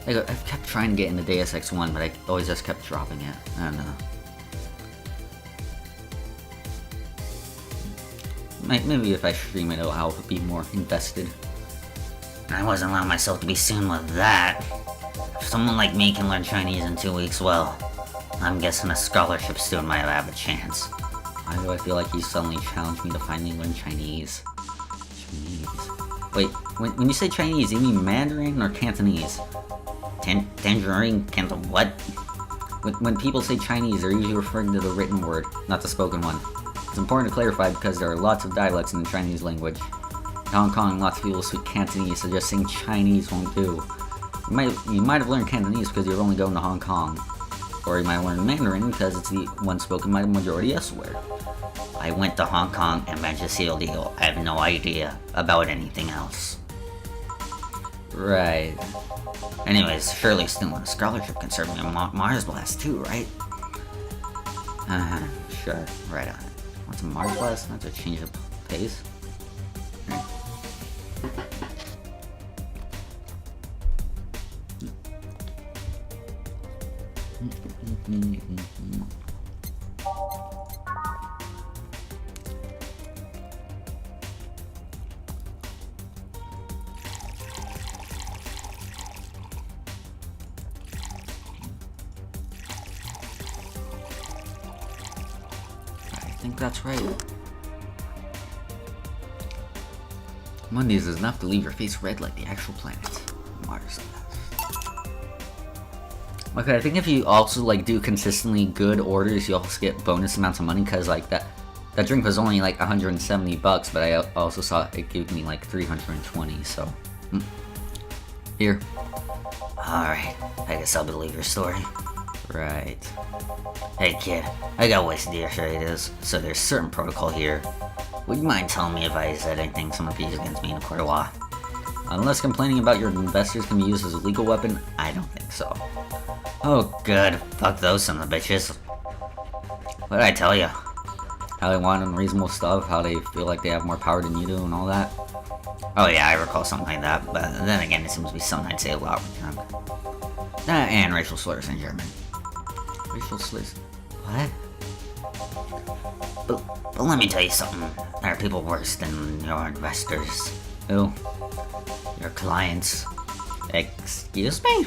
[SPEAKER 1] I've kept trying to get into Deus Ex 1, but I always just kept dropping it. I don't know. Maybe if I stream it, I'll be more invested.
[SPEAKER 2] I wasn't allowing myself to be seen with that. If someone like me can learn Chinese in 2 weeks, well, I'm guessing a scholarship student might have a chance.
[SPEAKER 1] Why do I feel like you suddenly challenged me to finally learn Chinese? Wait, when you say Chinese, do you mean Mandarin or Cantonese?
[SPEAKER 2] Tangerine, what?
[SPEAKER 1] When people say Chinese, they're usually referring to the written word, not the spoken one. It's important to clarify because there are lots of dialects in the Chinese language. In Hong Kong, lots of people speak Cantonese, so just saying Chinese won't do. You might have learned Cantonese because you're only going to Hong Kong. Or you might have learned Mandarin because it's the one spoken by the majority elsewhere.
[SPEAKER 2] I went to Hong Kong and managed to seal the deal. I have no idea about anything else.
[SPEAKER 1] Right.
[SPEAKER 2] Anyways, surely stealing a scholarship can serve me a Mars Blast too, right?
[SPEAKER 1] Sure.
[SPEAKER 2] Right on it.
[SPEAKER 1] What's a Mars Blast? Not to change the pace. I think that's right. Mondays is enough to leave your face red like the actual planet. Mars. Okay, I think if you also do consistently good orders, you also get bonus amounts of money because that drink was only like 170 bucks, but I also saw it gave me like 320. So here.
[SPEAKER 2] All right, I guess I'll believe your story.
[SPEAKER 1] Right.
[SPEAKER 2] Hey kid, I got wasted yesterday, so there's certain protocol here. Would you mind telling me if I said anything someone could use against me in a court of law?
[SPEAKER 1] Unless complaining about your investors can be used as a legal weapon, I don't think so.
[SPEAKER 2] Oh good, fuck those son of bitches. What did I tell you?
[SPEAKER 1] How they want unreasonable stuff, how they feel like they have more power than you do and all that.
[SPEAKER 2] Oh yeah, I recall something like that, but then again it seems to be something I'd say a lot when drunk. And racial slurs in German.
[SPEAKER 1] Racial slurs?
[SPEAKER 2] What? But let me tell you something. There are people worse than your investors.
[SPEAKER 1] Who?
[SPEAKER 2] Your clients.
[SPEAKER 1] Excuse me?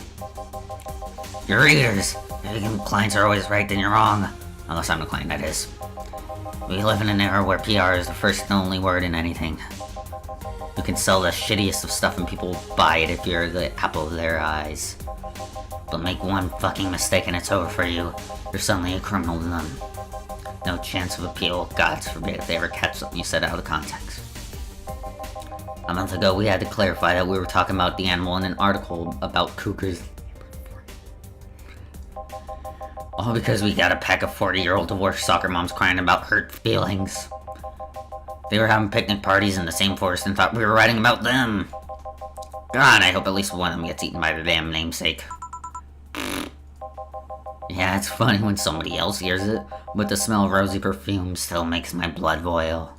[SPEAKER 2] Your readers. If your clients are always right, then you're wrong. Unless I'm the client, that is. We live in an era where PR is the first and only word in anything. You can sell the shittiest of stuff and people will buy it if you're the apple of their eyes. But make one fucking mistake and it's over for you. You're suddenly a criminal to them. No chance of appeal. God forbid if they ever catch something you said out of context. A month ago, we had to clarify that we were talking about the animal in an article about cougars. All because we got a pack of 40-year-old divorced soccer moms crying about hurt feelings. They were having picnic parties in the same forest and thought we were writing about them. God, I hope at least one of them gets eaten by their damn namesake. Yeah, it's funny when somebody else hears it, but the smell of rosy perfume still makes my blood boil.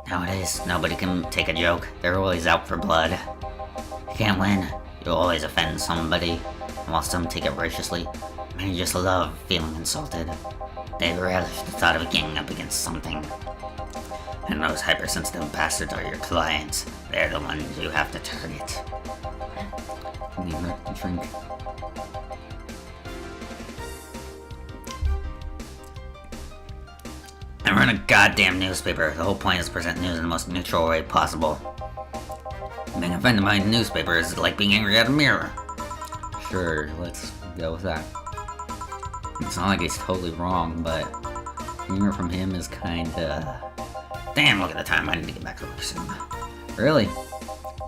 [SPEAKER 2] Nowadays, nobody can take a joke. They're always out for blood. You can't win. You'll always offend somebody. And while some take it graciously, many just love feeling insulted. They relish the thought of getting up against something. And those hypersensitive bastards are your clients. They're the ones you have to target.
[SPEAKER 1] I need a drink.
[SPEAKER 2] I run a goddamn newspaper. The whole point is to present news in the most neutral way possible. Being offended by a newspaper is like being angry at a mirror.
[SPEAKER 1] Sure, let's go with that. It's not like he's totally wrong, but humor from him is kinda...
[SPEAKER 2] Damn, look at the time. I need to get back to work soon.
[SPEAKER 1] Really?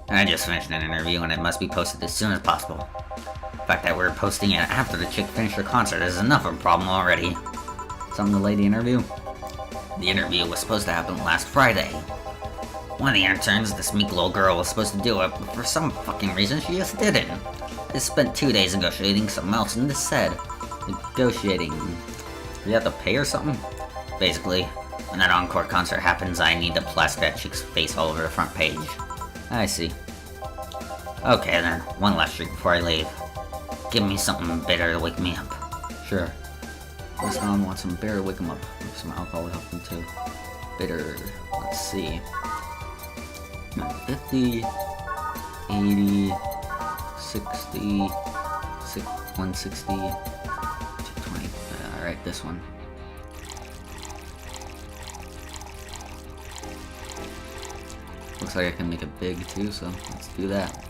[SPEAKER 2] I just finished an interview and it must be posted as soon as possible. The fact that we're posting it after the chick finished her concert is enough of a problem already.
[SPEAKER 1] Something to lay the interview?
[SPEAKER 2] The interview was supposed to happen last Friday. One of the interns, this meek little girl, was supposed to do it, but for some fucking reason she just didn't. I spent 2 days negotiating something else and this said,
[SPEAKER 1] Negotiating. You have to pay or something?
[SPEAKER 2] basically, when that encore concert happens, I need to plaster that chick's face all over the front page.
[SPEAKER 1] I see.
[SPEAKER 2] Okay then, one last drink before I leave. Give me something bitter to wake me up.
[SPEAKER 1] Sure. This man wants some beer to wake him up. Some alcohol will help him too. Bitter. Let's see. 50, 80, 60, 160, 220. Alright, this one. Looks like I can make it big too, so let's do that.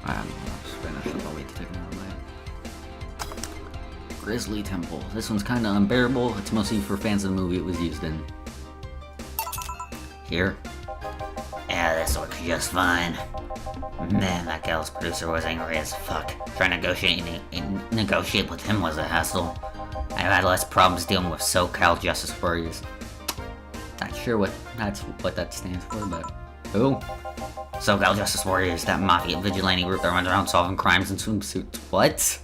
[SPEAKER 1] I don't know, Spanish, I'll wait to take another bite. Grizzly Temple. This one's kinda unbearable. It's mostly for fans of the movie it was used in.
[SPEAKER 2] Here? Yeah, this works just fine. Man, that gal's producer was angry as fuck. Trying to negotiate with him was a hassle. I've had less problems dealing with SoCal Justice Warriors.
[SPEAKER 1] Not sure what that stands for, but who?
[SPEAKER 2] SoCal Justice Warriors, that mafia vigilante group that runs around solving crimes in swimsuits.
[SPEAKER 1] What?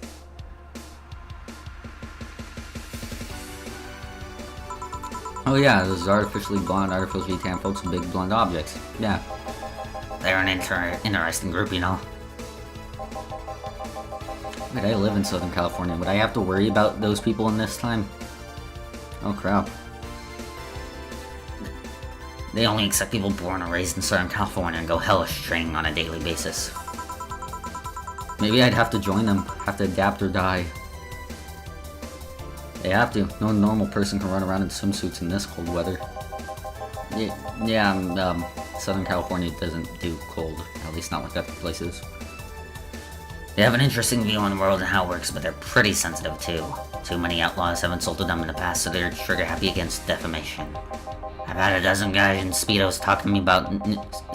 [SPEAKER 1] Oh yeah, those artificially blonde, artificially tan folks with big blonde objects. Yeah.
[SPEAKER 2] They're an interesting group, you know.
[SPEAKER 1] Wait, I live in Southern California. Would I have to worry about those people in this time? Oh crap.
[SPEAKER 2] They only accept people born and raised in Southern California and go hellish training on a daily basis.
[SPEAKER 1] Maybe I'd have to join them. Have to adapt or die. They have to. No normal person can run around in swimsuits in this cold weather. Yeah, Southern California doesn't do cold. At least not like other places.
[SPEAKER 2] They have an interesting view on the world and how it works, but they're pretty sensitive too. Too many outlaws have insulted them in the past, so they're trigger happy against defamation. I've had a dozen guys in Speedos talking to me about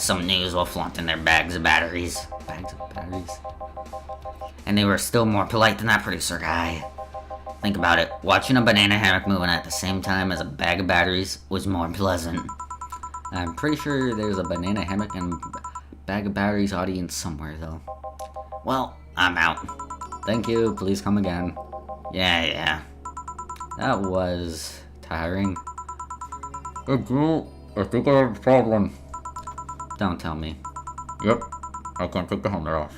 [SPEAKER 2] some news while flaunting their bags of batteries.
[SPEAKER 1] Bags of batteries?
[SPEAKER 2] And they were still more polite than that producer guy. Think about it, watching a banana hammock moving at the same time as a bag of batteries was more pleasant.
[SPEAKER 1] I'm pretty sure there's a banana hammock and bag of batteries audience somewhere, though.
[SPEAKER 2] Well, I'm out.
[SPEAKER 1] Thank you, please come again.
[SPEAKER 2] Yeah.
[SPEAKER 1] That was tiring. Hey, Drew, I think I have a problem. Don't tell me. Yep, I can't take the helmet off.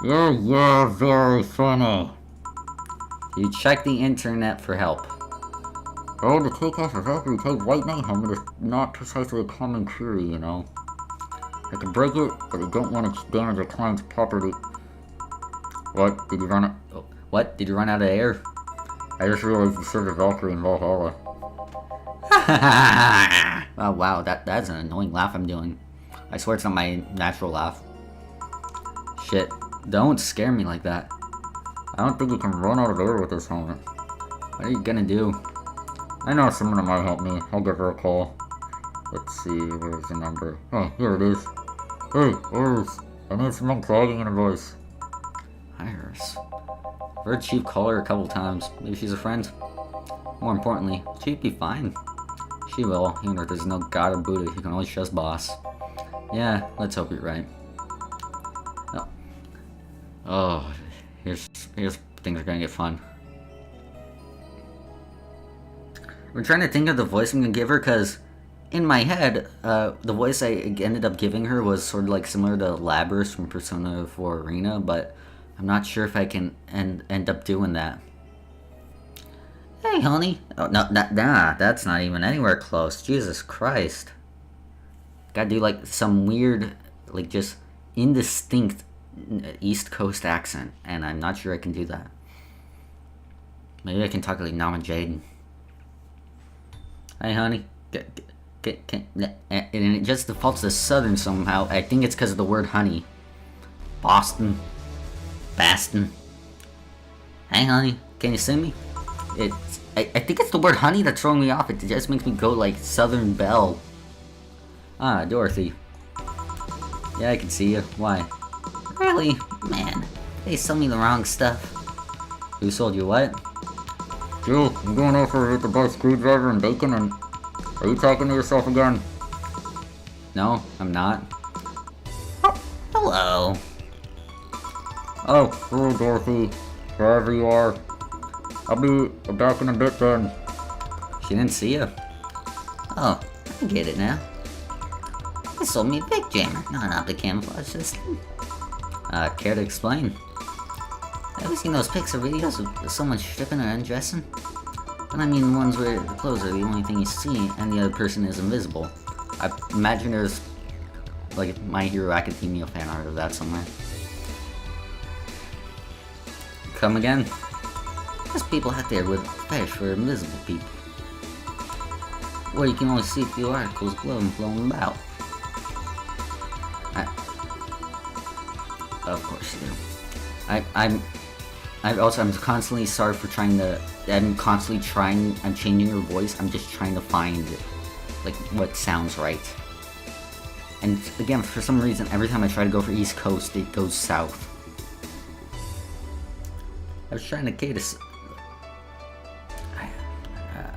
[SPEAKER 2] You're very funny.
[SPEAKER 1] You check the internet for help.
[SPEAKER 2] Oh, the K-Cast is actually take white mayhem. It is not precisely a common query, you know. I can break it, but I don't want to damage a client's property. What? Did you run it?
[SPEAKER 1] Oh, what? Did you run out of air?
[SPEAKER 2] I just realized you served a Valkyrie in Valhalla.
[SPEAKER 1] Oh wow, that's an annoying laugh I'm doing. I swear it's not my natural laugh. Shit, don't scare me like that.
[SPEAKER 2] I don't think you can run out of air with this helmet.
[SPEAKER 1] What are you gonna do?
[SPEAKER 2] I know someone that might help me. I'll give her a call. Let's see, where's the number? Oh, here it is. Hey, Iris, I need some unclogging in her voice.
[SPEAKER 1] Iris. I've heard Chief call her a couple times. Maybe she's a friend. More importantly, she'd be fine. She will, even if there's no god or Buddha, he can always trust boss. Yeah, let's hope you're right. Oh, here's things are gonna get fun. I'm trying to think of the voice I'm gonna give her, cause in my head, the voice I ended up giving her was sort of like similar to Labras from Persona 4 Arena, but I'm not sure if I can end up doing that. Hey, honey. Oh, no, nah, that's not even anywhere close. Jesus Christ. Gotta do like some weird, like just indistinct East Coast accent, and I'm not sure I can do that. Maybe I can talk like Nama Jaden. Hey, honey. And it just defaults to Southern somehow. I think it's because of the word honey. Boston. Baston. Hey, honey. Can you see me? I think it's the word honey that's throwing me off. It just makes me go like Southern Belle. Ah, Dorothy. Yeah, I can see you. Why?
[SPEAKER 4] Really? Man, they sold me the wrong stuff.
[SPEAKER 1] Who sold you what?
[SPEAKER 2] Jill, I'm going over here to buy screwdriver and bacon, and are you talking to yourself again?
[SPEAKER 1] No, I'm not.
[SPEAKER 4] Hello.
[SPEAKER 2] Oh, hello Dorothy, wherever you are. I'll be back in a bit then.
[SPEAKER 1] She didn't see you.
[SPEAKER 4] Oh, I get it now. They sold me a big jammer, not an optic camouflage system.
[SPEAKER 1] Care to explain?
[SPEAKER 4] Have you seen those pics or videos of someone stripping or undressing? And I mean the ones where the clothes are the only thing you see and the other person is invisible.
[SPEAKER 1] I imagine there's like My Hero Academia fan art of that somewhere. Come again?
[SPEAKER 4] There's people out there with fetish for invisible people. Where you can only see a few articles glowing about.
[SPEAKER 1] Of course you do. I'm constantly sorry for trying to. I'm constantly trying. I'm changing her voice. I'm just trying to find like what sounds right. And again, for some reason, every time I try to go for East Coast, it goes south. I was trying to cater.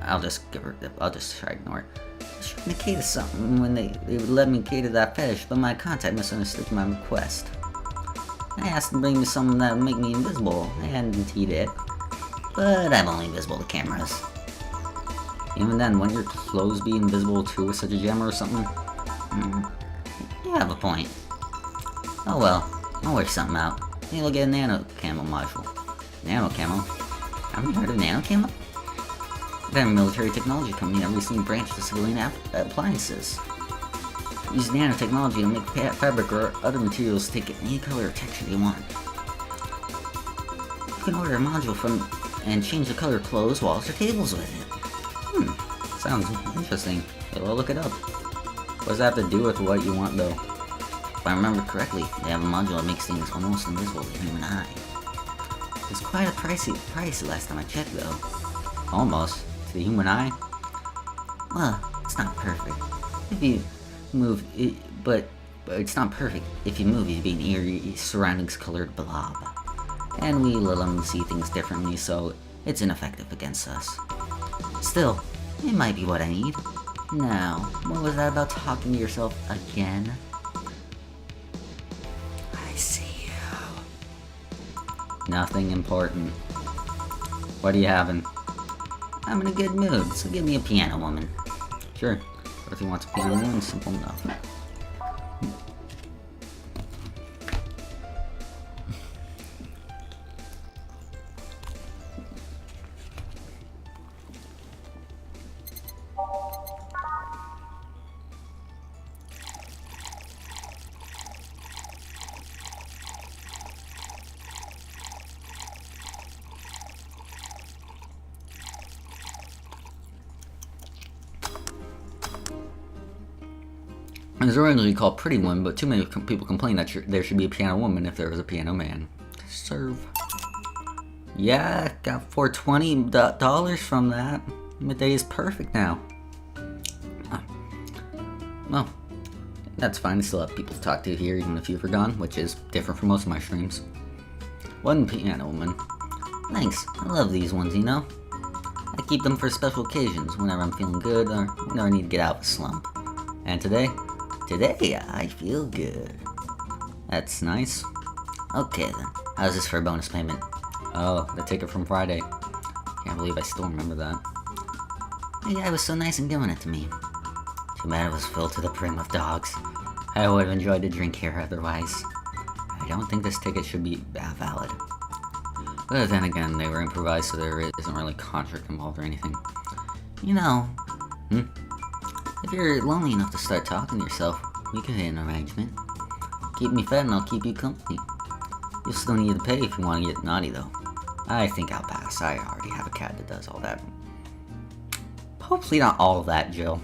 [SPEAKER 1] I'll just give her. I'll just try to ignore it. I was trying to cater something when they would let me cater that fetish, but my contact misunderstood my request. I asked them to bring me something that would make me invisible, and he did. But I'm only invisible to cameras. Even then, wouldn't your clothes be invisible too with such a jammer or something?
[SPEAKER 4] You have a point. Oh well, I'll work something out. Maybe I'll get a nano camo module.
[SPEAKER 1] Nano camo?
[SPEAKER 4] Haven't you heard of nano camo? They're a military technology company that recently branched to civilian appliances. Use nanotechnology to make fabric or other materials take any color or texture you want. You can order a module from and change the color of clothes, walls, or tables with it.
[SPEAKER 1] Sounds interesting. Yeah, well, look it up. What does that have to do with what you want, though?
[SPEAKER 4] If I remember correctly, they have a module that makes things almost invisible to the human eye. It's quite a pricey price last time I checked, though.
[SPEAKER 1] Almost. To the human eye?
[SPEAKER 4] Well, it's not perfect. If you move, but it's not perfect. If you move, you'd be an eerie, surroundings-colored blob. And we let them see things differently, so it's ineffective against us. Still, it might be what I need. Now, what was that about talking to yourself again? I see you.
[SPEAKER 1] Nothing important. What are you having?
[SPEAKER 4] I'm in a good mood, so give me a piano woman.
[SPEAKER 1] Sure. Dorothy wants a piano woman, simple enough. It was originally called Pretty Woman, but too many people complained that there should be a piano woman if there was a piano man. Serve. Yeah, got $420 from that. My day is perfect now. Well, that's fine. I still have people to talk to here, even if you've gone, which is different from most of my streams. One piano woman.
[SPEAKER 2] Thanks. I love these ones, you know? I keep them for special occasions, whenever I'm feeling good or whenever I need to get out of a slump.
[SPEAKER 1] And today?
[SPEAKER 2] Today, I feel good.
[SPEAKER 1] That's nice.
[SPEAKER 2] Okay then. How's this for a bonus payment?
[SPEAKER 1] Oh, the ticket from Friday. Can't believe I still remember that.
[SPEAKER 2] The guy was so nice in giving it to me. Too bad it was filled to the brim with dogs.
[SPEAKER 1] I would have enjoyed a drink here otherwise. I don't think this ticket should be valid. But then again, they were improvised, so there isn't really contract involved or anything.
[SPEAKER 2] You know, if you're lonely enough to start talking to yourself, we could hit an arrangement. Keep me fed and I'll keep you company. You'll still need to pay if you want to get naughty though.
[SPEAKER 1] I think I'll pass. I already have a cat that does all that. Hopefully not all of that, Jill.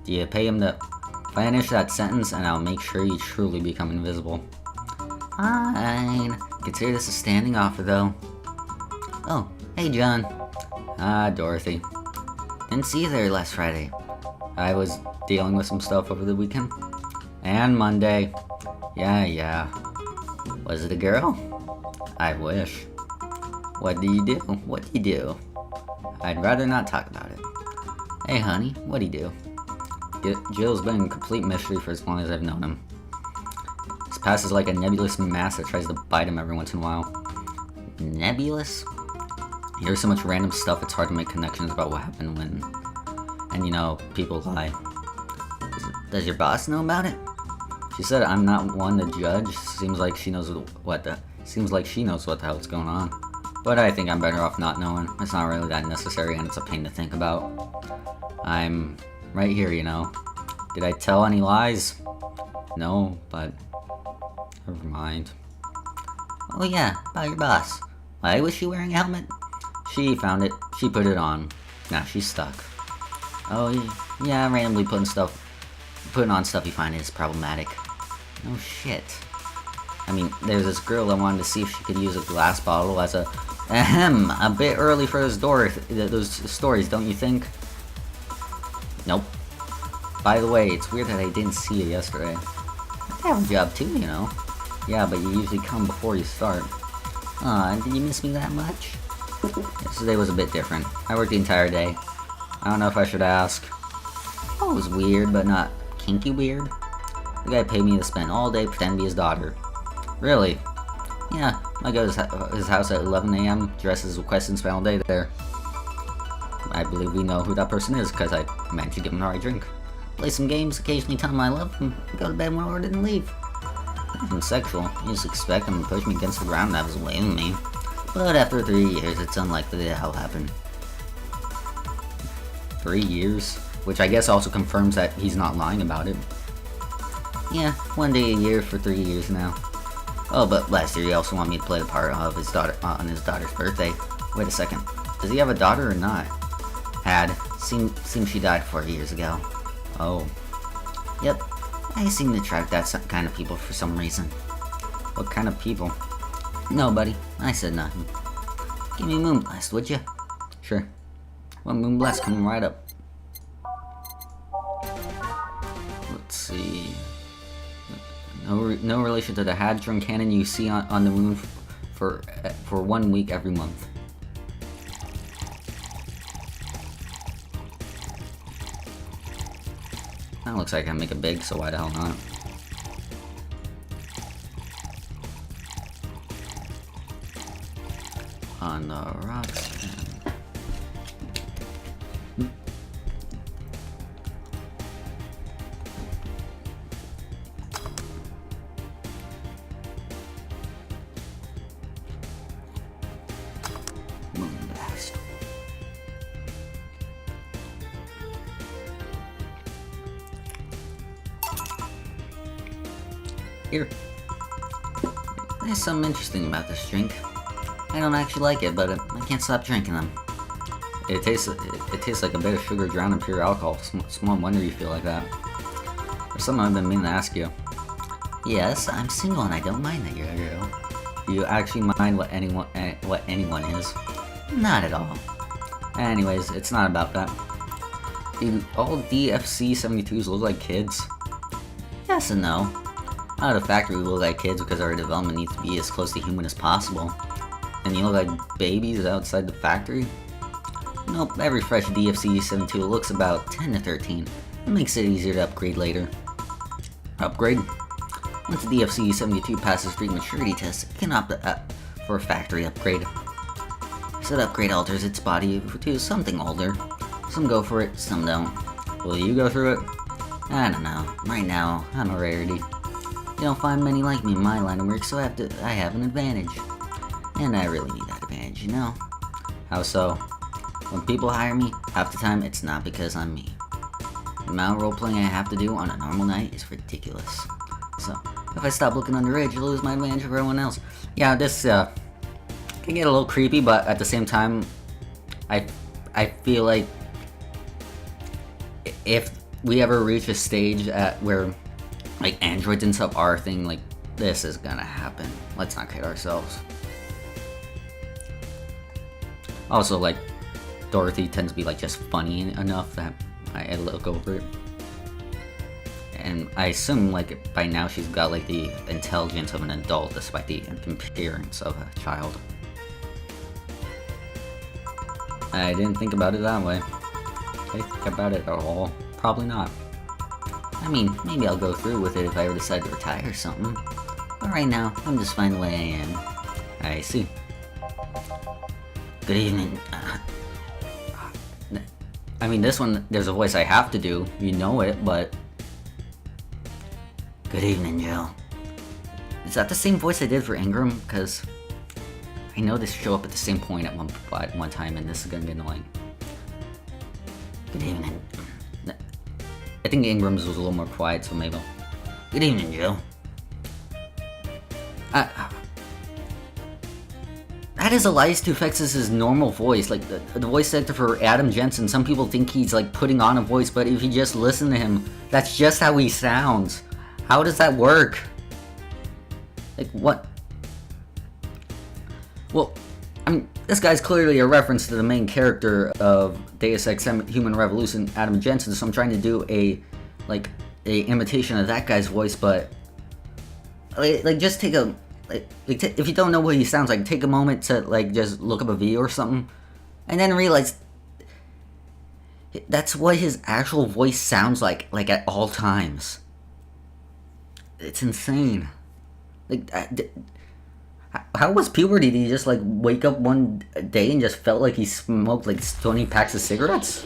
[SPEAKER 1] Do you pay him to finish that sentence and I'll make sure you truly become invisible?
[SPEAKER 2] Fine.
[SPEAKER 1] Consider this a standing offer though.
[SPEAKER 2] Oh, hey John.
[SPEAKER 1] Ah, Dorothy.
[SPEAKER 2] Didn't see you there last Friday.
[SPEAKER 1] I was dealing with some stuff over the weekend. And Monday. Yeah.
[SPEAKER 2] Was it a girl?
[SPEAKER 1] I wish. What do you do? I'd rather not talk about it.
[SPEAKER 2] Hey honey, what'd he do?
[SPEAKER 1] Jill's been a complete mystery for as long as I've known him. His past is like a nebulous mass that tries to bite him every once in a while.
[SPEAKER 2] Nebulous?
[SPEAKER 1] He hears so much random stuff it's hard to make connections about what happened when... And you know, people lie.
[SPEAKER 2] Does your boss know about it?
[SPEAKER 1] She said I'm not one to judge. Seems like she knows what the hell's going on. But I think I'm better off not knowing. It's not really that necessary and it's a pain to think about. I'm right here, you know. Did I tell any lies? No, but never mind.
[SPEAKER 2] Oh yeah, about your boss. Why was she wearing a helmet?
[SPEAKER 1] She found it. She put it on. Now she's stuck.
[SPEAKER 2] Oh yeah, randomly putting on stuff you find is problematic.
[SPEAKER 1] No shit. I mean, there's this girl that wanted to see if she could use a glass bottle as a bit early for those stories, don't you think? Nope. By the way, it's weird that I didn't see you yesterday.
[SPEAKER 2] I have a job too, you know.
[SPEAKER 1] Yeah, but you usually come before you start.
[SPEAKER 2] Aw, did you miss me that much?
[SPEAKER 1] Yesterday was a bit different. I worked the entire day. I don't know if I should ask.
[SPEAKER 2] Oh, it was weird, but not kinky weird.
[SPEAKER 1] The guy paid me to spend all day pretending to be his daughter. Really?
[SPEAKER 2] Yeah,
[SPEAKER 1] I go to his house at 11 a.m., dress as requested, and spend all day there. I believe we know who that person is, because I managed to give him the right drink.
[SPEAKER 2] Play some games, occasionally tell him I love him, go to bed when I didn't leave.
[SPEAKER 1] Nothing sexual. You just expect him to push me against the ground and have his way with me.
[SPEAKER 2] But after 3 years, it's unlikely that'll happen.
[SPEAKER 1] 3 years? Which I guess also confirms that he's not lying about it.
[SPEAKER 2] Yeah, 1 day a year for 3 years now.
[SPEAKER 1] Oh, but last year he also wanted me to play the part of his daughter on his daughter's birthday. Wait a second. Does he have a daughter or not?
[SPEAKER 2] Had. Seems she died 4 years ago.
[SPEAKER 1] Oh.
[SPEAKER 2] Yep. I seem to attract that kind of people for some reason.
[SPEAKER 1] What kind of people?
[SPEAKER 2] Nobody. I said nothing. Give me a moonblast, would you?
[SPEAKER 1] Sure. One moonblast coming right up. Let's see. No relation to the hadron cannon you see on the moon for 1 week every month. That looks like I can make it big, so why the hell not? On the rocks. Moonblast. Here.
[SPEAKER 2] There's something interesting about this drink. I don't actually like it, but I can't stop drinking them.
[SPEAKER 1] It tastes like a bit of sugar drowned in pure alcohol. Small wonder you feel like that. something I've been meaning to ask you.
[SPEAKER 2] Yes, I'm single and I don't mind that you're a girl.
[SPEAKER 1] Do you actually mind what anyone is?
[SPEAKER 2] Not at all.
[SPEAKER 1] Anyways, it's not about that. Do all DFC-72s look like kids?
[SPEAKER 2] Yes and no.
[SPEAKER 1] Out of the factory, we look like kids because our development needs to be as close to human as possible. And you look like babies outside the factory? Nope, every fresh DFC-72 looks about 10 to 13. It makes it easier to upgrade later. Upgrade? Once the DFC-72 passes 3 maturity tests, it can opt for a factory upgrade. Said upgrade alters its body to something older. Some go for it, some don't. Will you go through it?
[SPEAKER 2] I don't know. Right now, I'm a rarity. You don't find many like me in my line of work, so I have an advantage. And I really need that advantage, you know?
[SPEAKER 1] How so?
[SPEAKER 2] When people hire me, half the time it's not because I'm me. The amount of roleplaying I have to do on a normal night is ridiculous. So, if I stop looking underage, I lose my advantage over everyone else.
[SPEAKER 1] Yeah, this can get a little creepy, but at the same time, I feel like if we ever reach a stage at where like androids and stuff are a thing, like this is gonna happen. Let's not kid ourselves. Also, like Dorothy tends to be like just funny enough that I look over it. And I assume like by now she's got like the intelligence of an adult despite the appearance of a child. I didn't think about it that way. Did I think about it at all? Probably not.
[SPEAKER 2] I mean, maybe I'll go through with it if I ever decide to retire or something. But right now, I'm just fine the way I am.
[SPEAKER 1] I see.
[SPEAKER 2] Good evening.
[SPEAKER 1] I mean, this one, there's a voice I have to do. You know it, but...
[SPEAKER 2] Good evening, Joe.
[SPEAKER 1] Is that the same voice I did for Ingram? Because I know this show up at the same point at one time, and this is gonna be annoying.
[SPEAKER 2] Good evening.
[SPEAKER 1] I think Ingram's was a little more quiet, so maybe.
[SPEAKER 2] Good evening, Joe.
[SPEAKER 1] That is Elias Tufexis' normal voice, like the voice actor for Adam Jensen. Some people think he's like putting on a voice, but if you just listen to him, that's just how he sounds. How does that work? Like what? Well, I mean, this guy's clearly a reference to the main character of Deus Ex Human Revolution, Adam Jensen, so I'm trying to do a imitation of that guy's voice, but like just take a if you don't know what he sounds like, take a moment to like just look up a video or something, and then realize that's what his actual voice sounds like at all times. It's insane. Like, how was puberty? Did he just like wake up one day and just felt like he smoked like 20 packs of cigarettes?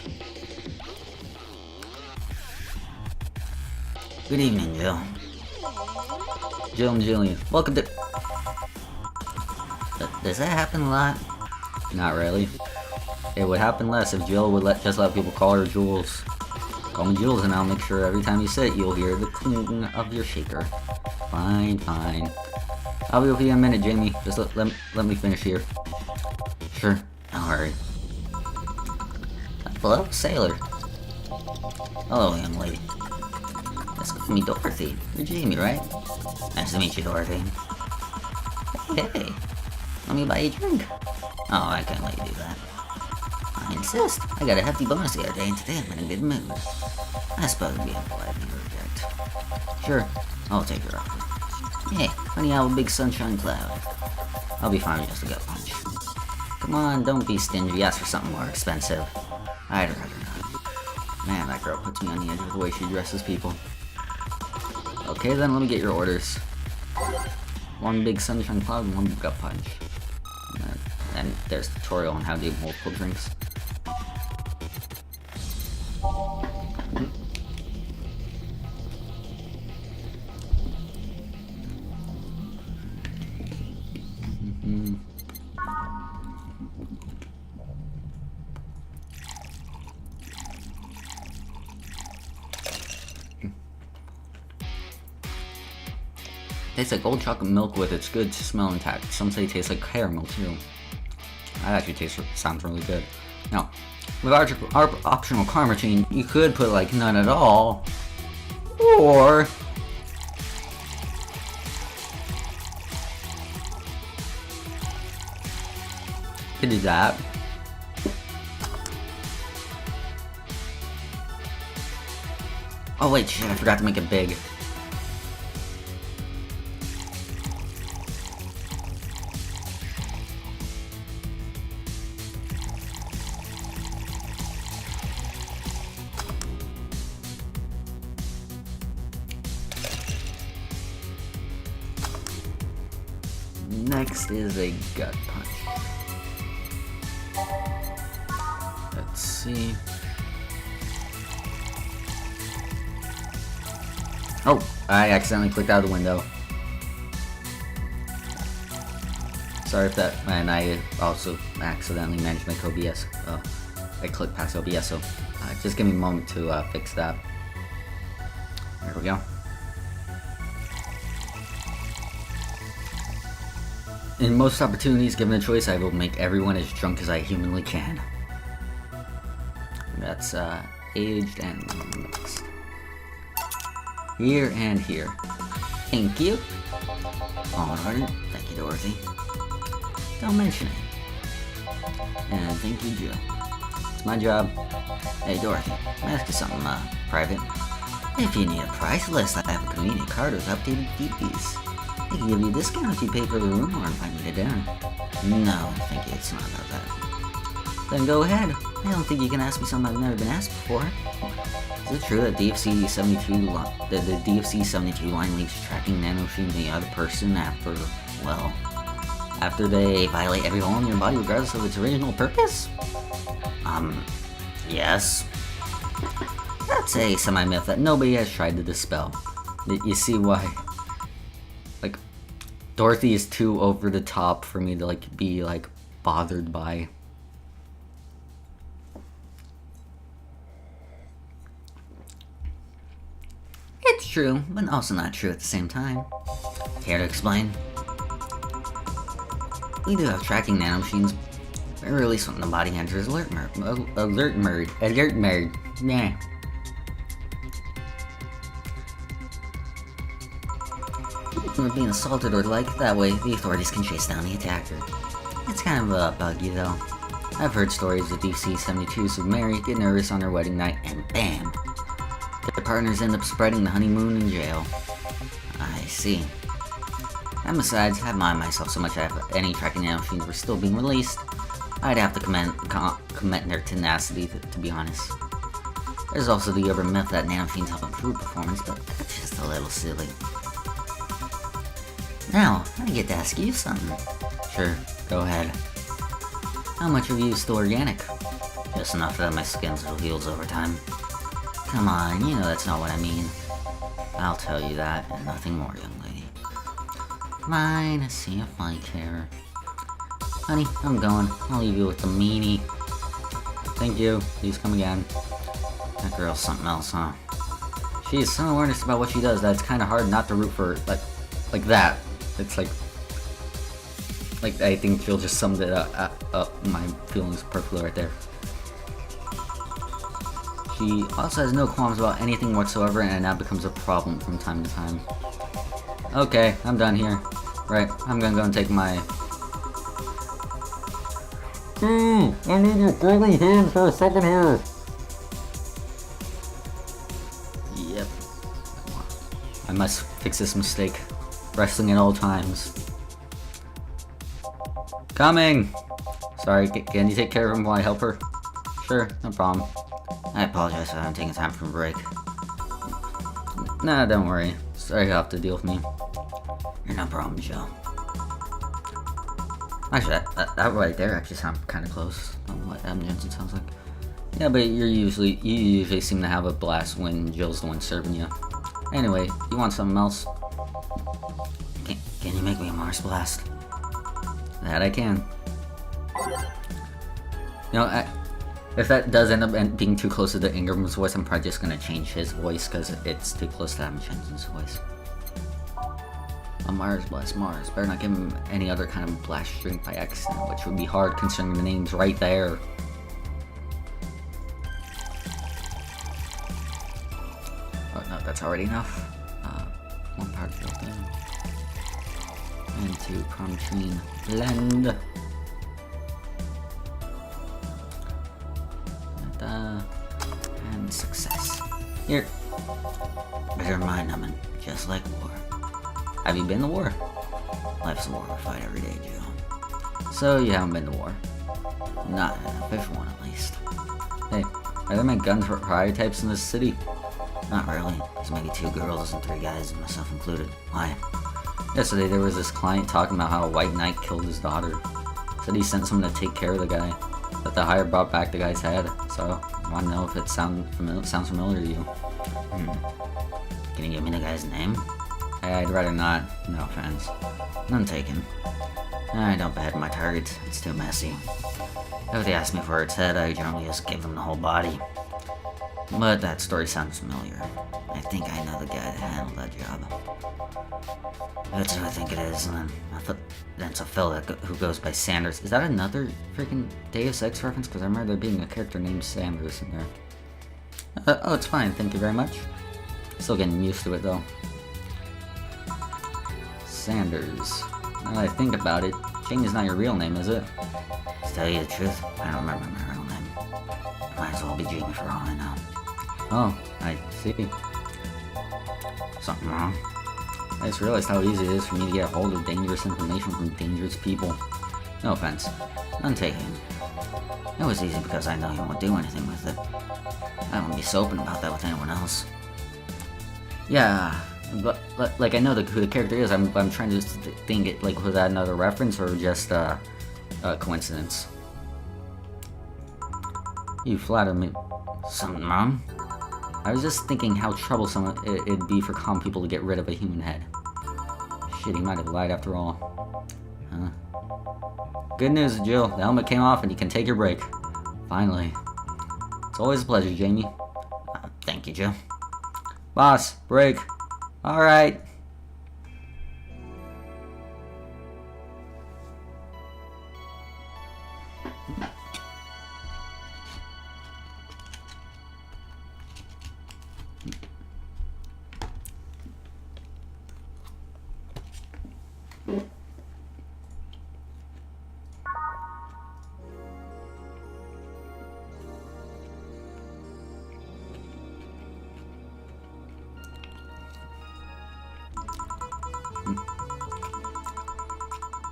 [SPEAKER 2] Good evening, Joe.
[SPEAKER 1] Jill and Jillian, welcome to...
[SPEAKER 2] Does that happen a lot?
[SPEAKER 1] Not really. It would happen less if Jill would just let people call her Jules. Call me Jules and I'll make sure every time you sit you'll hear the cling of your shaker. Fine, fine. I'll be with you in a minute, Jamie. Just let me finish here.
[SPEAKER 2] Sure, don't hurry. Hello, sailor. Hello, young lady. That's me, Dorothy. You're Jamie, right? Nice to meet you, Dorothy. Hey, let me buy you a drink. Oh, I can't let you do that. I insist. I got a hefty bonus the other day, and today I'm in a good mood. I suppose being polite you reject. Sure, I'll take your offer. Hey, honey, I have a big sunshine cloud. I'll be fine with just a gut punch. Come on, don't be stingy. Ask for something more expensive. I'd rather not.
[SPEAKER 1] Man, that girl puts me on the edge of the way she dresses people. Okay, then let me get your orders. One big sunshine cloud and one gut punch. And there's a tutorial on how to do multiple drinks. Tastes like old chocolate milk with its good smell intact. Some say it tastes like caramel too. That actually sounds really good. Now, with our optional karma chain, you could put like none at all. Or could do that.
[SPEAKER 2] Oh wait, shit, I forgot to make it big.
[SPEAKER 1] Next is a gut punch. Let's see. Oh, I accidentally clicked out of the window. Sorry if that, and I also accidentally managed my OBS. I clicked past OBS, so just give me a moment to fix that. There we go. In most opportunities given a choice, I will make everyone as drunk as I humanly can. That's aged and mixed. Here and here.
[SPEAKER 2] Thank you. Alright, thank you, Dorothy. Don't mention it. And thank you, Joe.
[SPEAKER 1] It's my job.
[SPEAKER 2] Hey, Dorothy, may I ask you something, private? If you need a price list, I have a convenient card with updated DPs. I can give you a discount if you pay for the room or invite me to dinner. No, thank you, it's not about that. Then go ahead. I don't think you can ask me something I've never been asked before. Is it true that DFC 72 the DFC 72 line leaves tracking nanomachine to the other person after, well, after they violate every hole in your body regardless of its original purpose? Yes.
[SPEAKER 1] That's a semi-myth that nobody has tried to dispel. You see why? Like, Dorothy is too over the top for me to, like, be, like, bothered by.
[SPEAKER 2] It's true, but also not true at the same time. Care to explain? We do have tracking nanomachines, or at least when the body enters alert mode.
[SPEAKER 1] Nah.
[SPEAKER 2] When we're being assaulted or like that way, the authorities can chase down the attacker. It's kind of buggy though.
[SPEAKER 1] I've heard stories of DC-72s who marry, get nervous on their wedding night, and bam!
[SPEAKER 2] Their partners end up spreading the honeymoon in jail. I see. And besides, I mind myself so much that if any tracking nanomachines were still being released, I'd have to commend their tenacity, to be honest. There's also the urban myth that nanomachines help improve performance, but that's just a little silly. Now, I get to ask you something.
[SPEAKER 1] Sure, go ahead.
[SPEAKER 2] How much of you is still organic? Just enough that my skin still heals over time. Come on, you know that's not what I mean. I'll tell you that, and nothing more, young lady. Fine, see if I care. Honey, I'm going. I'll leave you with the meanie.
[SPEAKER 1] Thank you. Please come again.
[SPEAKER 2] That girl's something else, huh?
[SPEAKER 1] She has some awareness about what she does that it's kind of hard not to root for her. Like that. It's like I think Jill just summed it up my feelings perfectly right there. She also has no qualms about anything whatsoever, and that becomes a problem from time to time. Okay, I'm done here. Right, I'm gonna go and take my... I need your golden hand for a second here. Yep. I must fix this mistake. Wrestling at all times. Coming! Sorry, can you take care of him while I help her? Sure, no problem.
[SPEAKER 2] I apologize for not taking time for a break.
[SPEAKER 1] Nah, don't worry. Sorry you have to deal with me.
[SPEAKER 2] You're no problem, Joe.
[SPEAKER 1] Actually, that right there actually sounds kind of close on what Adam Jensen sounds like. Yeah, but you usually seem to have a blast when Jill's the one serving you. Anyway, you want something else?
[SPEAKER 2] Can you make me a Mars Blast?
[SPEAKER 1] That I can. You know, if that does end up being too close to the Ingram's voice, I'm probably just gonna change his voice because it's too close to Adam Jensen's voice. A Mars Blast, Mars. Better not give him any other kind of blast drink by accident, which would be hard considering the name's right there. Oh no, that's already enough. One particle down. Into protein blend. And success. Here.
[SPEAKER 2] Better mind, I'm in just like war.
[SPEAKER 1] Have you been to war?
[SPEAKER 2] Life's a war we fight every day, Joe.
[SPEAKER 1] So you haven't been to war.
[SPEAKER 2] Not an official one, at least.
[SPEAKER 1] Hey, are there many gun prototypes in this city?
[SPEAKER 2] Not really. There's maybe 2 girls and 3 guys, and myself included. Why?
[SPEAKER 1] Yesterday there was this client talking about how a white knight killed his daughter. Said he sent someone to take care of the guy. That the hire brought back the guy's head. So I want to know if it sounds familiar to you.
[SPEAKER 2] Can you give me the guy's name?
[SPEAKER 1] Hey, I'd rather not. No offense.
[SPEAKER 2] None taken. I don't behead my targets. It's too messy. If they ask me for its head, I generally just give them the whole body. But that story sounds familiar. I think I know the guy that handled that job. That's who I think it is, and then it's a fella who goes by Sanders.
[SPEAKER 1] Is that another freaking Deus Ex reference? Because I remember there being a character named Sanders in there. Oh, it's fine. Thank you very much. Still getting used to it, though. Sanders. Now that I think about it, Jamie's not your real name, is it?
[SPEAKER 2] To tell you the truth, I don't remember my real name. Might as well be Jamie for all I know.
[SPEAKER 1] Oh, I see.
[SPEAKER 2] Something wrong?
[SPEAKER 1] I just realized how easy it is for me to get a hold of dangerous information from dangerous people. No offense.
[SPEAKER 2] None taken. It was easy because I know you won't do anything with it. I wouldn't be so open about that with anyone else.
[SPEAKER 1] Yeah, but like I know who the character is. I'm trying to just think it like was that another reference or just a coincidence? You flatter me.
[SPEAKER 2] Something wrong?
[SPEAKER 1] I was just thinking how troublesome it'd be for calm people to get rid of a human head. Shit, he might have lied after all. Huh? Good news, Jill. The helmet came off and you can take your break. Finally. It's always a pleasure, Jamie.
[SPEAKER 2] Thank you, Joe.
[SPEAKER 1] Boss, break. Alright.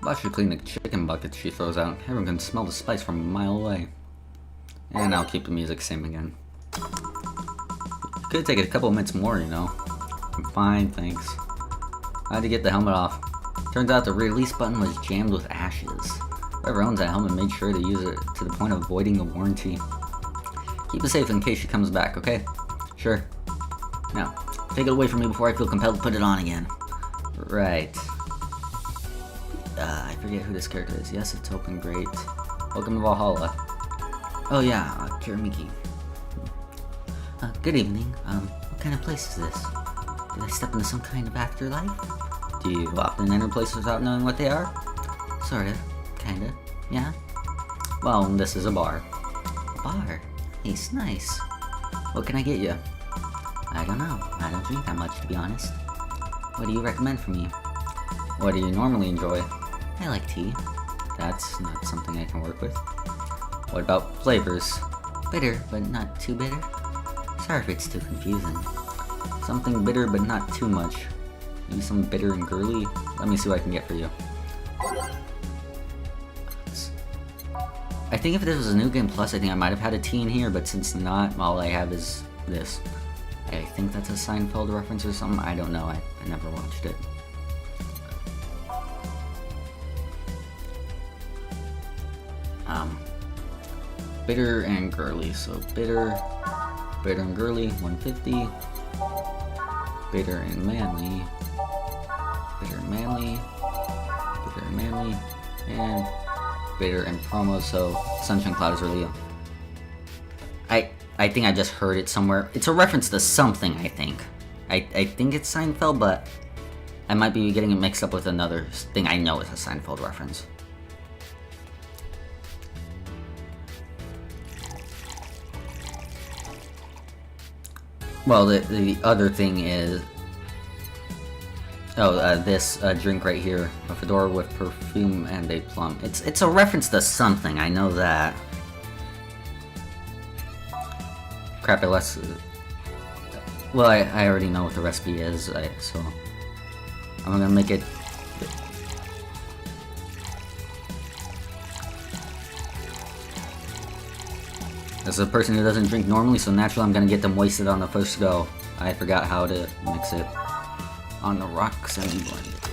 [SPEAKER 1] Boss should clean the chicken buckets she throws out. Everyone can smell the spice from a mile away. And I'll keep the music same again. Could take it a couple of minutes more, you know. I'm fine, thanks. I had to get the helmet off. Turns out the release button was jammed with ashes. Whoever owns that helmet made sure to use it to the point of avoiding the warranty. Keep it safe in case she comes back, okay? Sure. Now, take it away from me before I feel compelled to put it on again. Right. I forget who this character is. Yes, it's open. Great. Welcome to Valhalla. Oh yeah, Kiramiki.
[SPEAKER 2] Good evening. What kind of place is this? Did I step into some kind of afterlife?
[SPEAKER 1] Do you often enter places without knowing what they are?
[SPEAKER 2] Sorta. Kinda. Yeah?
[SPEAKER 1] Well, this is a bar.
[SPEAKER 2] Bar? Nice.
[SPEAKER 1] What can I get you?
[SPEAKER 2] I don't know. I don't drink that much, to be honest. What do you recommend for me?
[SPEAKER 1] What do you normally enjoy?
[SPEAKER 2] I like tea.
[SPEAKER 1] That's not something I can work with. What about flavors?
[SPEAKER 2] Bitter, but not too bitter. Sorry if it's too confusing.
[SPEAKER 1] Something bitter, but not too much. Maybe some bitter and girly? Let me see what I can get for you. I think if this was a New Game Plus, I think I might have had a tea in here, but since not, all I have is this. I think that's a Seinfeld reference or something. I don't know. I never watched it. Bitter and girly. So bitter and girly, 150. Bitter and manly. Bitter and manly. Bitter and manly. And bitter and promo. So Sunshine Cloud is really. I think I just heard it somewhere. It's a reference to something, I think. I think it's Seinfeld, but I might be getting it mixed up with another thing I know is a Seinfeld reference. Well, the other thing is... Oh, this drink right here. A fedora with perfume and a plum. It's a reference to something, I know that. Crap, let's... Well, I already know what the recipe is, so... I'm gonna make it... As a person who doesn't drink normally, so naturally I'm gonna get them wasted on the first go. I forgot how to mix it on the rocks and blend it.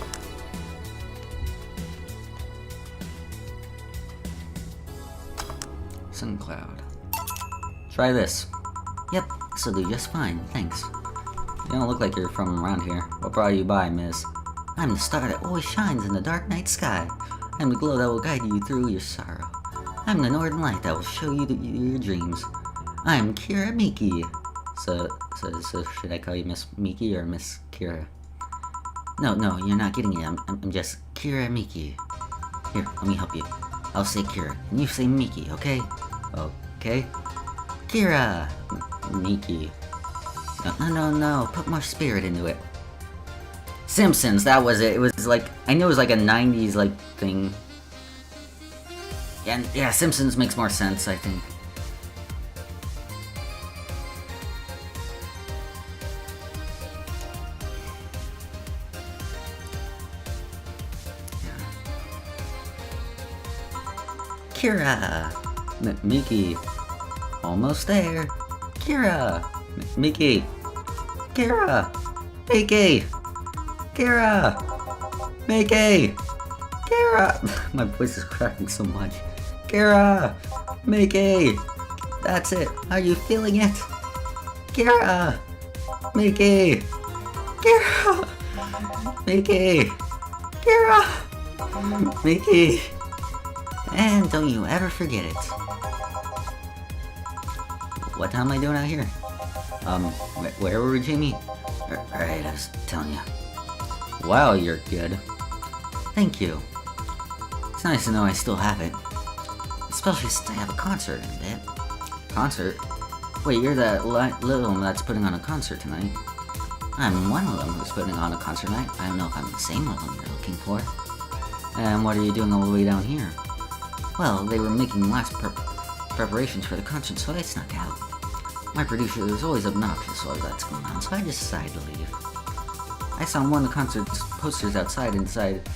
[SPEAKER 1] Sun Cloud. Try this.
[SPEAKER 2] Yep, this'll do just fine, thanks.
[SPEAKER 1] You don't look like you're from around here. What brought you by, miss?
[SPEAKER 2] I'm the star that always shines in the dark night sky. I'm the glow that will guide you through your sorrow. I'm the northern light that will show you your dreams. I'm Kira Miki.
[SPEAKER 1] So should I call you Miss Miki or Miss Kira?
[SPEAKER 2] No, you're not getting it. I'm just Kira Miki. Here, let me help you. I'll say Kira, and you say Miki, okay?
[SPEAKER 1] Okay.
[SPEAKER 2] Kira!
[SPEAKER 1] Miki.
[SPEAKER 2] No. Put more spirit into it.
[SPEAKER 1] Simpsons, that was it. It was like, I knew it was like a 90s like thing. And yeah, Simpsons makes more sense, I think.
[SPEAKER 2] Kira!
[SPEAKER 1] Miki. Almost there.
[SPEAKER 2] Kira!
[SPEAKER 1] Miki.
[SPEAKER 2] Kira!
[SPEAKER 1] Miki.
[SPEAKER 2] Kira!
[SPEAKER 1] Miki.
[SPEAKER 2] Kira!
[SPEAKER 1] My voice is cracking so much.
[SPEAKER 2] Kira!
[SPEAKER 1] Miki.
[SPEAKER 2] That's it. Are you feeling it? Kira!
[SPEAKER 1] Miki.
[SPEAKER 2] Kira!
[SPEAKER 1] Miki.
[SPEAKER 2] Kira!
[SPEAKER 1] Miki.
[SPEAKER 2] And don't you ever forget it.
[SPEAKER 1] What time am I doing out here? Where were we, Jamie?
[SPEAKER 2] Right, I was telling you.
[SPEAKER 1] Wow, you're good.
[SPEAKER 2] Thank you. It's nice to know I still have it. Especially since I have a concert in a bit.
[SPEAKER 1] Concert? Wait, you're that little one that's putting on a concert tonight.
[SPEAKER 2] I'm one of them who's putting on a concert tonight. I don't know if I'm the same one you're looking for.
[SPEAKER 1] And what are you doing all the way down here?
[SPEAKER 2] Well, they were making last preparations for the concert, so I snuck out. My producer is always obnoxious while that's going on, so I just decided to leave. I saw one of the concert's posters outside and decided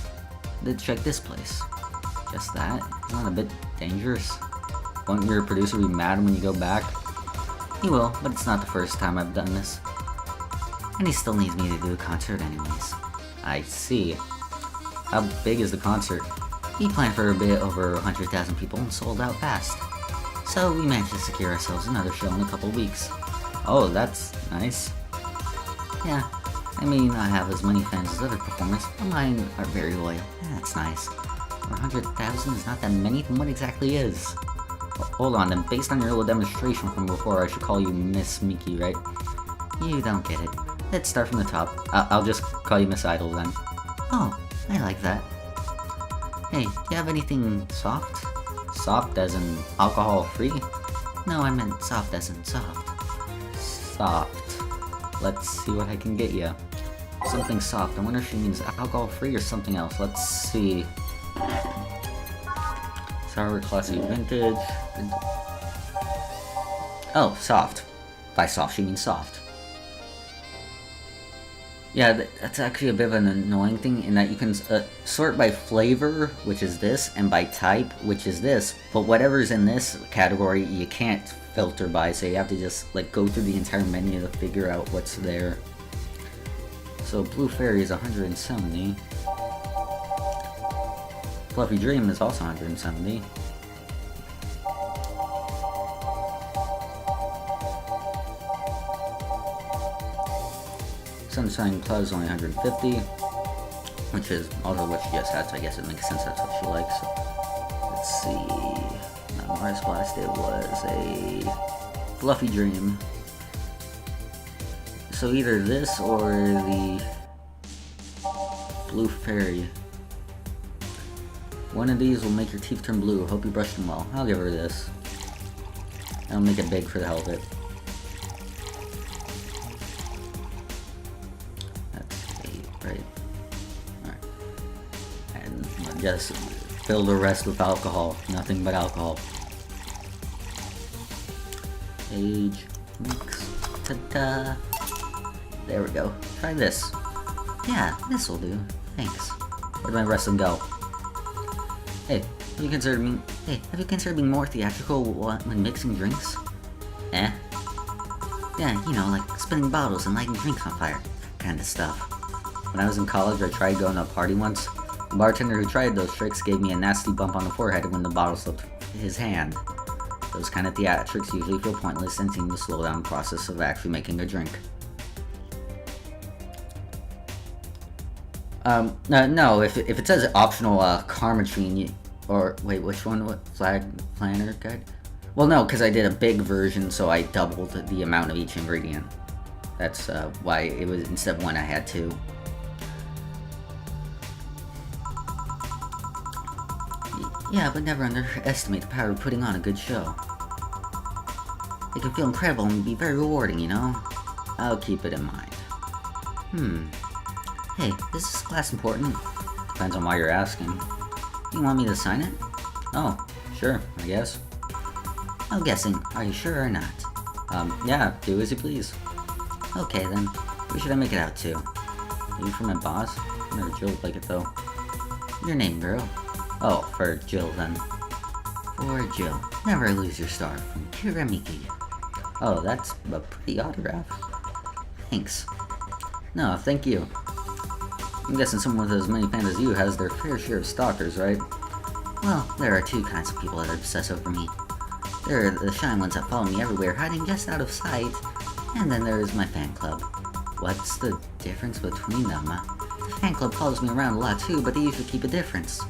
[SPEAKER 2] to check this place.
[SPEAKER 1] Just that? Isn't that a bit dangerous? Won't your producer be mad when you go back?
[SPEAKER 2] He will, but it's not the first time I've done this. And he still needs me to do a concert anyways.
[SPEAKER 1] I see. How big is the concert?
[SPEAKER 2] We planned for a bit over 100,000 people and sold out fast. So we managed to secure ourselves another show in a couple weeks.
[SPEAKER 1] Oh, that's nice.
[SPEAKER 2] Yeah, I mean, I have as many fans as other performers, but mine are very loyal. That's nice. 100,000 is not that many, then what exactly is?
[SPEAKER 1] Hold on, then based on your little demonstration from before, I should call you Miss Miki, right?
[SPEAKER 2] You don't get it.
[SPEAKER 1] Let's start from the top. I'll just call you Miss Idol then.
[SPEAKER 2] Oh, I like that. Hey, do you have anything soft?
[SPEAKER 1] Soft as in alcohol-free?
[SPEAKER 2] No, I meant soft as in soft.
[SPEAKER 1] Soft. Let's see what I can get you. Something soft. I wonder if she means alcohol-free or something else. Let's see. Sour Classy Vintage. Oh, soft. By soft, she means soft. Yeah, that's actually a bit of an annoying thing in that you can sort by flavor, which is this, and by type, which is this. But whatever's in this category, you can't filter by, so you have to just like go through the entire menu to figure out what's there. So Blue Fairy is 170. Fluffy Dream is also 170. Sunshine Cloud is only 150, which is also what she just had, so I guess it makes sense that's what she likes. So, let's see. Now, Mars Blast, it was a Fluffy Dream. So either this or the Blue Fairy. One of these will make your teeth turn blue. Hope you brushed them well. I'll give her this. I'll make it big for the hell of it.
[SPEAKER 4] right? Alright. And just fill the rest with alcohol. Nothing but alcohol. Age, mix, ta-da. There we go. Try this. Yeah, this will do. Thanks. Where'd my wrestling go? Hey, have you considered being more theatrical when mixing drinks? Eh? Yeah, you know, like spinning bottles and lighting drinks on fire. Kind of stuff. When I was in college, I tried going to a party once. The bartender who tried those tricks gave me a nasty bump on the forehead when the bottle slipped his hand. Those kind of theatrics usually feel pointless and seem to slow down the process of actually making a drink. No, if it says optional car machine, or wait, which one? What flag planner guide? Well, no, because I did a big version, so I doubled the amount of each ingredient. That's why it was, instead of one, I had two. Yeah, but never underestimate the power of putting on a good show. It can feel incredible and be very rewarding, you know? I'll keep it in mind. Hey, is this class important? Depends on why you're asking. You want me to sign it? Oh, sure, I guess. No guessing, are you sure or not? Yeah, do as you please. Okay then, who should I make it out to? Maybe for my boss? Never Jill would like it though. Your name, girl? Oh, for Jill then. For Jill, never lose your star, from Kiramiki. Oh, that's a pretty autograph. Thanks. No, thank you. I'm guessing someone with as many fans as you has their fair share of stalkers, right? Well, there are two kinds of people that obsess over me. There are the shy ones that follow me everywhere, hiding just out of sight. And then there is my fan club. What's the difference between them? The fan club follows me around a lot too, but they usually keep a distance.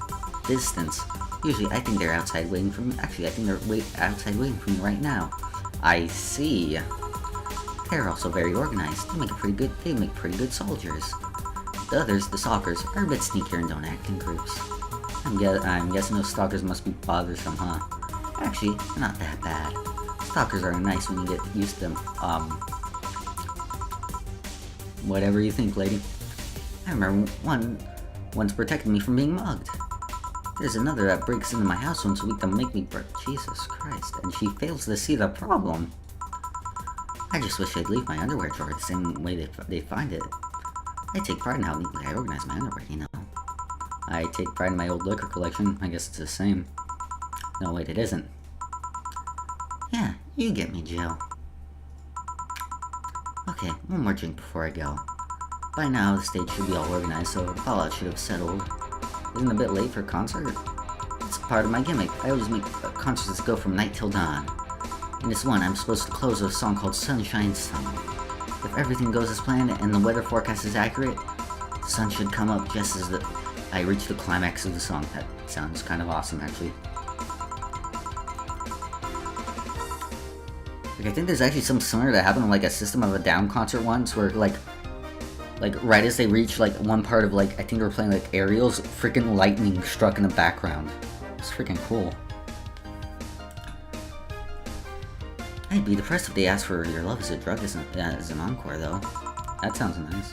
[SPEAKER 4] Usually I think they're outside waiting for me. Actually, I think they're outside waiting for me right now. I see. They're also very organized. They make pretty good soldiers. The others, the stalkers, are a bit sneakier and don't act in groups. I'm guessing those stalkers must be bothersome, huh? Actually, they're not that bad. Stalkers are nice when you get used to them. Whatever you think, lady. I remember one once protected me from being mugged. There's another that breaks into my house once a week to make me break. Jesus Christ, and she fails to see the problem. I just wish I'd leave my underwear drawer the same way they find it. I take pride in how neatly I organize my underwear, you know. I take pride in my old liquor collection. I guess it's the same. No, wait, it isn't. Yeah, you get me, Jill. Okay, one more drink before I go. By now, the stage should be all organized, so the fallout should have settled. Isn't it a bit late for a concert? It's part of my gimmick. I always make concerts go from night till dawn. In this one, I'm supposed to close with a song called Sunshine Song. If everything goes as planned and the weather forecast is accurate, the sun should come up just as I reach the climax of the song. That sounds kind of awesome, actually. Like, I think there's actually something similar that happened in like a System of a Down concert once, where like right as they reach like one part of like, I think they were playing like Aerials, freaking lightning struck in the background. It's freaking cool. I'd be depressed if they asked for Your Love Is a Drug as an encore, though. That sounds nice.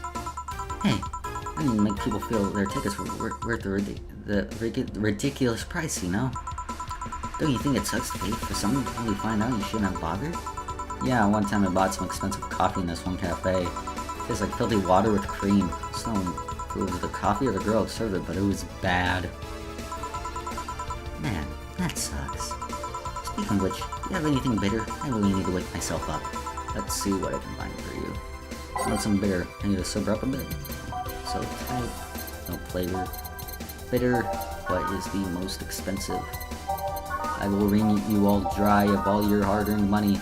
[SPEAKER 4] Hey, I need to make people feel their tickets were worth the ridiculous price, you know? Don't you think it sucks to pay for something until you find out you shouldn't have bothered? Yeah, one time I bought some expensive coffee in this one cafe. It tastes like filthy water with cream. So it was the coffee or the girl that served it, but it was bad. Man, that sucks. Speaking of which, do you have anything bitter? I really need to wake myself up. Let's see what I can find for you. I want some bitter. I need to sober up a bit. So tight. No flavor. Bitter. What is the most expensive? I will wring you all dry of all your hard-earned money.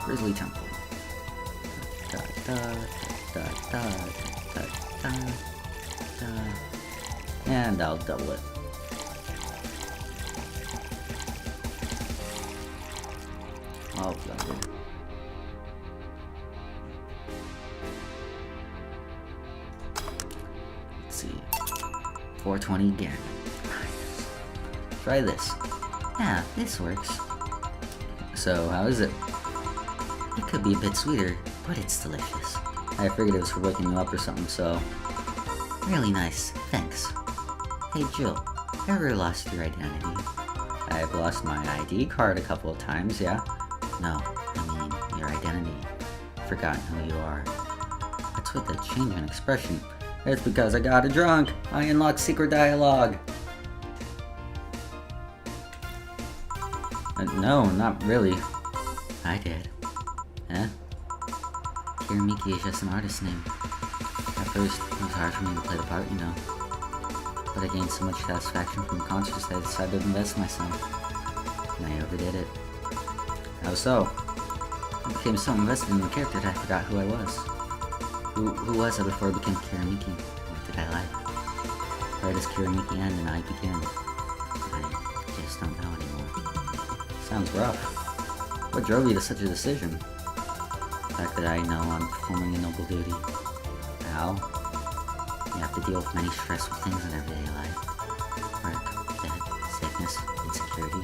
[SPEAKER 4] Grizzly Temple. Da, da, da, da, da, da, da. And I'll double it. Oh, blended. Let's see. 420 again. Try this. Yeah, this works. So, how is it? It could be a bit sweeter, but it's delicious. I figured it was for waking you up or something, so...
[SPEAKER 2] Really nice, thanks. Hey Jill, ever lost your identity?
[SPEAKER 4] I've lost my ID card a couple of times, yeah?
[SPEAKER 2] No, I mean your identity.
[SPEAKER 4] Forgotten who you are. What's with the change in expression? It's because I got drunk! I unlocked secret dialogue! No, not really.
[SPEAKER 2] I did.
[SPEAKER 4] Eh?
[SPEAKER 2] Kiramiki is just an artist name. At first, it was hard for me to play the part, you know. But I gained so much satisfaction from the concerts that I decided to invest in myself. And I overdid it.
[SPEAKER 4] How so?
[SPEAKER 2] I became so invested in the character that I forgot who I was. Who was I before I became Kiramiki? What did I like? Where does Kiramiki end and I begin? I just don't know anymore.
[SPEAKER 4] Sounds rough. What drove you to such a decision?
[SPEAKER 2] The fact that I know I'm performing a noble duty.
[SPEAKER 4] How?
[SPEAKER 2] You have to deal with many stressful things in everyday life. Work, debt, sickness, insecurity.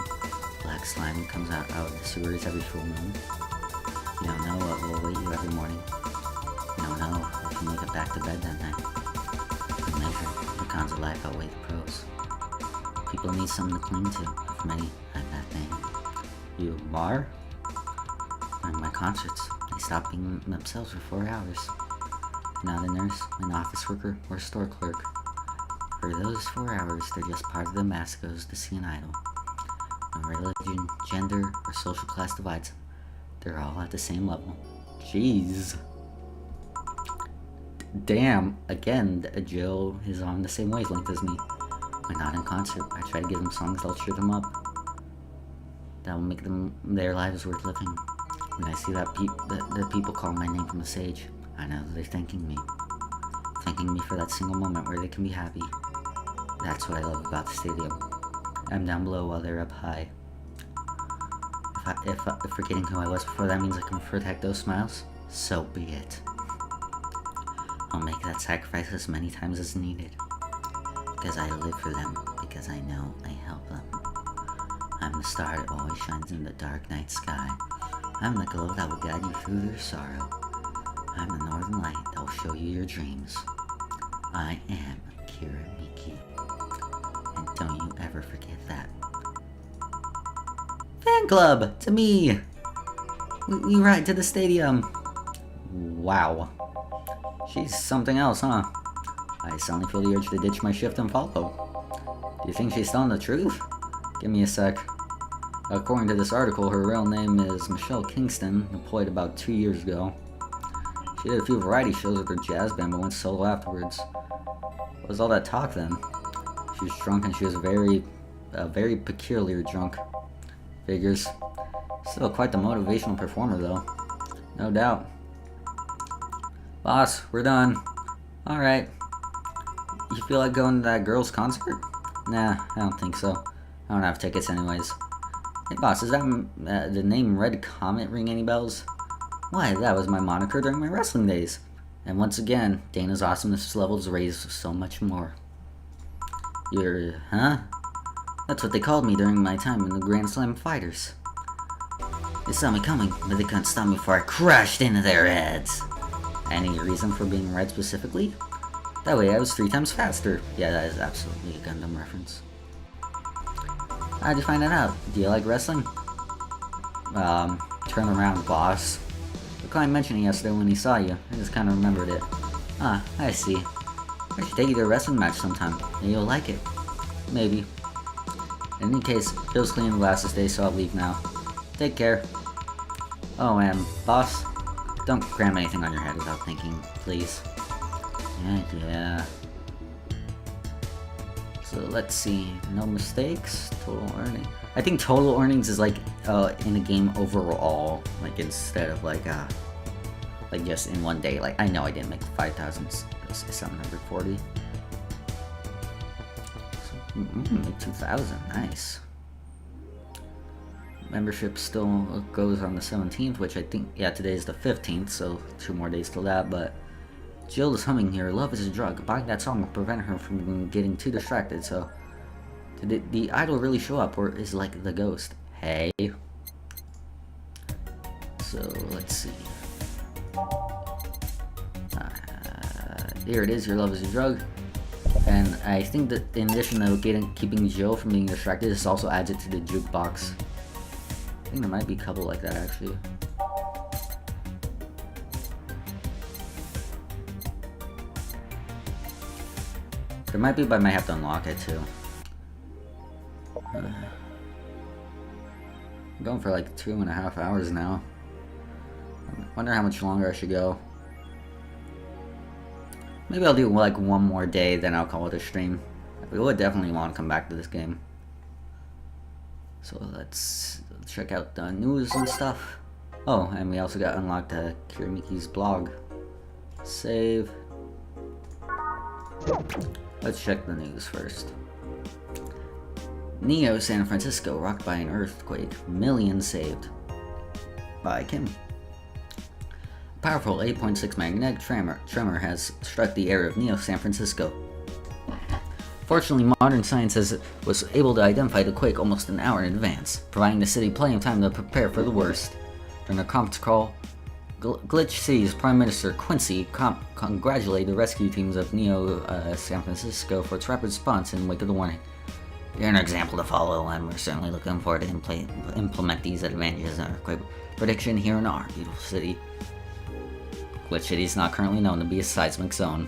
[SPEAKER 2] Black slime comes out in the sewers every full moon. You don't know what will await you every morning. You don't know if you make it back to bed that night. In measure, the cons of life outweigh the pros. People need something to cling to. For many, I'm that thing.
[SPEAKER 4] You are?
[SPEAKER 2] During my concerts, they stop being themselves for 4 hours. Not a nurse, an office worker, or a store clerk. For those 4 hours, they're just part of the mass goes to see an idol. No religion, gender, or social class divides them. They're all at the same level.
[SPEAKER 4] Jeez. Damn, again, Jill is on the same wavelength as me.
[SPEAKER 2] When not in concert, I try to give them songs that'll cheer them up. That will make their lives worth living. When I see that the people call my name from the stage, I know that they're thanking me. Thanking me for that single moment where they can be happy. That's what I love about the stadium. I'm down below while they're up high. If forgetting who I was before that means I can protect those smiles, so be it. I'll make that sacrifice as many times as needed. Because I live for them, because I know I help them. I'm the star that always shines in the dark night sky. I'm the glow that will guide you through your sorrow. I'm the northern light that will show you your dreams. I am Kiramiki. And don't you ever forget that.
[SPEAKER 4] Fan club! To me! We ride to the stadium. Wow. She's something else, huh? I suddenly feel the urge to ditch my shift and follow. Do you think she's telling the truth? Give me a sec. According to this article, her real name is Michelle Kingston, employed about 2 years ago. She did a few variety shows with her jazz band but went solo afterwards. What was all that talk then? She was drunk and she was very peculiar drunk. Figures. Still quite the motivational performer though. No doubt. Boss, we're done. Alright. You feel like going to that girl's concert? Nah, I don't think so. I don't have tickets anyways. Hey boss, does that the name Red Comet ring any bells? Why, that was my moniker during my wrestling days. And once again, Dana's awesomeness levels raised so much more. Huh? That's what they called me during my time in the Grand Slam Fighters.
[SPEAKER 2] They saw me coming, but they couldn't stop me before I crashed into their heads.
[SPEAKER 4] Any reason for being red specifically? That way I was 3 times faster.
[SPEAKER 2] Yeah, that is absolutely a Gundam reference.
[SPEAKER 4] How'd you find that out? Do you like wrestling? Turn around, boss. The client mentioned it yesterday when he saw you. I just kind of remembered it. Ah, I see. I should take you to a wrestling match sometime. Maybe you'll like it. Maybe. In any case, Bill's cleaning the glasses today, so I'll leave now. Take care. Oh, and boss, don't cram anything on your head without thinking, please. Yeah. So let's see. No mistakes. Total earning. I think total earnings is like in a game overall, like instead of like just in one day. Like I know I didn't make 5,740. So, make 2,000. Nice. Membership still goes on the 17th, which I think today is the 15th, so 2 more days till that. But Jill is humming here. Love is a drug. Buying that song will prevent her from getting too distracted. So, did the idol really show up, or is like the ghost? Hey. So let's see. here it is, your love is your drug. And I think that in addition to keeping Jill from being distracted, this also adds it to the jukebox. I think there might be a couple like that actually. There might be, but I might have to unlock it too. I'm going for like 2.5 hours now. I wonder how much longer I should go. Maybe I'll do like one more day, then I'll call it a stream. We would definitely want to come back to this game. So let's check out the news and stuff. Oh, and we also got unlocked Kirimiki's blog. Save. Let's check the news first. Neo San Francisco rocked by an earthquake. Millions saved. By Kim. A powerful 8.6 magnetic tremor has struck the area of Neo San Francisco. Fortunately, modern science was able to identify the quake almost an hour in advance, providing the city plenty of time to prepare for the worst. During a conference call, Glitch City's Prime Minister Quincy congratulated the rescue teams of Neo San Francisco for its rapid response in the wake of the warning.
[SPEAKER 2] You're an example to follow, and we're certainly looking forward to implement these advantages in earthquake prediction here in our beautiful city.
[SPEAKER 4] Glitch City is not currently known to be a seismic zone.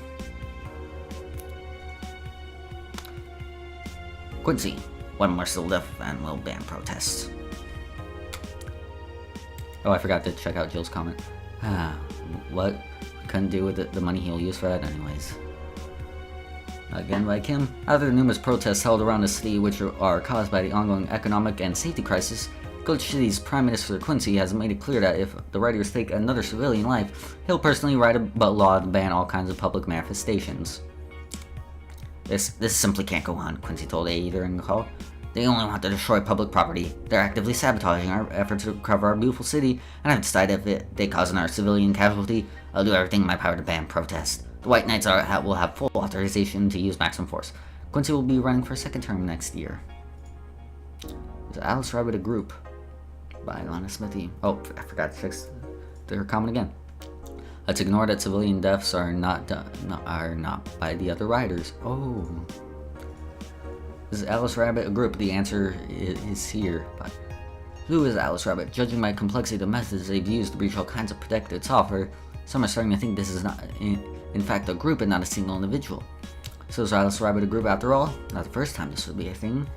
[SPEAKER 2] Quincy, one more still left and we'll ban protests.
[SPEAKER 4] Oh, I forgot to check out Jill's comment. What? Couldn't do with the money he'll use for that anyways. Again by Kim. After the numerous protests held around the city which are caused by the ongoing economic and safety crisis, Glitch City's Prime Minister Quincy has made it clear that if the rioters take another civilian life, he'll personally write a law to ban all kinds of public manifestations.
[SPEAKER 2] This simply can't go on, Quincy told AE during the call. They only want to destroy public property. They're actively sabotaging our efforts to recover our beautiful city, and I've decided if they cause another civilian casualty, I'll do everything in my power to ban protest. The White Knights will have full authorization to use maximum force. Quincy will be running for a second term next year. Is Alice Rabbit a group? By Lana Smithy. Oh, I forgot to fix their comment again. Let's ignore that civilian deaths are not by the other riders. Oh. Is Alice Rabbit a group? The answer is here. But who is Alice Rabbit? Judging by complexity of the methods they've used to breach all kinds of protected software, some are starting to think this is not, in fact, a group and not a single individual. So is Alice Rabbit a group after all? Not the first time this would be a thing.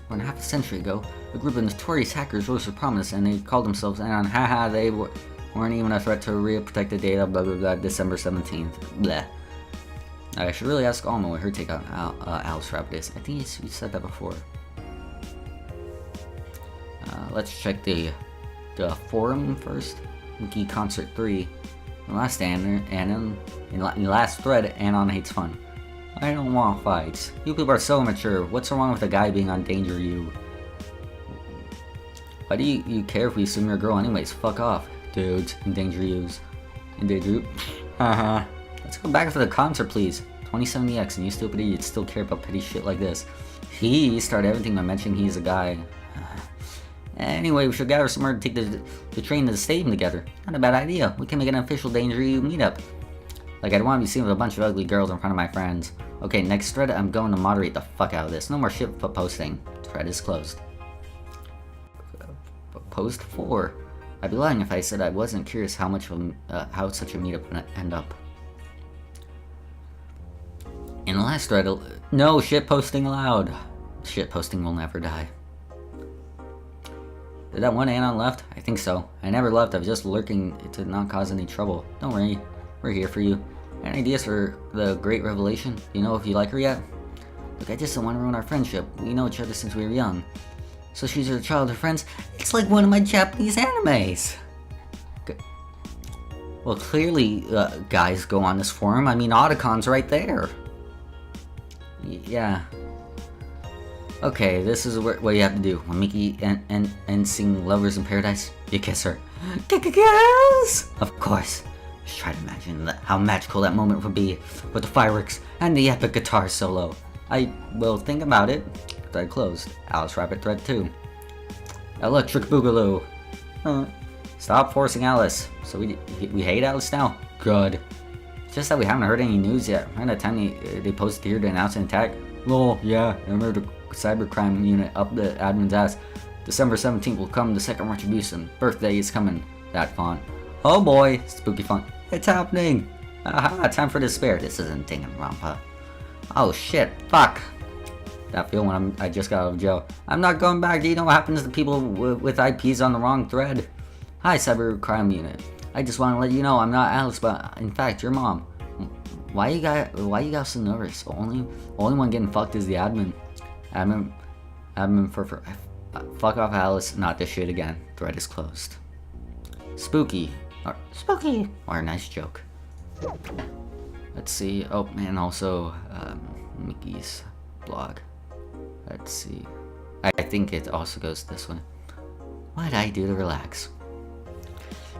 [SPEAKER 2] More than half a century ago, a group of notorious hackers rose to prominence and they called themselves Anon. Haha, they weren't even a threat to real protected data, blah blah blah, December 17th. Bleh. I should really ask Alma what her take on Alice Rabbit is. I think you said that before. Let's check the forum first. Wiki Concert 3. In the last in the last thread, Anon hates fun. I don't want fights. You people are so immature. What's wrong with a guy being on Danger You? Why do you care if we assume you're a girl anyways? Fuck off, dudes. Endanger Yous. Endanger You. Haha. Let's go back to the concert, please. 2070X and you stupid idiots still care about petty shit like this. He started everything by mentioning he's a guy. Anyway, we should gather somewhere to take the train to the stadium together. Not a bad idea. We can make an official Danger You meetup. Like, I don't want to be seen with a bunch of ugly girls in front of my friends. Okay, next thread, I'm going to moderate the fuck out of this. No more shit posting. Thread is closed. Post 4. I'd be lying if I said I wasn't curious how such a meetup would end up. In the last thread, no shit posting allowed. Shit posting will never die. Did that one Anon left? I think so. I never left, I was just lurking to not cause any trouble. Don't worry, we're here for you. Any ideas for the Great Revelation? Do you know if you like her yet? Look, I just don't want to ruin our friendship. We know each other since we were young. So she's your childhood friends? It's like one of my Japanese animes! Well, clearly, guys go on this forum. I mean, Otacon's right there. Yeah. Okay, this is what you have to do. When Mickey and sing Lovers in Paradise, you kiss her. Kiss! Of course. Just try to imagine how magical that moment would be with the fireworks and the epic guitar solo. I will think about it. Thread closed. Alice Rabbit thread 2. Electric Boogaloo. Stop forcing Alice. So we hate Alice now? Good. Just that we haven't heard any news yet. Around that time they posted here to announce an attack. Lol, yeah, I remember the cybercrime unit up the admin's ass. December 17th will come the second retribution. Birthday is coming. That font. Oh boy, spooky font. It's happening. Aha, time for despair. This isn't Danganronpa. Oh shit, fuck. That feel when I just got out of jail. I'm not going back. Do you know what happens to people with IPs on the wrong thread? Hi, cybercrime unit. I just want to let you know I'm not Alice, but in fact, your mom. Why you got so nervous? Only one getting fucked is the admin. Admin for fuck off, Alice. Not this shit again. Thread is closed. Spooky. Or a nice joke. Let's see. Oh, and also Mickey's blog. Let's see. I think it also goes this way. What did I do to relax?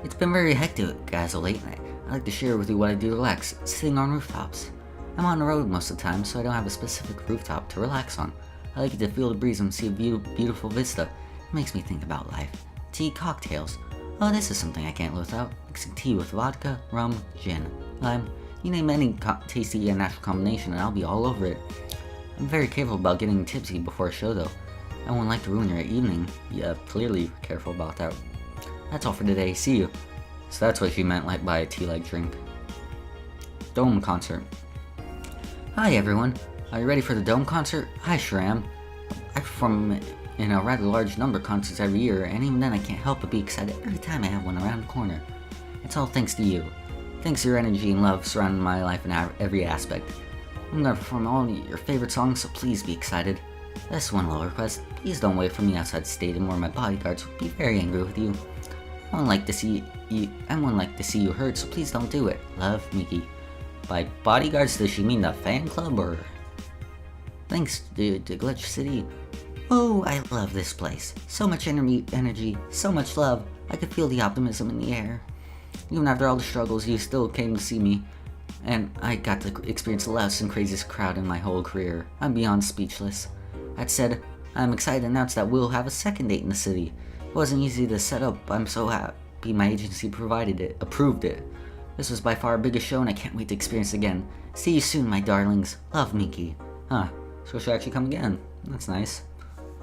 [SPEAKER 2] It's been very hectic, guys, lately. I like to share with you what I do to relax, sitting on rooftops. I'm on the road most of the time, so I don't have a specific rooftop to relax on. I like to feel the breeze and see a beautiful vista. It makes me think about life. Tea cocktails. Oh, this is something I can't live without. Mixing tea with vodka, rum, gin, lime. You name any tasty and natural combination and I'll be all over it. I'm very careful about getting tipsy before a show though. I wouldn't like to ruin your evening. Yeah, clearly careful about that. That's all for today. See you. So that's what she meant like by a tea-like drink. Dome concert. Hi everyone. Are you ready for the Dome concert? I sure am. I perform in a rather large number of concerts every year, and even then I can't help but be excited every time I have one around the corner. It's all thanks to you. Thanks to your energy and love surrounding my life in every aspect. I'm gonna perform all your favorite songs, so please be excited. That's one little request. Please don't wait for me outside the stadium where my bodyguards would be very angry with you. I wouldn't like to see you hurt, so please don't do it. Love, Miki. By bodyguards, does she mean the fan club, or? Thanks, to Glitch City. Oh, I love this place. So much energy, so much love. I could feel the optimism in the air. Even after all the struggles, you still came to see me. And I got to experience the loudest and craziest crowd in my whole career. I'm beyond speechless. That said, I'm excited to announce that we'll have a second date in the city. It wasn't easy to set up. I'm so happy my agency approved it. This was by far our biggest show and I can't wait to experience it again. See you soon, my darlings. Love, Miki. Huh, so she'll actually come again. That's nice.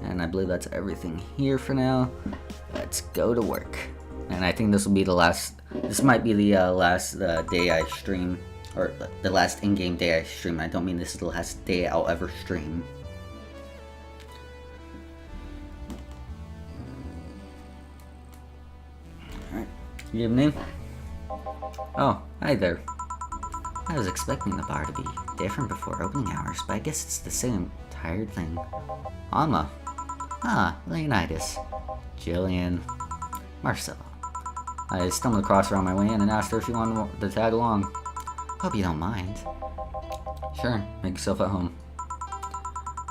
[SPEAKER 2] And I believe that's everything here for now. Let's go to work. And I think this will be the last, this might be the last day I stream, or the last in-game day I stream. I don't mean this is the last day I'll ever stream. Alright, good evening. Oh, hi there. I was expecting the bar to be different before opening hours, but I guess it's the same tired thing. Alma. Ah, Leonidas. Jillian. Marcella. I stumbled across her on my way in and asked her if she wanted to tag along. Hope you don't mind. Sure, make yourself at home.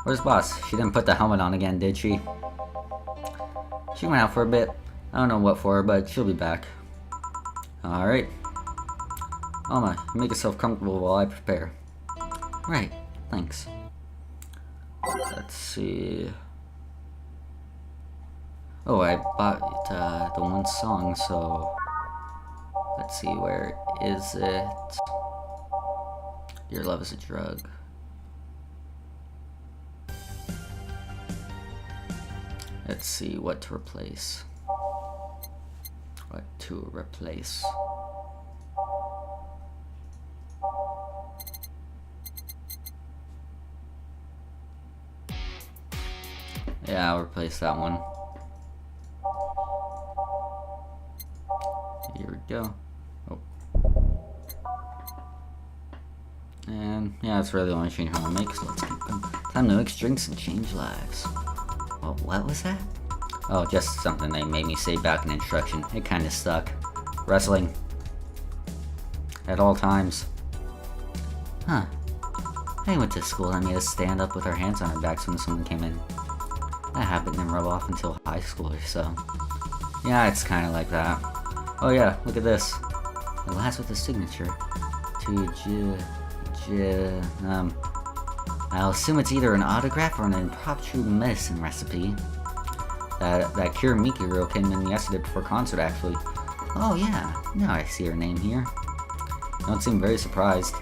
[SPEAKER 2] Where's boss? She didn't put the helmet on again, did she? She went out for a bit. I don't know what for, but she'll be back. Alright. Alma, make yourself comfortable while I prepare. Right, thanks. Let's see. Oh, I bought the one song, so let's see, where is it? Your love is a drug. Let's see what to replace. What to replace. Yeah, I'll replace that one. Here we go. Oh. And yeah, that's really the only change I want to make, so let's keep going. Time to mix drinks and change lives. Well, what was that? Oh, just something they made me say back in instruction. It kinda stuck. Wrestling. At all times. Huh. I went to school and made us stand up with our hands on our backs when someone came in. That habit didn't rub off until high school or so. Yeah, it's kinda like that. Oh yeah, look at this. The last with the signature. I'll assume it's either an autograph or an impromptu medicine recipe. That Kira Miki girl came in yesterday before concert, actually. Oh yeah, now I see her name here.
[SPEAKER 1] You don't seem very surprised.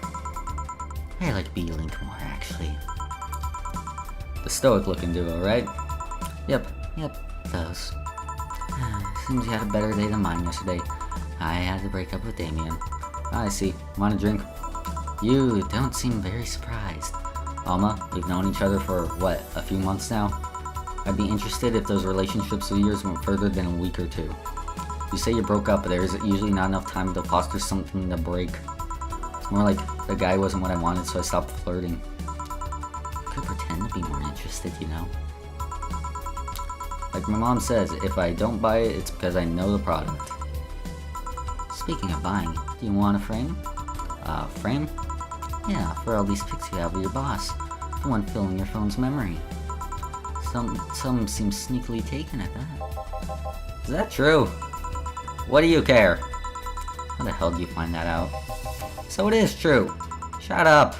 [SPEAKER 2] I like B-Link more, actually.
[SPEAKER 1] The stoic-looking duo, right?
[SPEAKER 2] Yep, those. Seems you had a better day than mine yesterday. I had to break up with Damien.
[SPEAKER 1] I see. Want a drink?
[SPEAKER 2] You don't seem very surprised.
[SPEAKER 1] Alma, we've known each other for, what, a few months now? I'd be interested if those relationships of yours went further than a week or two. You say you broke up, but there is usually not enough time to foster something to break. It's more like the guy wasn't what I wanted, so I stopped flirting.
[SPEAKER 2] Could pretend to be more interested, you know.
[SPEAKER 1] Like my mom says, if I don't buy it, it's because I know the product.
[SPEAKER 2] Speaking of buying, do you want a frame?
[SPEAKER 1] Frame?
[SPEAKER 2] Yeah, for all these pics you have of your boss. The one filling your phone's memory. Some seem sneakily taken at that.
[SPEAKER 1] Is that true? What do you care? How the hell do you find that out? So it is true. Shut up.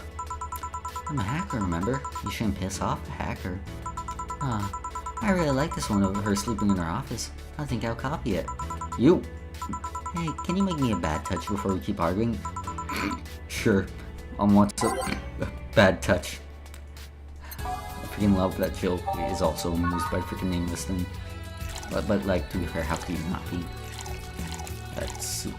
[SPEAKER 2] I'm a hacker, remember? You shouldn't piss off a hacker. I really like this one of her sleeping in her office. I think I'll copy it.
[SPEAKER 1] You.
[SPEAKER 2] Hey, can you make me a bad touch before we keep arguing?
[SPEAKER 1] Sure. What's a bad touch? I freaking love that Jill is also amused by freaking naming this thing. But like, to be fair, how could you not be? Let's see.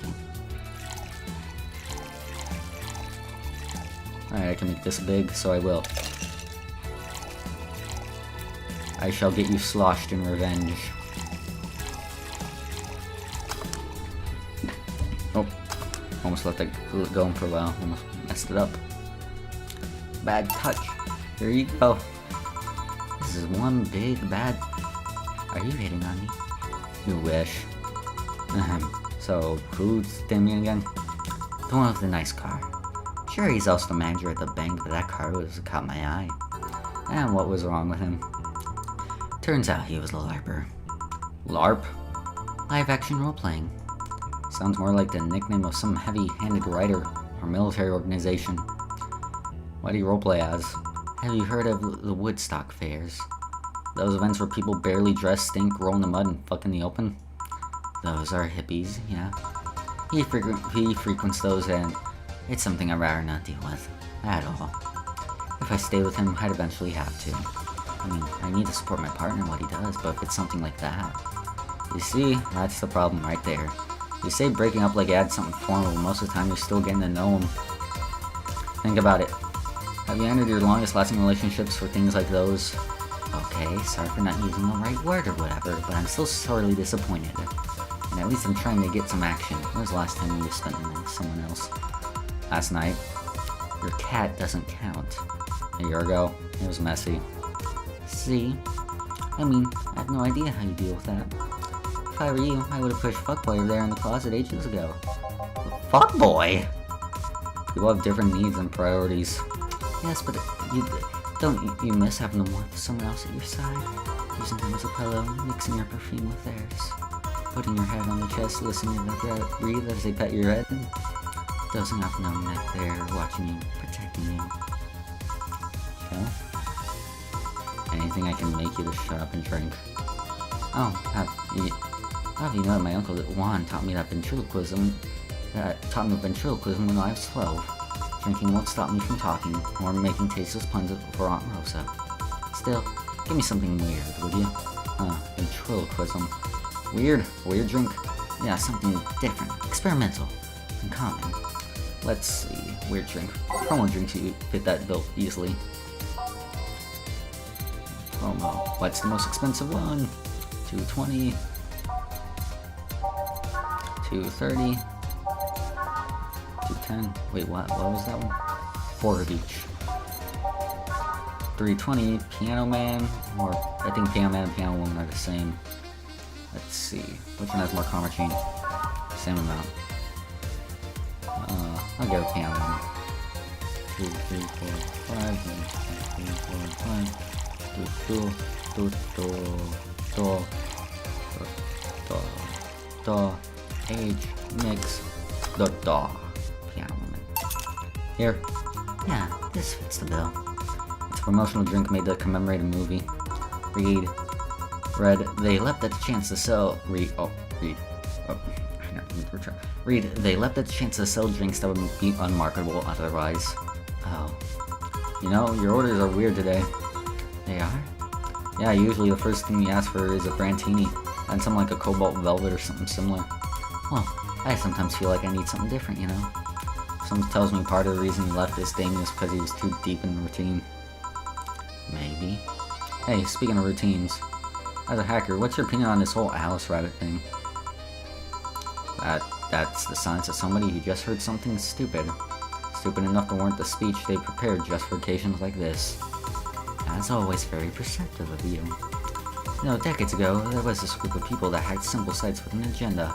[SPEAKER 1] Alright, I can make this big, so I will. I shall get you sloshed in revenge. Oh, almost let that go for a while. Almost messed it up. Bad touch. Here you go.
[SPEAKER 2] This is one big bad... Are you hitting on me?
[SPEAKER 1] You wish. So, who's Damien again?
[SPEAKER 2] The one with the nice car. Sure, he's also the manager at the bank, but that car was caught my eye.
[SPEAKER 1] And what was wrong with him?
[SPEAKER 2] Turns out he was a LARPer.
[SPEAKER 1] LARP?
[SPEAKER 2] Live action role-playing.
[SPEAKER 1] Sounds more like the nickname of some heavy-handed writer or military organization. What do you roleplay as?
[SPEAKER 2] Have you heard of the Woodstock fairs?
[SPEAKER 1] Those events where people barely dress, stink, roll in the mud, and fuck in the open?
[SPEAKER 2] Those are hippies, yeah. He frequents those, and it's something I'd rather not deal with. At all. If I stay with him, I'd eventually have to. I mean, I need to support my partner in what he does, but if it's something like that...
[SPEAKER 1] You see, that's the problem right there. You say breaking up like adds something formal, but most of the time you're still getting to know him. Think about it. Have you ended your longest lasting relationships for things like those?
[SPEAKER 2] Okay, sorry for not using the right word or whatever, but I'm still sorely disappointed. And at least I'm trying to get some action. When was the last time you spent it with someone else?
[SPEAKER 1] Last night.
[SPEAKER 2] Your cat doesn't count.
[SPEAKER 1] A year ago. It was messy.
[SPEAKER 2] See? I mean, I have no idea how you deal with that. If I were you, I would have pushed fuckboy over there in the closet ages ago.
[SPEAKER 1] Fuckboy? People have different needs and priorities.
[SPEAKER 2] Yes, but you miss having them with someone else at your side? Using them as a pillow, mixing your perfume with theirs. Putting your head on their chest, listening to them breathe as they pet your head. Dozing off knowing that they're watching you, protecting you.
[SPEAKER 1] Okay. Anything I can make you to shut up and drink.
[SPEAKER 2] Oh, have you know my uncle Juan taught me ventriloquism when I was 12. Drinking won't stop me from talking, or making tasteless puns for Aunt Rosa. Still, give me something weird, would you?
[SPEAKER 1] Ventriloquism. Weird drink.
[SPEAKER 2] Yeah, something different, experimental, and common.
[SPEAKER 1] Let's see. Weird drink. Promo drinks you fit that bill easily. Promo. What's the most expensive one? $220. $230. $210. Wait, what? What was that one? 4 of each. $320. Piano Man, or I think Piano Man and Piano Woman are the same. Let's see. Which one has more karma chain? Same amount. I'll get a Piano Man. 2, 3, 4, 5, 1, 2, 3, 4, 5. Do, H, mix, do. Piano Woman. Here.
[SPEAKER 2] Yeah, this fits the bill.
[SPEAKER 1] It's a promotional drink made to commemorate a movie. Read. They leapt at the chance to sell. Read. Oh, I know. Read, they left a chance to sell drinks that would be unmarketable otherwise. Oh. You know, your orders are weird today. They are? Yeah, usually the first thing you ask for is a Brantini, and something like a Cobalt Velvet or something similar. Well, I sometimes feel like I need something different, you know? Someone tells me part of the reason he left this thing is because he was too deep in the routine. Maybe. Hey, speaking of routines, as a hacker, what's your opinion on this whole Alice Rabbit thing? That's the signs of somebody who just heard something stupid. Stupid enough to warrant the speech they prepared just for occasions like this. As always, very perceptive of you. You know, decades ago, there was this group of people that hacked simple sites with an agenda.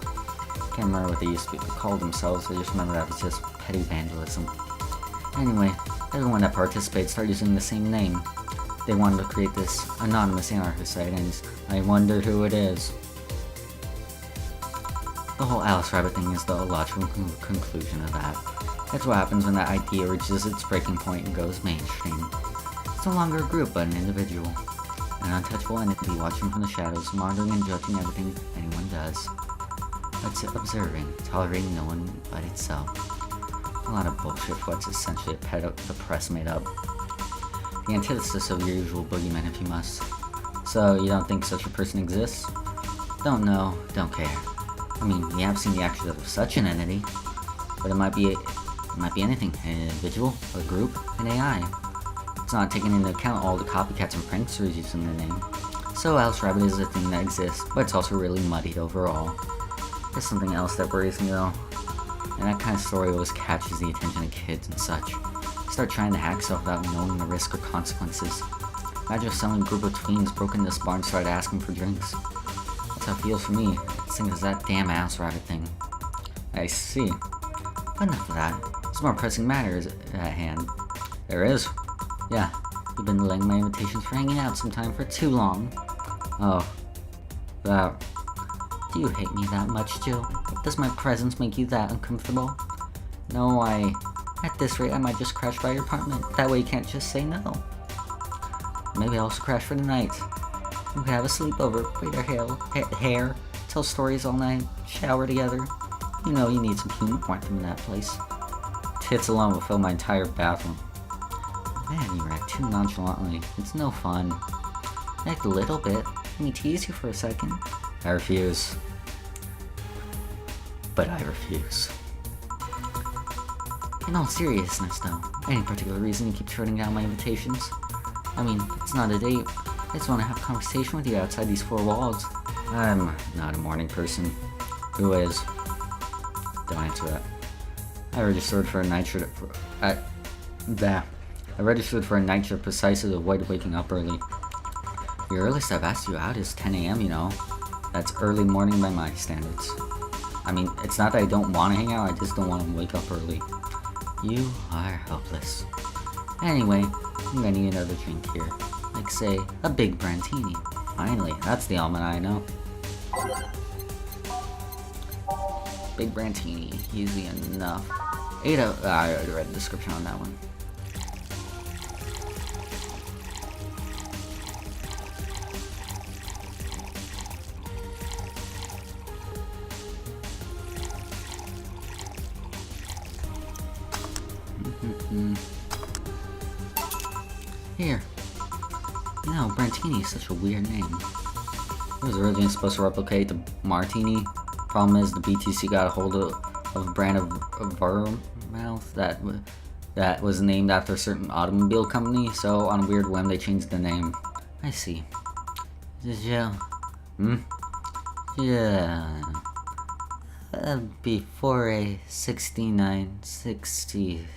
[SPEAKER 1] Can't remember what they used to call themselves, I just remember that was just petty vandalism. Anyway, everyone that participated started using the same name. They wanted to create this anonymous anarchist site, and I wonder who it is. The whole Alice Rabbit thing is the logical conclusion of that. That's what happens when that idea reaches its breaking point and goes mainstream. It's no longer a group, but an individual. An untouchable entity watching from the shadows, monitoring and judging everything anyone does. It's observing, tolerating no one but itself. A lot of bullshit for what's essentially the press made up. The antithesis of your usual boogeyman, if you must. So, you don't think such a person exists? Don't know, don't care. I mean, we have seen the actions of such an entity, but it might be anything, an individual, a group, an AI. It's not taking into account all the copycats and pranksters using their name. So Alice Rabbit is a thing that exists, but it's also really muddied overall. There's something else that worries me though, and that kind of story always catches the attention of kids and such. Start trying to hack stuff without knowing the risk or consequences. Imagine if some group of tweens broke into this bar and started asking for drinks. That's how it feels for me. It's same as that damn Alice Rabbit thing. I see. But enough of that. There's more pressing matters at hand. There is? Yeah. You've been delaying my invitations for hanging out sometime for too long. Oh. That. Do you hate me that much, Jill? Does my presence make you that uncomfortable? No, At this rate, I might just crash by your apartment. That way you can't just say no. Maybe I'll also crash for the night. We could have a sleepover, braid our hair, tell stories all night, shower together. You know you need some human warmth in that place. Tits alone will fill my entire bathroom. Man, you act too nonchalantly. It's no fun. Act a little bit. Let me tease you for a second. I refuse. But I refuse. In all seriousness, though, any particular reason you keep turning down my invitations? I mean, it's not a date. I just want to have a conversation with you outside these four walls. I'm not a morning person. Who is? Don't answer that. I registered for a night shift. I registered for a night shift precisely to avoid waking up early. The earliest I've asked you out is 10 a.m., you know. That's early morning by my standards. I mean, it's not that I don't want to hang out, I just don't want to wake up early. You are helpless. Anyway, I'm gonna need another drink here. Like, say, a big Brantini. Finally, that's the element I know. Big Brantini, easy enough. I already read the description on that one. Here. You know, Brantini is such a weird name. It was originally supposed to replicate the Martini. Problem is, the BTC got a hold of a brand of Vermouth that was named after a certain automobile company, so on a weird whim they changed the name. I see. Yeah. Yeah. Before a 6960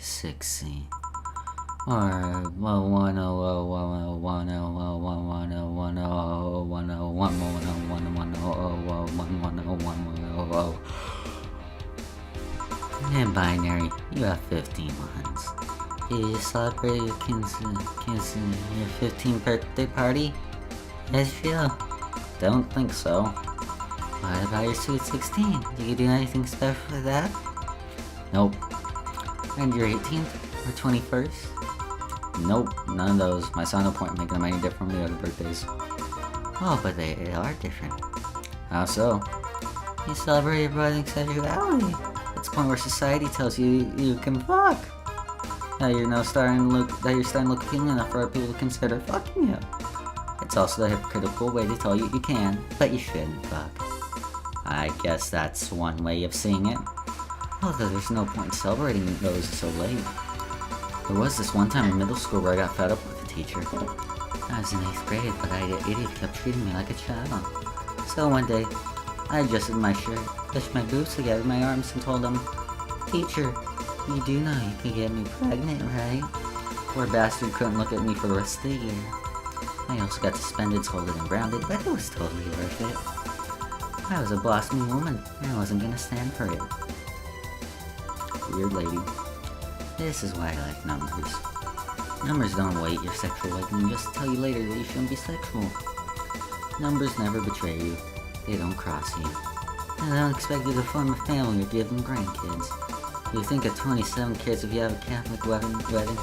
[SPEAKER 1] or 110101010101010101010101010101010101010101010101010101010101010101010101010101010101010101010101010101010101010101010101010101010 In binary, you have 15 months. Did you celebrate your your 15th birthday party? Yes, you. Don't think so. What about your sweet 16? Did you do anything special for that? Nope. And your 18th or 21st? Nope, none of those. My son, no point in making them any different from the other birthdays. Oh, but they are different. How so?
[SPEAKER 2] You celebrate your brother's sexuality. It's the point where society tells you you can fuck. Now you're starting to look appealing enough for other people to consider fucking you. It's also the hypocritical way to tell you you can, but you shouldn't fuck. I guess that's one way of seeing it. Although there's no point celebrating those so late. There was this one time in middle school where I got fed up with the teacher. I was in 8th grade, but that idiot kept treating me like a child. So one day, I adjusted my shirt, pushed my boobs together in my arms, and told him, "Teacher, you do know you can get me pregnant, right?" Poor bastard couldn't look at me for the rest of the year. I also got suspended, scolded, and grounded, but it was totally worth it. I was a blossoming woman, and I wasn't gonna stand for it. Weird lady. This is why I like numbers. Numbers don't weight your sexual awakening just to tell you later that you shouldn't be sexual. Numbers never betray you. They don't cross you. And they don't expect you to form a family or give them grandkids. You think of 27 kids if you have a Catholic wedding?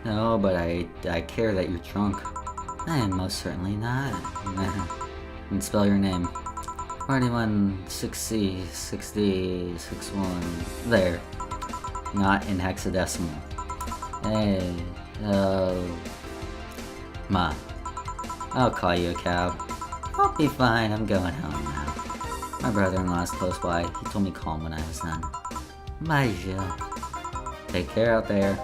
[SPEAKER 2] No, but I care that you're drunk. I am most certainly not. And spell your name. 41, 60, 60, 61. There. Not in hexadecimal. Hey, Ma. I'll call you a cab. I'll be fine, I'm going home now. My brother-in-law's close by. He told me to call him when I was done. Bye, Jill. Take care out there.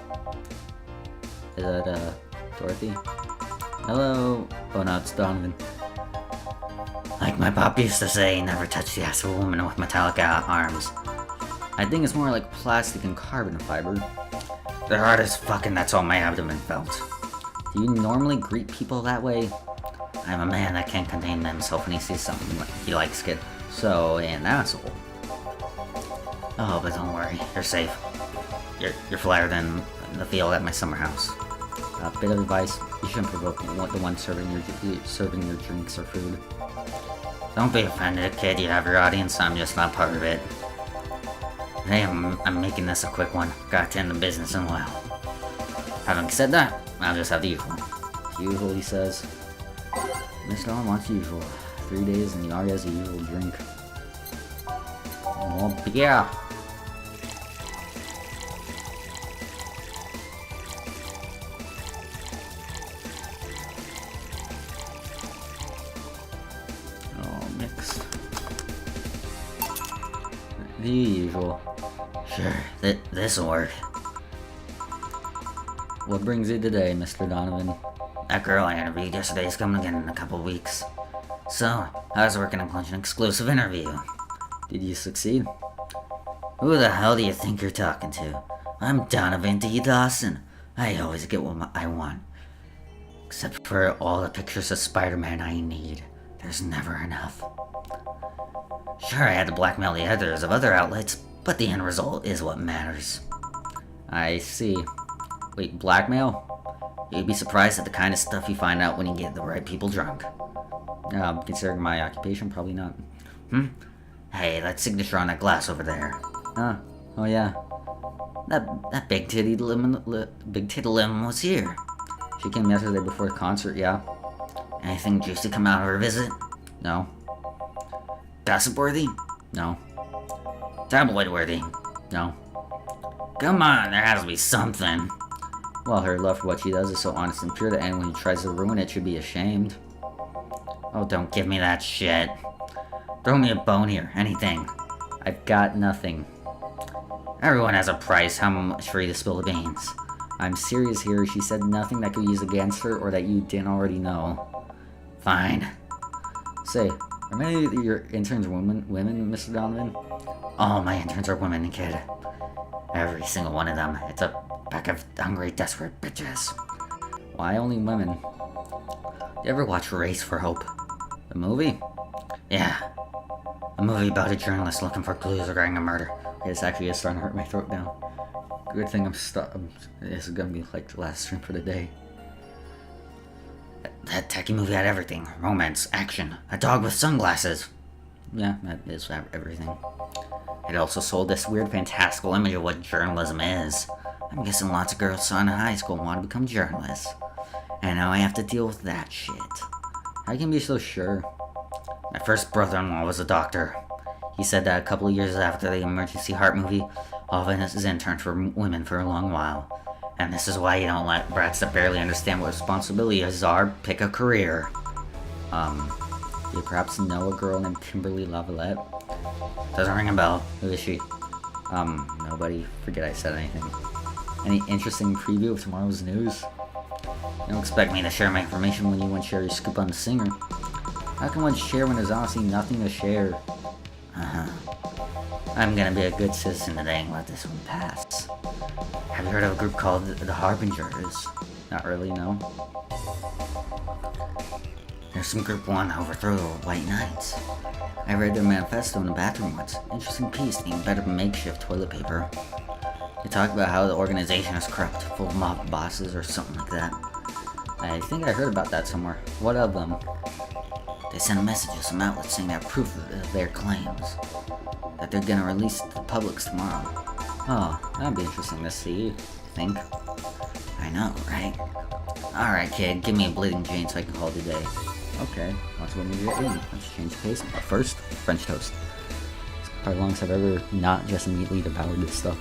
[SPEAKER 2] Is that, Dorothy? Hello? Oh no, it's Donovan. Like my pop used to say, never touch the ass of a woman with metallic arms. I think it's more like plastic and carbon fiber. They're hard as fucking, that's all my abdomen felt. Do you normally greet people that way? I'm a man that can't contain himself when he sees something he likes it. So, an asshole. Oh, but don't worry, you're safe. You're flatter than the field at my summer house. A bit of advice, you shouldn't provoke the one serving your drinks or food. Don't be offended, kid, you have your audience, I'm just not part of it. Hey, I'm making this a quick one. Got to end the business and well. Having said that, I'll just have the usual. Usual, he says. Mr. Allen wants usual. 3 days and he already has a usual drink. Oh, yeah. Oh, mixed. The usual. Sure, this'll work. What brings you today, Mr. Donovan? That girl I interviewed yesterday is coming again in a couple weeks. So, I was working on an exclusive interview. Did you succeed? Who the hell do you think you're talking to? I'm Donovan D. Dawson. I always get what I want. Except for all the pictures of Spider-Man I need. There's never enough. Sure, I had to blackmail the editors of other outlets, but the end result is what matters. I see. Wait, blackmail? You'd be surprised at the kind of stuff you find out when you get the right people drunk. Considering my occupation, probably not. Hey, that signature on that glass over there. Oh yeah. That big titty lemon was here. She came yesterday before the concert, yeah. Anything juicy come out of her visit? No. Gossip worthy? No. Tabloid worthy? No. Come on, there has to be something. Well, her love for what she does is so honest and pure that anyone who tries to ruin it should be ashamed. Oh, don't give me that shit. Throw me a bone here, anything. I've got nothing. Everyone has a price, how much for you to spill the beans? I'm serious here, she said nothing that could be used against her or that you didn't already know. Fine. Say, are many of your interns women, Mr. Donovan? All my interns are women, kid. Every single one of them. It's a pack of hungry, desperate bitches. Why only women? You ever watch Race for Hope? The movie? Yeah. A movie about a journalist looking for clues regarding a murder. It's actually starting to hurt my throat now. Good thing this is gonna be like the last stream for the day. That techie movie had everything. Romance, action, a dog with sunglasses. Yeah, that is everything. It also sold this weird fantastical image of what journalism is. I'm guessing lots of girls saw in high school want to become journalists. And now I have to deal with that shit. How can you be so sure? My first brother-in-law was a doctor. He said that a couple of years after the emergency heart movie, all of his interns were women for a long while. And this is why you don't let brats that barely understand what responsibilities are pick a career.
[SPEAKER 4] Do you perhaps know a girl named Kimberly Lavalette?
[SPEAKER 2] Doesn't ring a bell. Who is she?
[SPEAKER 4] Nobody. Forget I said anything. Any interesting preview of tomorrow's news?
[SPEAKER 2] You don't expect me to share my information when you won't share your scoop on the singer.
[SPEAKER 4] How can one share when there's honestly nothing to share?
[SPEAKER 2] I'm gonna be a good citizen today and let this one pass. Have you heard of a group called the Harbingers?
[SPEAKER 4] Not really, no.
[SPEAKER 2] There's some group one to overthrow the White Knights.
[SPEAKER 4] I read their manifesto in the bathroom once. Interesting piece, needing better makeshift toilet paper.
[SPEAKER 2] They talk about how the organization is corrupt, full of mob bosses or something like that.
[SPEAKER 4] I think I heard about that somewhere. What of them?
[SPEAKER 2] They send a message to some outlets saying they have proof of their claims. That they're gonna release to the public tomorrow.
[SPEAKER 4] Oh, that'd be interesting to see, I think.
[SPEAKER 2] I know, right? Alright, kid, give me a bleeding Jane so I can call it a day.
[SPEAKER 4] Okay, watch what we get in. Let's change the pace. But first, French toast. It's probably the longest I've ever not just immediately devoured this stuff.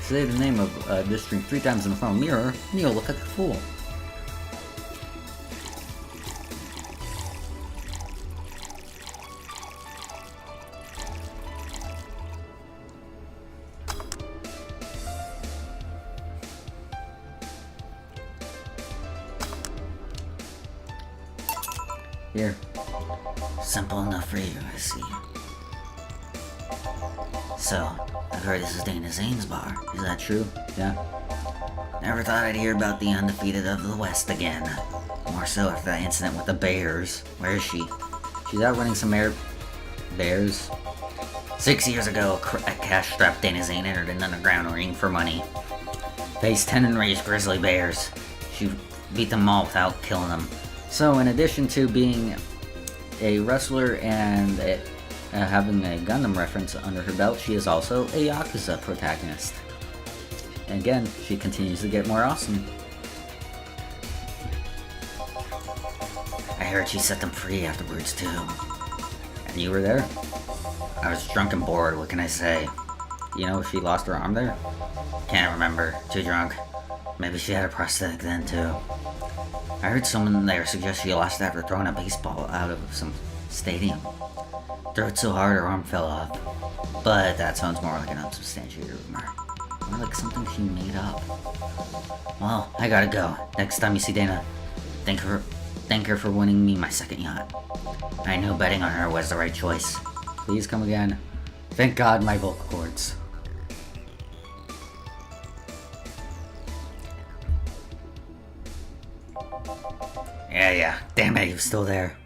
[SPEAKER 4] Say the name of this drink 3 times in front of a mirror, and you'll look like a fool. Here.
[SPEAKER 2] Simple enough for you, I see. So, I've heard this is Dana Zane's bar. Is that true?
[SPEAKER 4] Yeah.
[SPEAKER 2] Never thought I'd hear about the undefeated of the West again. More so after that incident with the Bears. Where is she?
[SPEAKER 4] She's out running some bears.
[SPEAKER 2] 6 years ago, a cash-strapped Dana Zane entered an underground ring for money. Faced 10 enraged grizzly bears. She beat them all without killing them.
[SPEAKER 4] So, in addition to being a wrestler and having a Gundam reference under her belt, she is also a Yakuza protagonist. And again, she continues to get more awesome.
[SPEAKER 2] I heard she set them free afterwards, too.
[SPEAKER 4] And you were there?
[SPEAKER 2] I was drunk and bored, what can I say?
[SPEAKER 4] You know, she lost her arm there?
[SPEAKER 2] Can't remember. Too drunk. Maybe she had a prosthetic then, too. I heard someone there suggest she lost after throwing a baseball out of some stadium. Threw it so hard her arm fell off. But that sounds more like an unsubstantiated rumor.
[SPEAKER 4] More like something she made up.
[SPEAKER 2] Well, I gotta go. Next time you see Dana, thank her for winning me my second yacht. I knew betting on her was the right choice.
[SPEAKER 4] Please come again. Thank God my vocal cords.
[SPEAKER 2] Yeah. Damn it, he was still there.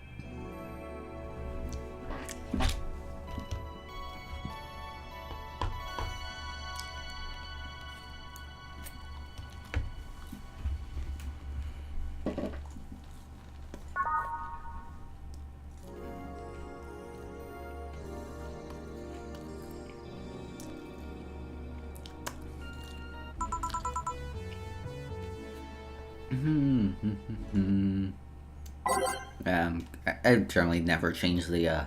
[SPEAKER 4] I generally never change the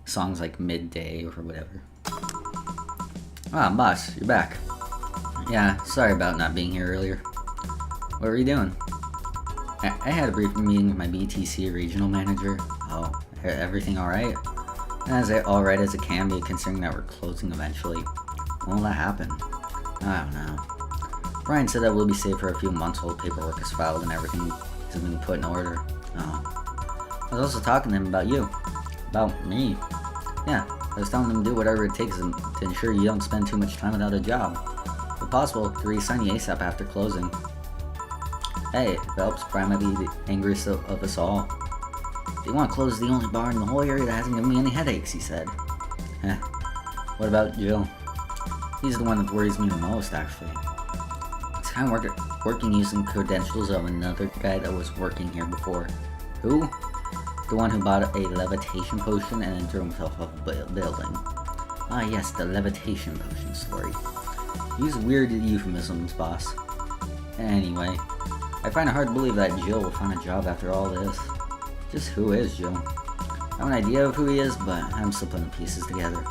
[SPEAKER 4] songs like midday or whatever. Ah, boss, you're back. Yeah, sorry about not being here earlier. What were you doing? I had a brief meeting with my BTC regional manager. Oh, everything alright? As alright as it can be, considering that we're closing eventually. When will that happen? I don't know. Brian said that we'll be safe for a few months while paperwork is filed and everything has been put in order. Oh. I was also talking to him about you. About me. Yeah, I was telling him to do whatever it takes to ensure you don't spend too much time without a job. If possible, to re-sign you ASAP after closing. Hey, if it helps, Brian might be the angriest of us all. They want to close the only bar in the whole area that hasn't given me any headaches, he said. What about Jill? He's the one that worries me the most, actually. He's kind of working using credentials of another guy that was working here before. Who? The one who bought a levitation potion and then threw himself off a building. Ah yes, the levitation potion story. Use weird euphemisms, boss. Anyway, I find it hard to believe that Jill will find a job after all this. Just who is Jill? I have an idea of who he is, but I'm still putting pieces together.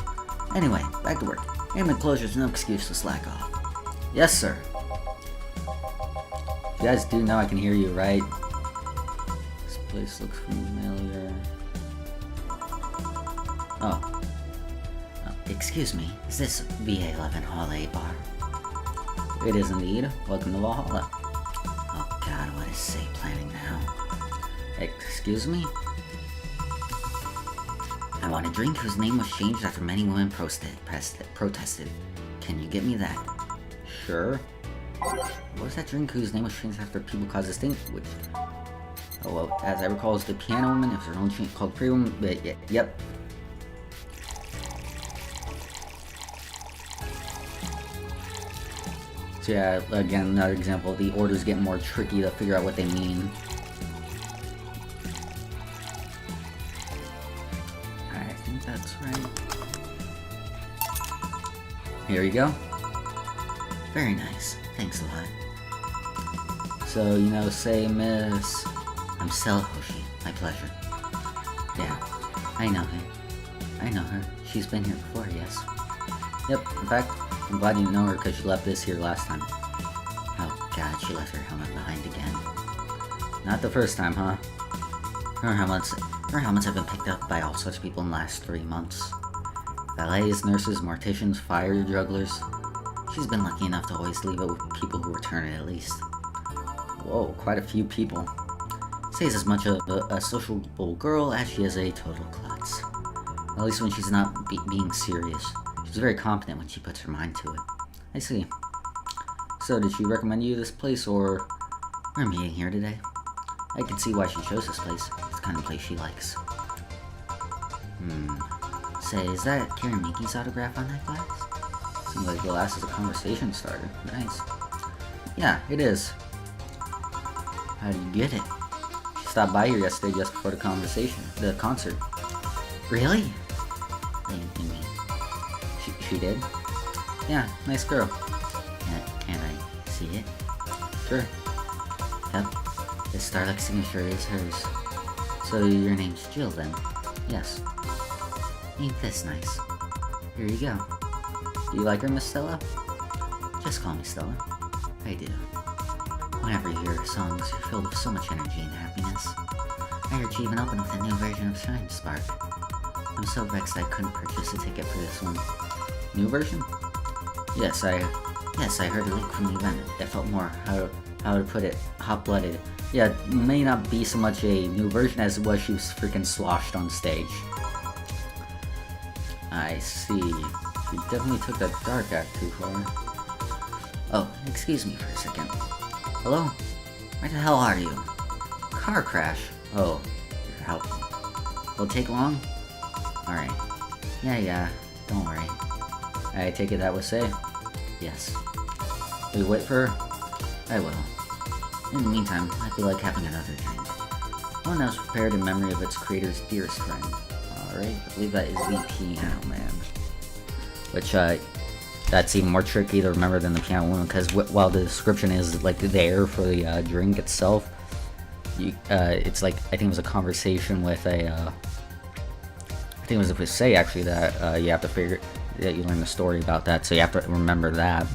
[SPEAKER 4] Anyway, back to work. Airman closure's no excuse to slack off. Yes, sir. You guys do know I can hear you, right? This place looks familiar. Oh. Excuse me, is this VA-11 Hall A bar? It is indeed. Welcome to Valhalla. Oh god, what is Say planning now? Excuse me? I want a drink whose name was changed after many women protested. Can you get me that? Sure. What was that drink whose name was changed after people caused distinguish? Oh well, as I recall, it's the Piano Woman. If there's an old drink called Pretty Woman, but yep. So yeah, again, another example. The orders get more tricky to figure out what they mean. I think that's right. Here you go. Very nice. Thanks a lot. So, you know, say Miss... I'm Stella Hoshi. My pleasure. Yeah, I know her. I know her. She's been here before, yes. Yep, in fact, I'm glad you know her because she left this here last time. Oh god, she left her helmet behind again. Not the first time, huh? Her helmets have been picked up by all such people in the last 3 months. Valets, nurses, morticians, fire jugglers. She's been lucky enough to always leave it with people who return it at least. Whoa, quite a few people. Say's as much a sociable girl as she is a total klutz. At least when she's not being serious. She's very competent when she puts her mind to it. I see. So, did she recommend you this place, or... We're meeting here today. I can see why she chose this place. It's the kind of place she likes. Say, is that Karen Miki's autograph on that glass? Seems like the glass is a conversation starter. Nice. Yeah, it is. How do you get it? She stopped by here yesterday just before the concert. Really? She did? Yeah, nice girl. Can I see it? Sure. Yep. The Starlight signature is hers. So your name's Jill then? Yes. Ain't this nice? Here you go. Do you like her, Miss Stella? Just call me Stella. I do. Whenever you hear her songs, you're filled with so much energy and happiness. I heard she even opened with a new version of Shine Spark. I'm so vexed I couldn't purchase a ticket for this one. New version? Yes, I heard a leak from the event. It felt more, how to put it, hot-blooded. Yeah, it may not be so much a new version as it was she was freaking sloshed on stage. I see. You definitely took that dark act too far. Oh, excuse me for a second. Hello? Where the hell are you? Car crash. Oh, you're help. Will it take long? Alright. Yeah, don't worry. I take it that was safe? Yes. Will you wait for her? I will. In the meantime, I feel like having another drink. One that was prepared in memory of its creator's dearest friend. Alright, I believe that is the Piano Man. Which, that's even more tricky to remember than the Piano Woman, because while the description is, like, there for the drink itself, it's like, I think it was a conversation with a, I think it was with Say, actually, that you have to figure, that you learn the story about that, so you have to remember that.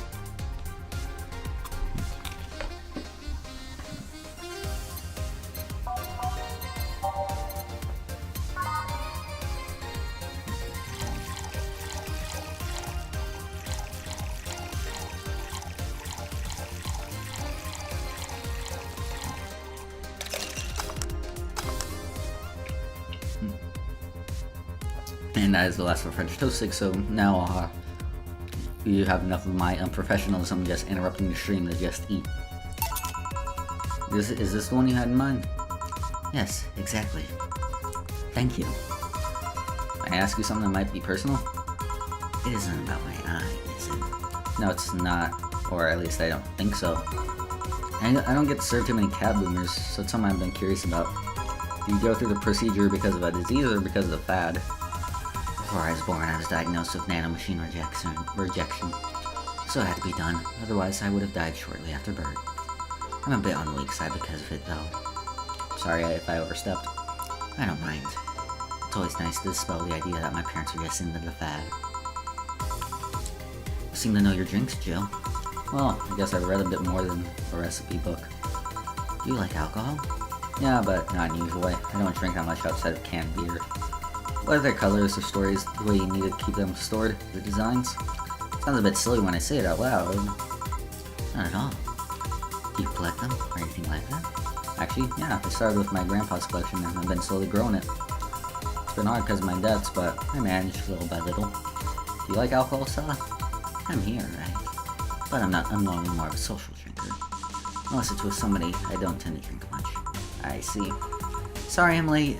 [SPEAKER 4] And that is the last of French Toasting, so now you have enough of my unprofessionalism just interrupting the stream to just eat. Is this the one you had in mind? Yes, exactly. Thank you. Can I ask you something that might be personal? It isn't about my eye, is it? No, it's not. Or at least I don't think so. I don't get to serve too many cab boomers, so it's something I've been curious about.
[SPEAKER 1] Do you go through the procedure because of a disease or because of a fad?
[SPEAKER 2] Before I was born, I was diagnosed with nanomachine rejection. So it had to be done, otherwise I would have died shortly after birth. I'm a bit on the weak side because of it, though.
[SPEAKER 1] Sorry if I overstepped.
[SPEAKER 2] I don't mind. It's always nice to dispel the idea that my parents were just into the fad. You seem to know your drinks, Joe.
[SPEAKER 1] Well, I guess I read a bit more than a recipe book.
[SPEAKER 2] Do you like alcohol?
[SPEAKER 1] Yeah, but not in a usual way. I don't drink that much outside of canned beer. What are their colors, the stories, the way you need to keep them stored, the designs? Sounds a bit silly when I say it out loud.
[SPEAKER 2] Not at all. Do you collect them, or anything like that?
[SPEAKER 1] Actually, yeah, I started with my grandpa's collection and I've been slowly growing it. It's been hard because of my debts, but I managed little by little. Do you like alcohol, Stella?
[SPEAKER 2] I'm here, right? But I'm normally more of a social drinker. Unless it's with somebody, I don't tend to drink much.
[SPEAKER 1] I see.
[SPEAKER 2] Sorry I'm late.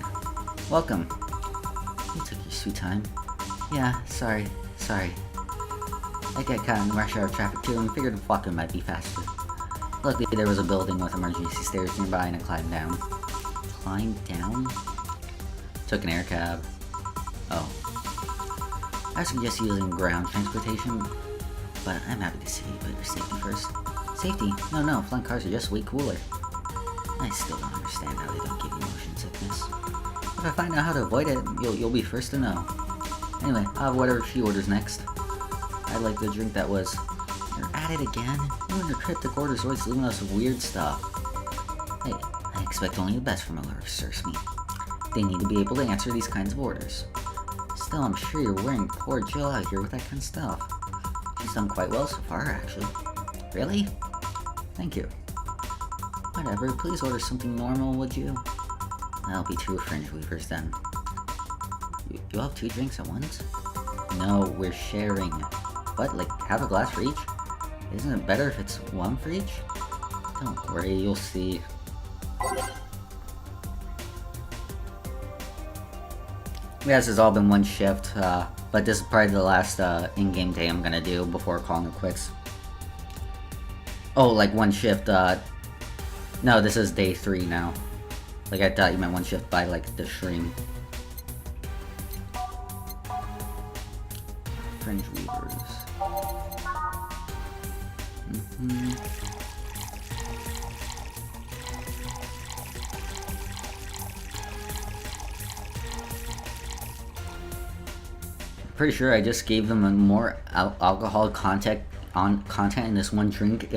[SPEAKER 2] Welcome. You took your sweet time. Yeah, sorry. I get caught in rush hour traffic too and figured walking might be faster.
[SPEAKER 1] Luckily there was a building with emergency stairs nearby and I climbed down.
[SPEAKER 2] Climbed down?
[SPEAKER 1] Took an air cab.
[SPEAKER 2] Oh. I suggest using ground transportation, but I'm happy to see you put your safety first.
[SPEAKER 1] Safety? No, flying cars are just way cooler.
[SPEAKER 2] I still don't understand how they don't give you motion sickness.
[SPEAKER 1] If I find out how to avoid it, you'll be first to know. Anyway, I'll have whatever she orders next. I'd like the drink that was...
[SPEAKER 2] You're at it again?
[SPEAKER 1] You and your cryptic orders always leaving us weird stuff.
[SPEAKER 2] Hey, I expect only the best from a Sir's meat.
[SPEAKER 1] They need to be able to answer these kinds of orders.
[SPEAKER 2] Still, I'm sure you're wearing poor Jill out here with that kind of stuff.
[SPEAKER 1] She's done quite well so far, actually.
[SPEAKER 2] Really?
[SPEAKER 1] Thank you.
[SPEAKER 2] Whatever, please order something normal, would you?
[SPEAKER 1] That'll be 2 fringe weavers then.
[SPEAKER 2] You have 2 drinks at once?
[SPEAKER 1] No, we're sharing. What, like half a glass for each? Isn't it better if it's 1 for each? Don't worry, you'll see. This has all been one shift, but this is probably the last in-game day I'm gonna do before calling it quits. Oh, like one shift, no, this is day 3 now. Like, I thought you meant one shift by, like, the stream. Fringe weavers. Pretty sure I just gave them a more alcohol content in this one drink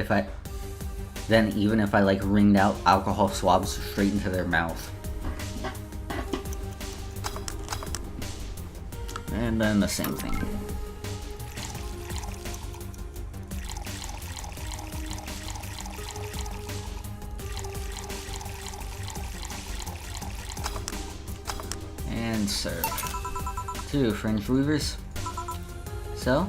[SPEAKER 1] than even if I like ringed out alcohol swabs straight into their mouth. And then the same thing. And serve. 2 fringe weavers. So,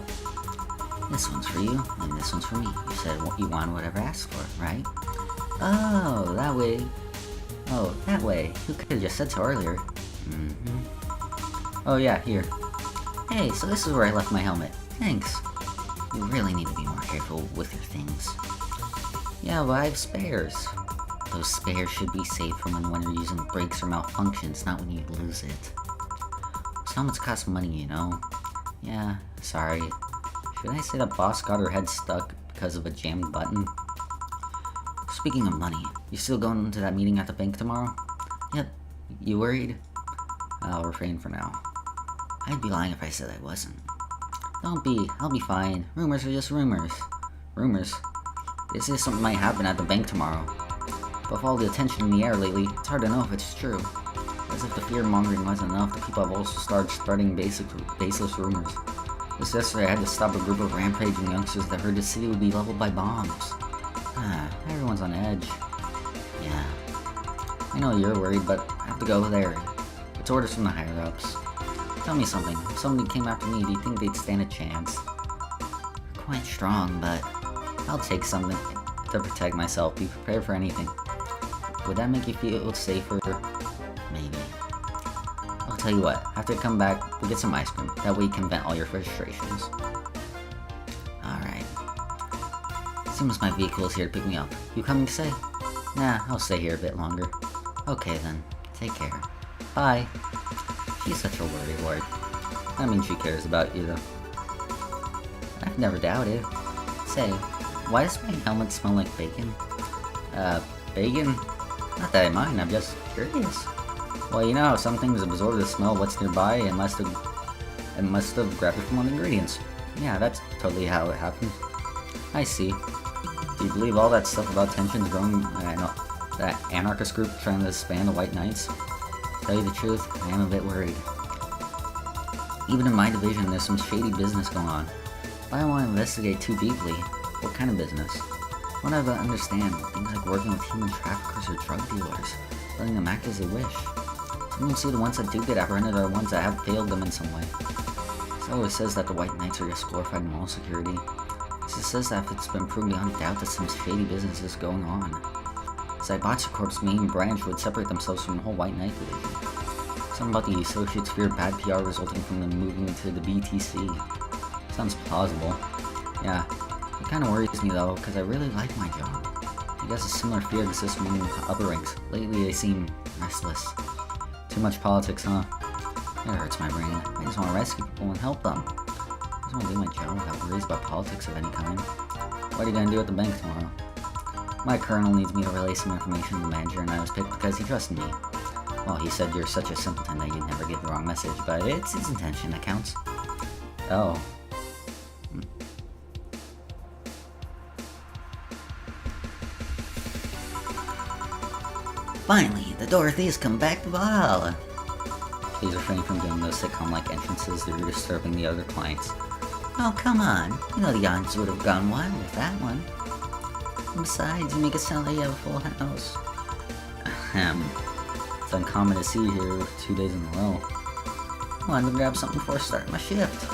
[SPEAKER 2] this one's for you, and this one's for me. You said you want whatever I asked for, right?
[SPEAKER 1] Oh, that way. Oh, that way. You could have just said so earlier. Oh yeah, here.
[SPEAKER 2] Hey, so this is where I left my helmet. Thanks. You really need to be more careful with your things.
[SPEAKER 1] Yeah, but I have spares.
[SPEAKER 2] Those spares should be saved for when you're using brakes or malfunctions, not when you lose it. Those helmets cost money, you know.
[SPEAKER 1] Yeah, sorry. Should I say the boss got her head stuck because of a jammed button?
[SPEAKER 2] Speaking of money,
[SPEAKER 1] You still going to that meeting at the bank tomorrow?
[SPEAKER 2] Yep.
[SPEAKER 1] You worried? I'll refrain for now.
[SPEAKER 2] I'd be lying if I said I wasn't.
[SPEAKER 1] Don't be. I'll be fine. Rumors are just rumors. Rumors? They say something might happen at the bank tomorrow. But with all the attention in the air lately, it's hard to know if it's true. As if the fear-mongering wasn't enough, the people have also started spreading baseless rumors. Just yesterday, I had to stop a group of rampaging youngsters that heard the city would be leveled by bombs. Everyone's on edge.
[SPEAKER 2] Yeah.
[SPEAKER 1] I know you're worried, but I have to go there. It's orders from the higher-ups. Tell me something. If somebody came after me, do you think they'd stand a chance?
[SPEAKER 2] You're quite strong, but
[SPEAKER 1] I'll take something to protect myself. Be prepared for anything. Would that make you feel safer?
[SPEAKER 2] maybe.
[SPEAKER 1] I'll tell you what. After I come back, we'll get some ice cream. That way you can vent all your frustrations.
[SPEAKER 2] Alright.
[SPEAKER 1] Seems my vehicle is here to pick me up. You coming to stay? Nah, I'll stay here a bit longer.
[SPEAKER 2] Okay then. Take care.
[SPEAKER 1] Bye.
[SPEAKER 2] She's such a worry wart.
[SPEAKER 1] I mean, she cares about you, though.
[SPEAKER 2] I've never doubted. Say, why does my helmet smell like bacon?
[SPEAKER 1] Bacon? Not that I mind, I'm just curious. Well, you know how some things absorb the smell of what's nearby, it must have grabbed it from one of the ingredients. Yeah, that's totally how it happened. I see. Do you believe all that stuff about tensions growing, that anarchist group trying to disband the White Knights?
[SPEAKER 2] Tell you the truth, I am a bit worried. Even in my division, there's some shady business going on. But I don't want to investigate too deeply.
[SPEAKER 1] What kind of business?
[SPEAKER 2] What I don't understand, things like working with human traffickers or drug dealers, letting them act as they wish. You can see the ones that do get apprehended are the ones that have failed them in some way. It always says that the White Knights are just glorified mall security. It says that if it's been proven beyond doubt that some shady business is going on. Zaibatsu Corp's main branch would separate themselves from the whole White Knight division. Something about the associates feared bad PR resulting from them moving to the BTC. Sounds plausible. Yeah, it kinda worries me though, because I really like my job. I guess a similar fear exists among upper ranks. Lately they seem restless.
[SPEAKER 1] Too much politics, huh?
[SPEAKER 2] It hurts my brain. I just want to rescue people and help them. I just want to do my job without worries about politics of any kind.
[SPEAKER 1] What are you gonna do at the bank tomorrow?
[SPEAKER 2] My colonel needs me to relay some information to the manager, and I was picked because he trusted me.
[SPEAKER 1] Well, he said you're such a simpleton that you'd never give the wrong message, but
[SPEAKER 2] It's his intention that counts.
[SPEAKER 1] Oh.
[SPEAKER 2] Finally, the Dorothys come back to Valhalla.
[SPEAKER 1] Please refrain from doing those sitcom-like entrances that are disturbing the other clients.
[SPEAKER 2] Oh, come on. You know the audience would have gone wild with that one. And besides, you make it sound like you have a full house.
[SPEAKER 1] Ahem. It's uncommon to see here 2 days in a row.
[SPEAKER 2] Wanted to grab something before starting my shift.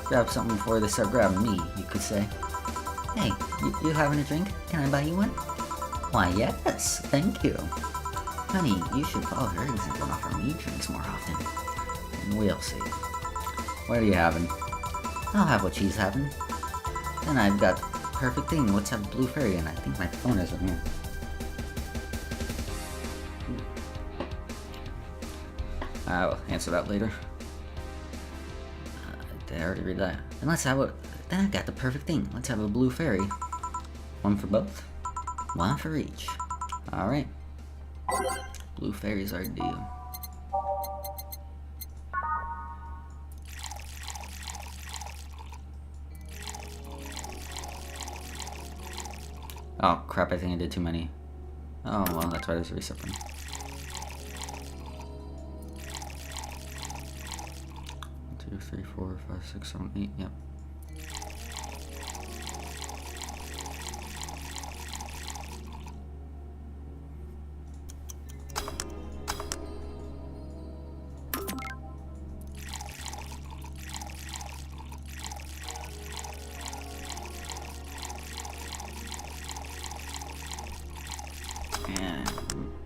[SPEAKER 1] Grab something before they start grabbing me, you could say.
[SPEAKER 2] Hey, you having a drink? Can I buy you one? Why, yes, thank you. Honey, you should follow her example and offer me drinks more often.
[SPEAKER 1] We'll see. What are you having?
[SPEAKER 2] I'll have what she's having. Then I've got perfect thing. Let's have Blue Fairy, and I think my phone is in here.
[SPEAKER 1] I'll answer that later.
[SPEAKER 2] Did I already read that? Then let's have a... Then I've got the perfect thing. Let's have a Blue Fairy.
[SPEAKER 1] One for both?
[SPEAKER 2] One for each.
[SPEAKER 1] Alright. Blue Fairies are due. Oh crap, I think I did too many. Oh well, that's why there's a reset button. 1, 2, 3, 4, 5, 6, 7, 8, yep.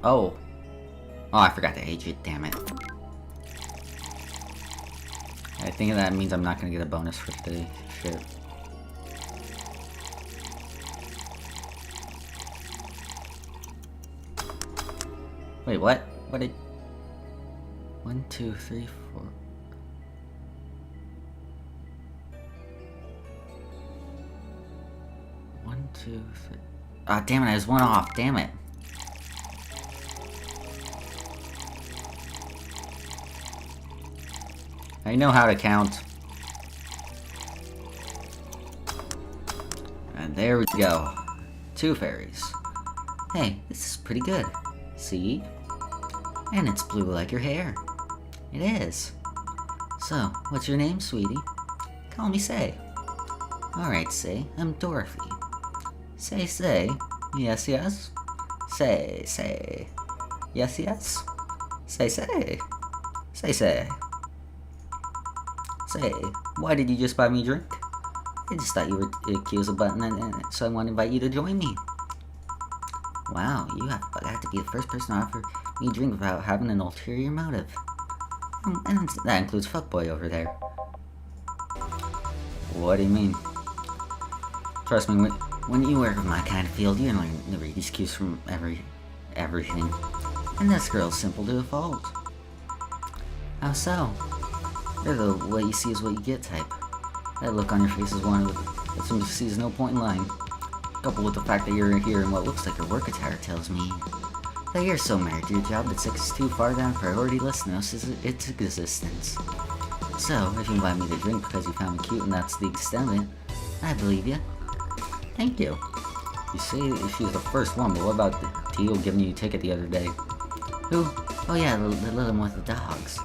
[SPEAKER 1] Oh. Oh, I forgot to age it, damn it. I think that means I'm not gonna get a bonus for today. Shit. Wait, what? What did... 1, 2, 3, 4... One, two, three... Ah, damn it, I was one off, damn it. I know how to count. And there we go. 2 fairies.
[SPEAKER 2] Hey, this is pretty good. See? And it's blue like your hair. It is. So, what's your name, sweetie? Call me Say. Alright, Say. I'm Dorothy. Say, Say. Yes, yes. Say, Say. Yes, yes. Say, Say. Say, Say. Say, why did you just buy me a drink? I just thought you were cute as a button, and so I want to invite you to join me. Wow, you have to be the first person to offer me a drink without having an ulterior motive. And that includes fuckboy over there.
[SPEAKER 1] What do you mean?
[SPEAKER 2] Trust me, when you work in my kind of field, you learn to read these cues from everything. And this girl's simple to a fault. How so? You're the what you see is what you get type. That look on your face is one that seems to see no point in lying. Coupled with the fact that you're here in what looks like your work attire tells me that you're so married to your job that sex is too far down priority list notices its existence. So, if you invite me to drink because you found me cute and that's the extent of it, I believe you. Thank you. You say she's the first one, but what about the Teal giving you a ticket the other day? Who? Oh yeah, the little one with the dogs.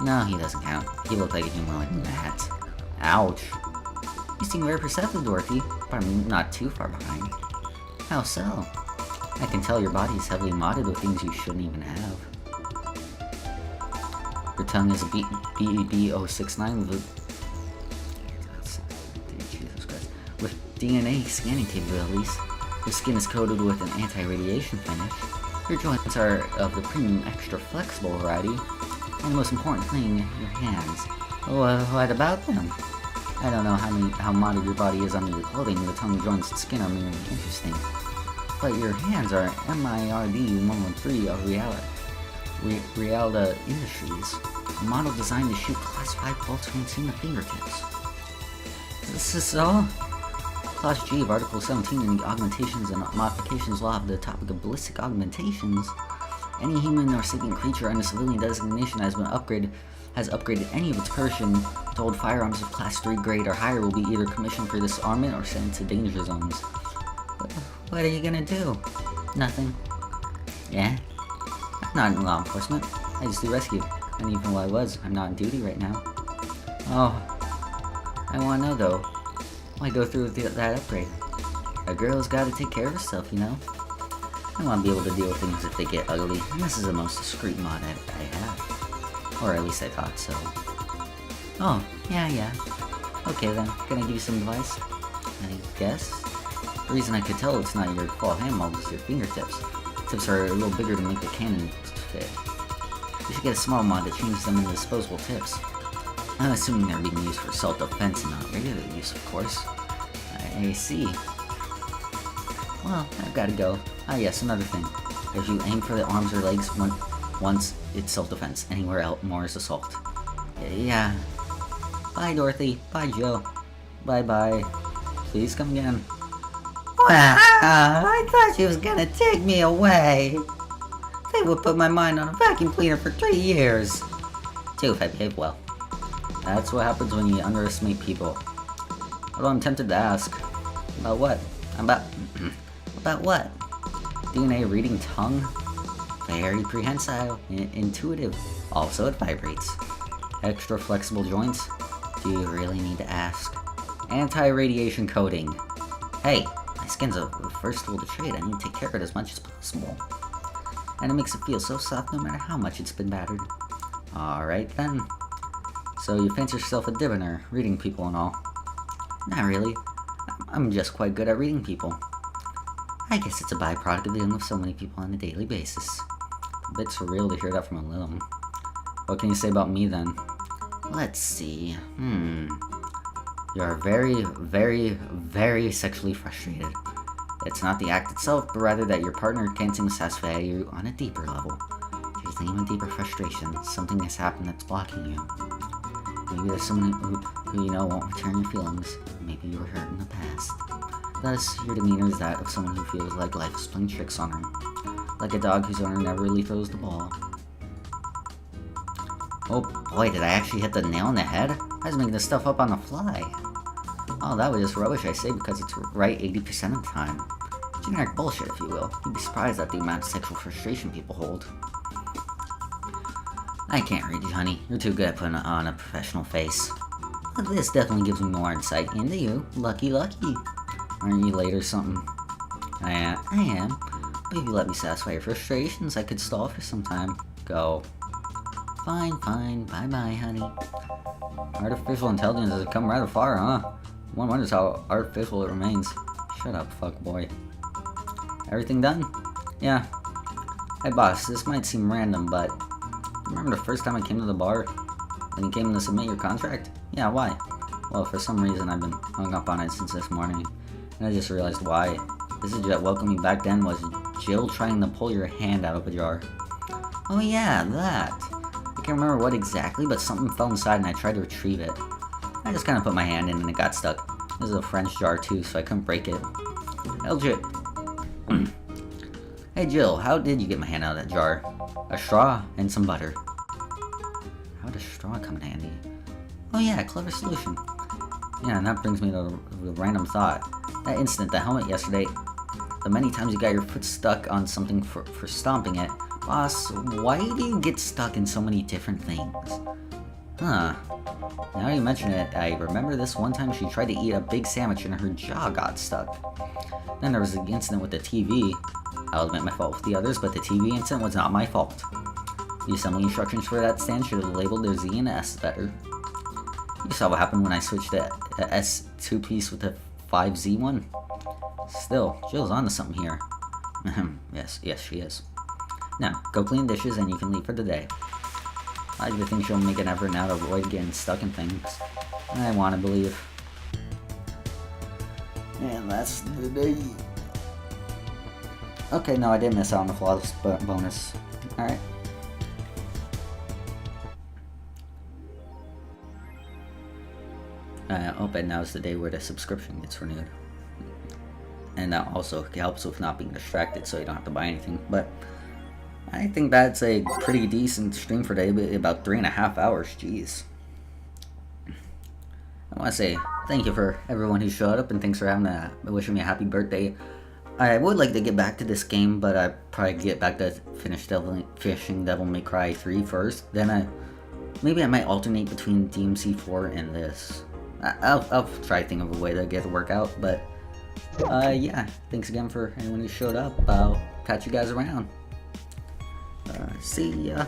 [SPEAKER 2] No, he doesn't count. He looked like a human like that. Ouch. You seem very perceptive, Dorothy, but I'm not too far behind. How so? I can tell your body is heavily modded with things you shouldn't even have. Your tongue is a VA-11 with DNA scanning capabilities. Your skin is coated with an anti-radiation finish. Your joints are of the premium extra flexible variety. And the most important thing, your hands. What about them? I don't know how modded your body is under your clothing. The tongue, joints, and skin are merely interesting. But your hands are MIRD 113 of Realda Industries, a model designed to shoot classified bolts from between the fingertips. This is so? Clause G of Article 17 in the Augmentations and Modifications Law of the topic of ballistic augmentations. Any human or sentient creature under civilian designation has upgraded any of its person to hold firearms of Class 3 grade or higher will be either commissioned for disarmament or sent to danger zones. What are you gonna do? Nothing. Yeah? I'm not in law enforcement. I just do rescue. And even while I was, I'm not on duty right now. Oh. I wanna know though. Why go through with that upgrade? A girl's gotta take care of herself, you know? I wanna be able to deal with things if they get ugly, and this is the most discreet mod I have. Or at least I thought so. Oh, yeah. Okay then, can I give you some advice? I guess? The reason I could tell it's not your full hand mold is your fingertips. Tips are a little bigger to make the cannon fit. You should get a small mod that changes them into disposable tips. I'm assuming they're being used for self-defense and not regular use, of course. I see. Well, I've gotta go. Ah yes, another thing. If you aim for the arms or legs once, it's self-defense. Anywhere else, more is assault. Yeah. Bye, Dorothy. Bye, Joe. Bye-bye. Please come again.
[SPEAKER 4] Wow, I thought she was gonna take me away. They would put my mind on a vacuum cleaner for 3 years.
[SPEAKER 2] Too, if I behave well. That's what happens when you underestimate people. Although I'm tempted to ask. About what? About what? DNA reading tongue? Very prehensile, intuitive. Also, it vibrates. Extra flexible joints? Do you really need to ask? Anti-radiation coating. Hey, my skin's the first tool to trade. I need to take care of it as much as possible. And it makes it feel so soft no matter how much it's been battered. Alright then. So you fancy yourself a diviner, reading people and all. Not really. I'm just quite good at reading people. I guess it's a byproduct of dealing with so many people on a daily basis. A bit surreal to hear that from a Lilum. What can you say about me then? Let's see. You're very, very, very sexually frustrated. It's not the act itself, but rather that your partner can't seem to satisfy you on a deeper level. There's an even deeper frustration. Something has happened that's blocking you. Maybe there's someone who you know won't return your feelings. Maybe you were hurt in the past. Thus, your demeanor is that of someone who feels like life is playing tricks on her. Like a dog whose owner never really throws the ball. Oh boy, did I actually hit the nail on the head? I was making this stuff up on the fly. Oh, that was just rubbish, I say, because it's right 80% of the time. Generic bullshit, if you will. You'd be surprised at the amount of sexual frustration people hold. I can't read you, honey. You're too good at putting on a professional face. But this definitely gives me more insight into you. Lucky. Aren't you late or something? I am. But if you let me satisfy your frustrations, I could stall for some time. Go. Fine. Bye-bye, honey. Artificial intelligence has come rather far, huh? One wonders how artificial it remains. Shut up, fuckboy. Everything done? Yeah. Hey boss, this might seem random, but remember the first time I came to the bar? When you came to submit your contract? Yeah, why? Well, for some reason I've been hung up on it since this morning, and I just realized why. This is that welcoming back then was Jill trying to pull your hand out of a jar.
[SPEAKER 4] Oh yeah, that. I can't remember what exactly, but something fell inside and I tried to retrieve it. I just kind of put my hand in and it got stuck. This is a French jar too, so I couldn't break it. Legit. Hey Jill, how did you get my hand out of that jar? A straw and some butter. How does straw come in handy? Oh yeah, clever solution. Yeah, and that brings me to a random thought. That incident, the helmet yesterday, the many times you got your foot stuck on something for stomping it. Boss, why do you get stuck in so many different things? Huh. Now you mention it, I remember this one time she tried to eat a big sandwich and her jaw got stuck. Then there was the incident with the TV. I'll admit my fault with the others, but the TV incident was not my fault. The assembly instructions for that stand should have labeled their Z and S better. You saw what happened when I switched the S2 piece with the 5Z one? Still, Jill's onto something here. yes, she is. Now, go clean dishes and you can leave for the day. I like to think she'll make an effort now to avoid getting stuck in things. I want to believe. And that's the day. Okay, no, I did miss out on the flawless bonus. Alright. I hope now is the day where the subscription gets renewed. And that also helps with not being distracted so you don't have to buy anything. But I think that's a pretty decent stream for today, about 3.5 hours, jeez. I want to say thank you for everyone who showed up and thanks for wishing me a happy birthday. I would like to get back to this game, but I probably get back to finishing Devil May Cry 3 first. Then maybe I might alternate between DMC 4 and this. I'll try to think of a way to get it to work out, but yeah, thanks again for anyone who showed up. I'll catch you guys around. See ya.